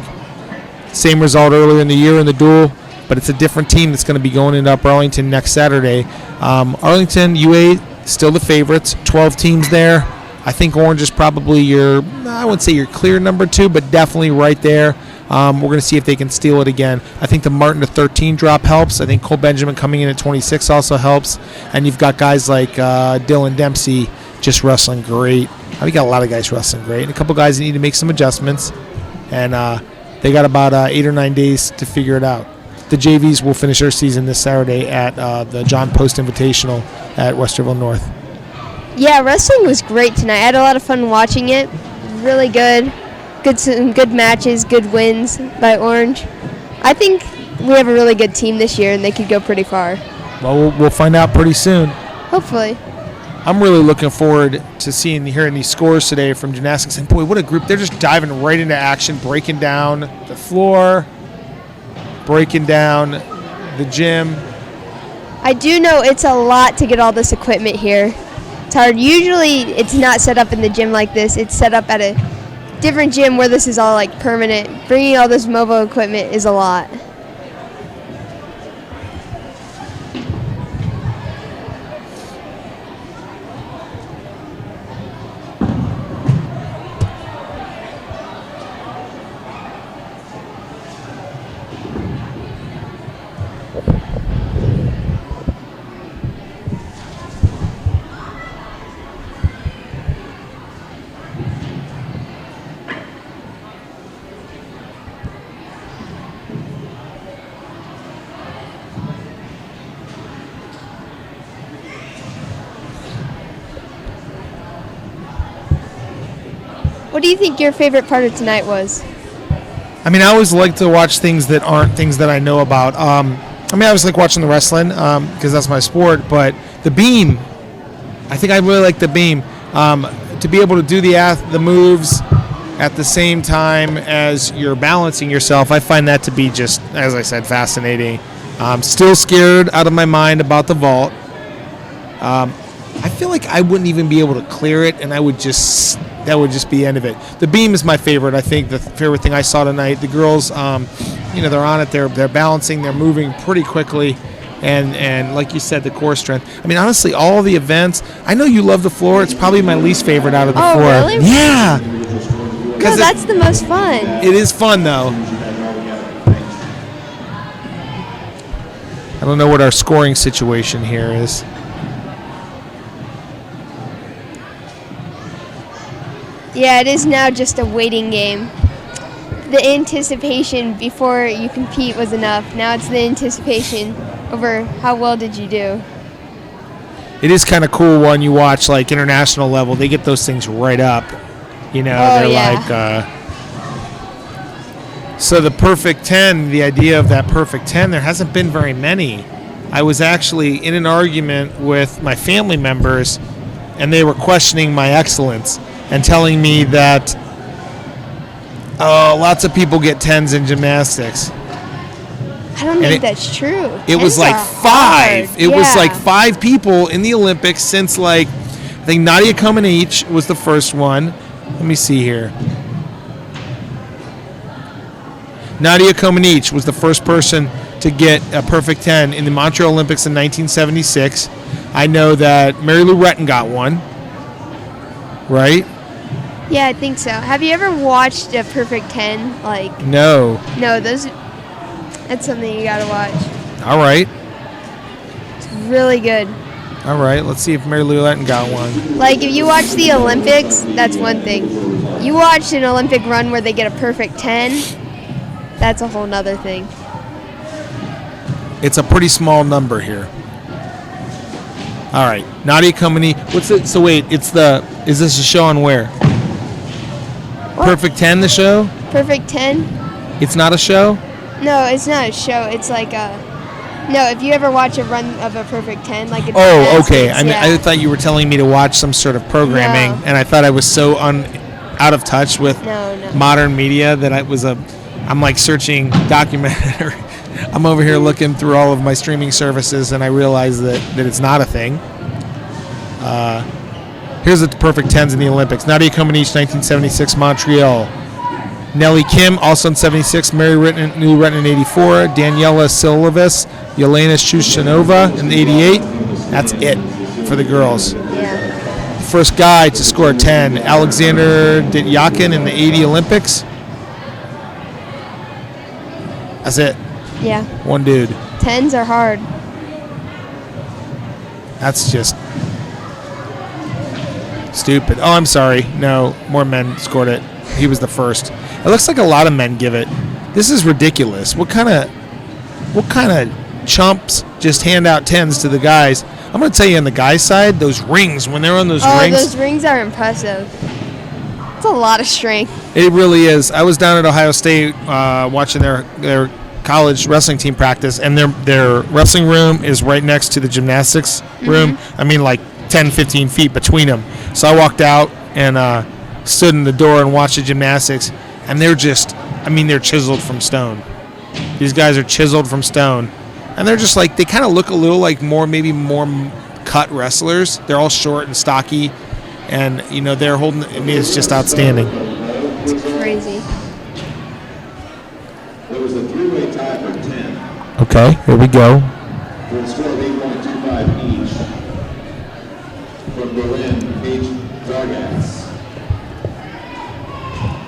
Same result earlier in the year in the duel, but it's a different team that's going to be going into Upper Arlington next Saturday. Arlington, UA, still the favorites, 12 teams there. I think Orange is probably I wouldn't say your clear number 2, but definitely right there. We're going to see if they can steal it again. I think the Martin to 13 drop helps. I think Cole Benjamin coming in at 26 also helps. And you've got guys like Dylan Dempsey, just wrestling great. We got a lot of guys wrestling great, and a couple guys that need to make some adjustments. And they got about 8 or 9 days to figure it out. The JVs will finish their season this Saturday at the John Post Invitational at Westerville North. Yeah, wrestling was great tonight. I had a lot of fun watching it. Really good. Some good matches, good wins by Orange. I think we have a really good team this year, and they could go pretty far. Well, we'll find out pretty soon. Hopefully. I'm really looking forward to hearing these scores today from Gymnastics. And boy, what a group. They're just diving right into action, breaking down the floor, breaking down the gym. I do know it's a lot to get all this equipment here. It's hard. Usually it's not set up in the gym like this. It's set up at a different gym where this is all like permanent. Bringing all this mobile equipment is a lot. What do you think your favorite part of tonight was? I mean, I always like to watch things that aren't things that I know about. I always like watching the wrestling because that's my sport. But the beam, I think I really like the beam. To be able to do the moves at the same time as you're balancing yourself, I find that to be just, as I said, fascinating. I'm still scared out of my mind about the vault. I feel like I wouldn't even be able to clear it, and that would just be the end of it. The beam is my favorite. I think the favorite thing I saw tonight. The girls, they're on it. They're balancing. They're moving pretty quickly, and like you said, the core strength. I mean, honestly, all the events. I know you love the floor. It's probably my least favorite out of the four. Oh, really? Yeah. No, that's the most fun. It is fun though. I don't know what our scoring situation here is. Yeah, it is now just a waiting game. The anticipation before you compete was enough. Now it's the anticipation over how well did you do. It is kind of cool when you watch like international level. They get those things right up. They're like. So the perfect 10, the idea of that perfect 10, there hasn't been very many. I was actually in an argument with my family members, and they were questioning my excellence and telling me that lots of people get 10s in gymnastics. I don't think that's true. It was like 5. It was like 5 people in the Olympics since I think Nadia Comaneci was the first one. Let me see here. Nadia Comaneci was the first person to get a perfect 10 in the Montreal Olympics in 1976. I know that Mary Lou Retton got one. Right? Yeah, I think so. Have you ever watched a perfect 10? No. No, that's something you gotta watch. All right. It's really good. All right, let's see if Mary Lou Retton got one. If you watch the Olympics, that's one thing. You watch an Olympic run where they get a perfect 10, that's a whole nother thing. It's a pretty small number here. All right, Nadia Comaneci. What's it? So wait, is this a show on where? What? Perfect 10, the show? Perfect 10? It's not a show? No, it's not a show. It's no, if you ever watch a run of a perfect 10, it's Oh, okay. I yeah. thought you were telling me to watch some sort of programming, and I thought I was so out of touch with modern media that I'm searching documentary. I'm over here looking through all of my streaming services, and I realize that it's not a thing. Here's the perfect 10s in the Olympics. Nadia Comaneci, 1976, Montreal. Nellie Kim, also in 76. Mary Lou Retton in 84. Daniela Silvas, Yelena Shushanova in 88. That's it for the girls. Yeah. First guy to score 10, Alexander Dityakin in the 80 Olympics. That's it. Yeah. One dude. 10s are hard. That's just... Stupid. Oh, I'm sorry. No, more men scored it. He was the first. It looks like a lot of men give it. This is ridiculous. What kind of chumps just hand out 10s to the guys? I'm going to tell you on the guys' side, those rings, when they're on those rings. Oh, those rings are impressive. It's a lot of strength. It really is. I was down at Ohio State watching their college wrestling team practice, and their wrestling room is right next to the gymnastics room. I mean, like 10, 15 feet between them. So I walked out and stood in the door and watched the gymnastics, and they're chiseled from stone. These guys are chiseled from stone. And they're just like, they kind of look a little like maybe more cut wrestlers. They're all short and stocky. And, they're holding, it's just outstanding. It's crazy. There was a three-way tie for 10. Okay, here we go. For a score of 8.25 each. From Berlin, Paige Vargas.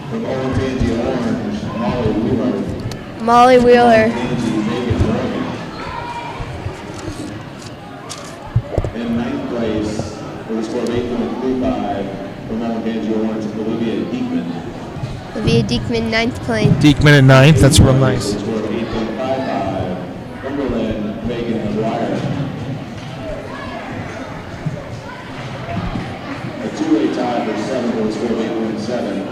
From Olentangy Orange, Molly Wheeler. Molly Wheeler. In ninth place, with a score of 8.35, from Olentangy Orange, Olivia Diekman. Olivia Diekman, 9th place. Diekman in 9th, that's real nice. With a score of 8.55, from Berlin, Megan McGuire. A two-way tie for 7th with a score of 8.7.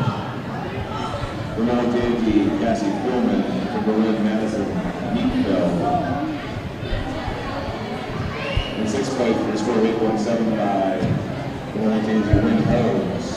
From Olentangy, Cassie Pullman. From Berlin, Madison Neatville. In 6th place for a score of 8.75, from Olentangy, Wynn Holmes.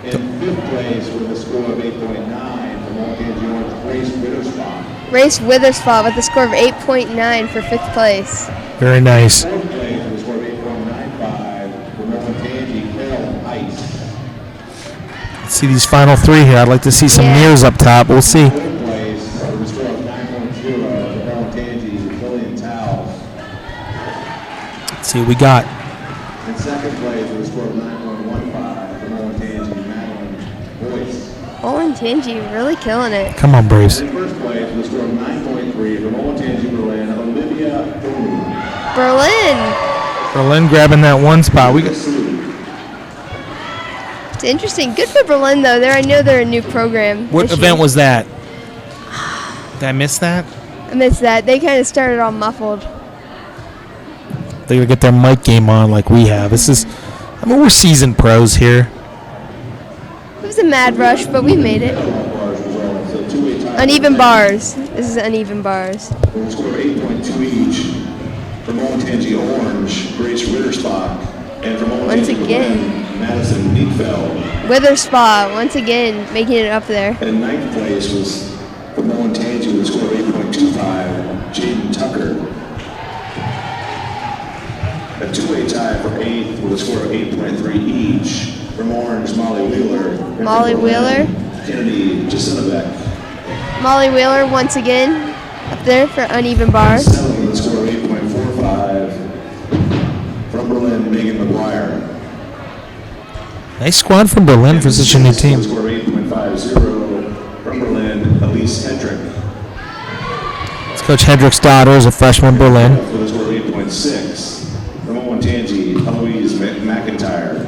In 5th place with a score of 8.9, from Olentangy Orange, Grace Witherspoon. Grace Witherspoon with a score of 8.9 for 5th place. Very nice. 4th place with a score of 8.95, from Olentangy, Carol Ice. Let's see these final three here. I'd like to see some mirrors up top. We'll see. 4th place with a score of 9.0, from Olentangy, Lillian Towles. Let's see what we got. In 2nd place with a score of 9.15, from Olentangy, Madeline Boyce. Olentangy really killing it. Come on, Braves. In 1st place with a score of 9.3, from Olentangy, Berlin, Olivia Boone. Berlin. Berlin grabbing that one spot. It's interesting. Good for Berlin, though. I know they're a new program. What event was that? Did I miss that? I missed that. They kind of started all muffled. They gotta get their mic game on like we have. We're seasoned pros here. It was a mad rush, but we made it. Uneven bars. This is uneven bars. With a score of 8.2 each, from Olentangy Orange, Grace Rittersbach, and from Once Olentangy again. Berlin, Madison Neatville. Witherspoon, once again, making it up there. And 9th place was from Olentangy with a score of 8.25, Jaden Tucker. A two-way tie for 8th with a score of 8.3 each, from Orange, Molly Wheeler. And from Molly Berlin, Wheeler. Kennedy Jasinevec. Molly Wheeler, once again, up there for uneven bars. 7th with a score of 8.45, from Berlin, Megan McGuire. Nice squad from Berlin for such a new team. With a score of 8.50, from Berlin, Elise Hedrick. It's Coach Hedrick's daughter is a freshman Berlin. With a score of 8.6, from Olentangy, Eloise McIntyre.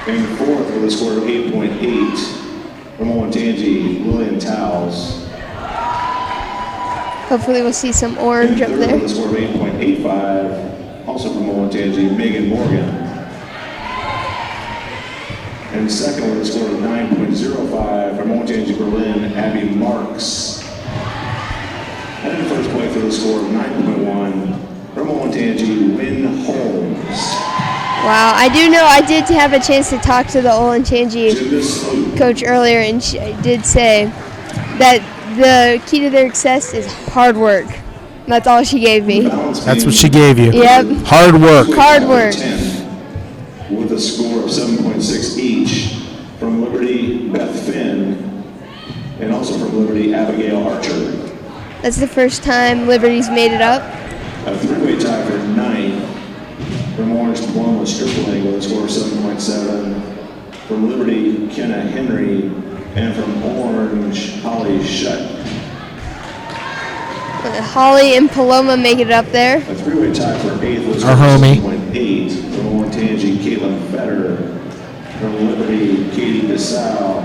And 4th with a score of 8.8, from Olentangy, Lillian Towles. Hopefully we'll see some orange up And 3rd there. with a score of 8.85, also from Olentangy, Megan Morgan. And 2nd with a score of 9.05, from Olentangy, Berlin, Abby Marks. And in 1st place with a score of 9.1, from Olentangy, Wynn Holmes. Wow, I do know I did have a chance to talk to the Olentangy coach earlier, and she did say that the key to their success is hard work. And that's all she gave me. That's what she gave you. Yep. Hard work. Hard work. 10, with a score of 7.6 each, from Liberty Beth Finn, and also from Liberty Abigail Archer. That's the first time Liberty's made it up. A three-way tie for 9th, from Orange Paloma Stripling with a score of 7.7, from Liberty Kenna Henry, And from Orange, Holly Shutt. Holly and Paloma make it up there. A three-way tie for 8th was Our homie. 6.8 from Olentangy, Caitlin Fetter. From Liberty, Katie DeSalle.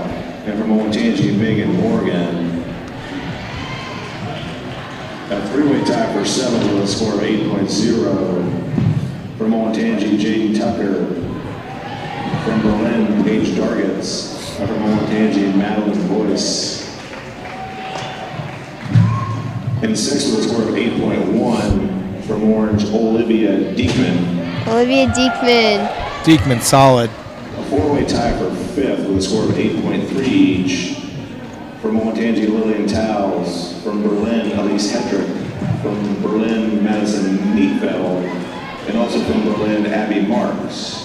And from Olentangy, Megan Morgan. A three-way tie for 7th with a score of 8.0 from Olentangy, Jaden Tucker. From Berlin, Paige Dargets. And from Olentangy, Madeline Boyce. In 6th with a score of 8.1 from Orange, Olivia Diekman. Olivia Diekman. Diekman, solid. A four-way tie for 5th with a score of 8.3 each from Olentangy, Lillian Towles. From Berlin, Elise Hedrick. From Berlin, Madison Neatfeld. And also from Berlin, Abby Marks.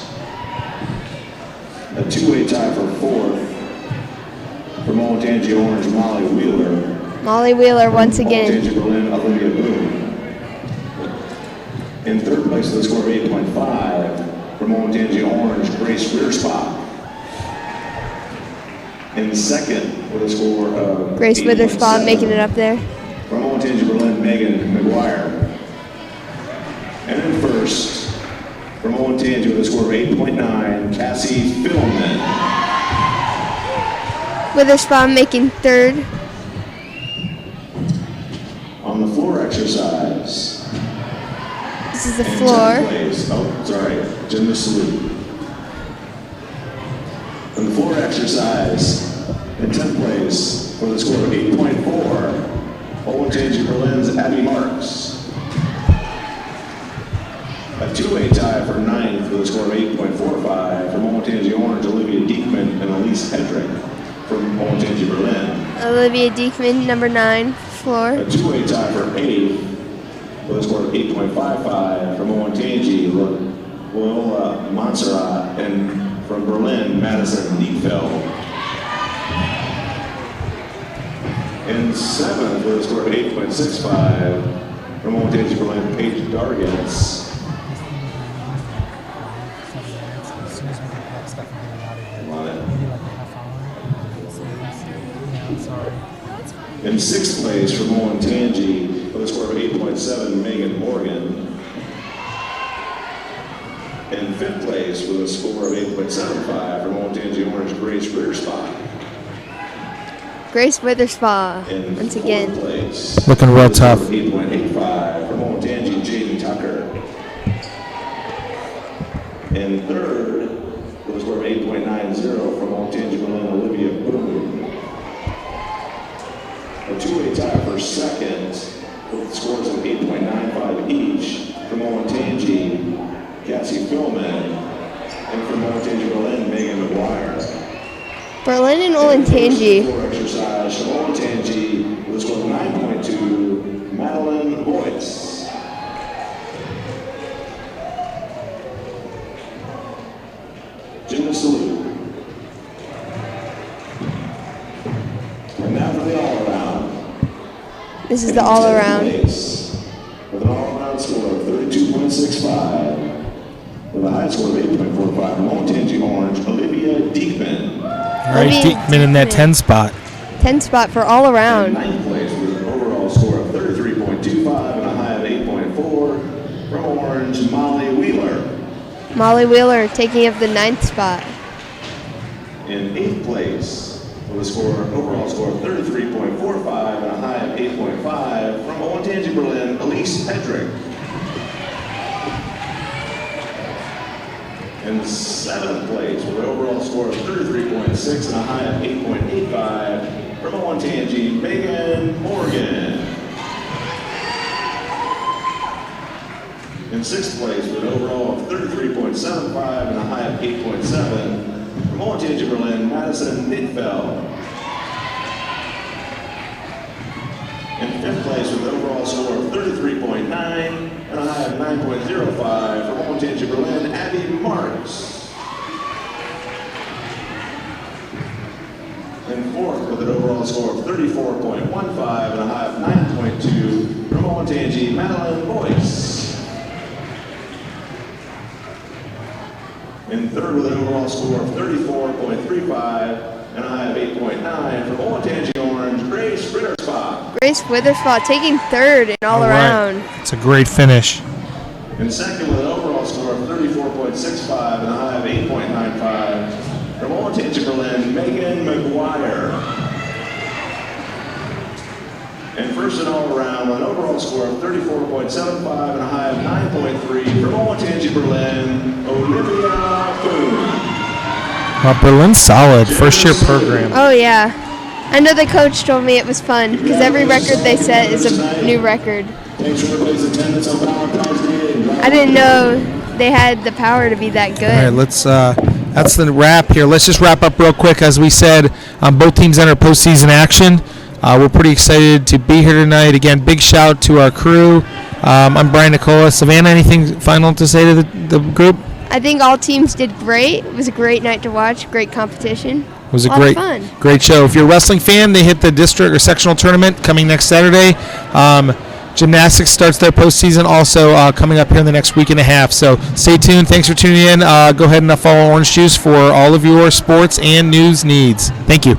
A two-way tie for 4th from Olentangy, Orange, Molly Wheeler. Molly Wheeler once again. Olentangy, Berlin, Olivia Boone. In 3rd place with a score of 8.5 from Olentangy, Orange, Grace Wiersbach. In 2nd with a score of Grace Witherspoon making it up there. from Olentangy, Berlin, Megan McGuire. And in 1st from Olentangy with a score of 8.9, Cassie Philman. Witherspoon making 3rd. On the floor exercise. This is the In floor. 10th place, gymnast salute. On the floor exercise, in 10th place, for the score of 8.4, Olentangy Berlin's Abby Marks. A two-way tie for 9th with a score of 8.45 from Olentangy Orange, Olivia Diekman and Elise Hedrick from Olentangy Berlin. Olivia Diekman, number 9, floor. A two-way tie for 8th with a score of 8.55 from Olentangy, Loyola Montserrat, and from Berlin, Madison Neatfeld. In 7th with a score of 8.65 from Olentangy, Berlin, Paige Dargets. In 6th place from Olentangy with a score of 8.7, Megan Morgan. In 5th place with a score of 8.75 from Olentangy Orange, Grace Wiersbach. Grace Witherspoon, In once 4th again. place, Looking real with a score tough. of 8.85 from Olentangy, Jaden Tucker. In 3rd with a score of 8.90 from Olentangy Berlin, Olivia Boone. A two-way tie for 2nd with scores of 8.95 each from Olentangy, Cassie Philman, and from Olentangy Berlin, Megan McGuire. Berlin and Olentangy. Floor exercise from Olentangy with a score of 9.2, Madeline Boyce. Gymnast salute. And now for the all-around. This is the all-around. With an all-around score of 32.65, with a high score of 8.45 from Olentangy Orange, Olivia Diekman. All right, Diekman in that 10 spot. 10 spot for all In around. 9th place with an overall score of 33.25 and a high of 8.4 from Orange, Molly Wheeler. Molly Wheeler taking up the 9th spot. In 8th place with a overall score of 33.45 and a high of 8.5 from Olentangy Berlin, Elise Hedrick. In 7th place with an overall score of 33.6 and a high of 8.85 from Olentangy, Megan Morgan. In 6th place with an overall of 33.75 and a high of 8.7 from Olentangy Berlin, Madison Neatfeld. In 5th place with an overall score of 33.9 and a high of 9.05 from Olentangy Berlin, Abby Marks. In 4th with an overall score of 34.15 and a high of 9.2 from Olentangy, Madeline Boyce. In 3rd with an overall score of 34.35 and a high of 8.9 from Olentangy Orange, Grace Ritterspach. Grace Witherspoon taking third in all around. It's a great finish. And second with an overall score of 34.65 and a high of 8.95 from Olentangy Berlin, Megan McGuire. And first and all around with an overall score of 34.75 and a high of 9.3 from Olentangy Berlin, Olivia Boone. Berlin's solid. First year program. Oh, yeah. I know the coach told me it was fun because every record they set is a new record. Thanks for everybody's attendance on Valentine's Day. I didn't know they had the power to be that good. All right, let's. That's the wrap here. Let's just wrap up real quick. As we said, both teams enter postseason action. We're pretty excited to be here tonight. Again, big shout to our crew. I'm Brian Nicola. Savannah, anything final to say to the group? I think all teams did great. It was a great night to watch. Great competition. It was a lot of fun. great show. If you're a wrestling fan, they hit the district or sectional tournament coming next Saturday. Gymnastics starts their postseason also coming up here in the next week and a half. So stay tuned. Thanks for tuning in. Go ahead and follow Orange Juice for all of your sports and news needs. Thank you.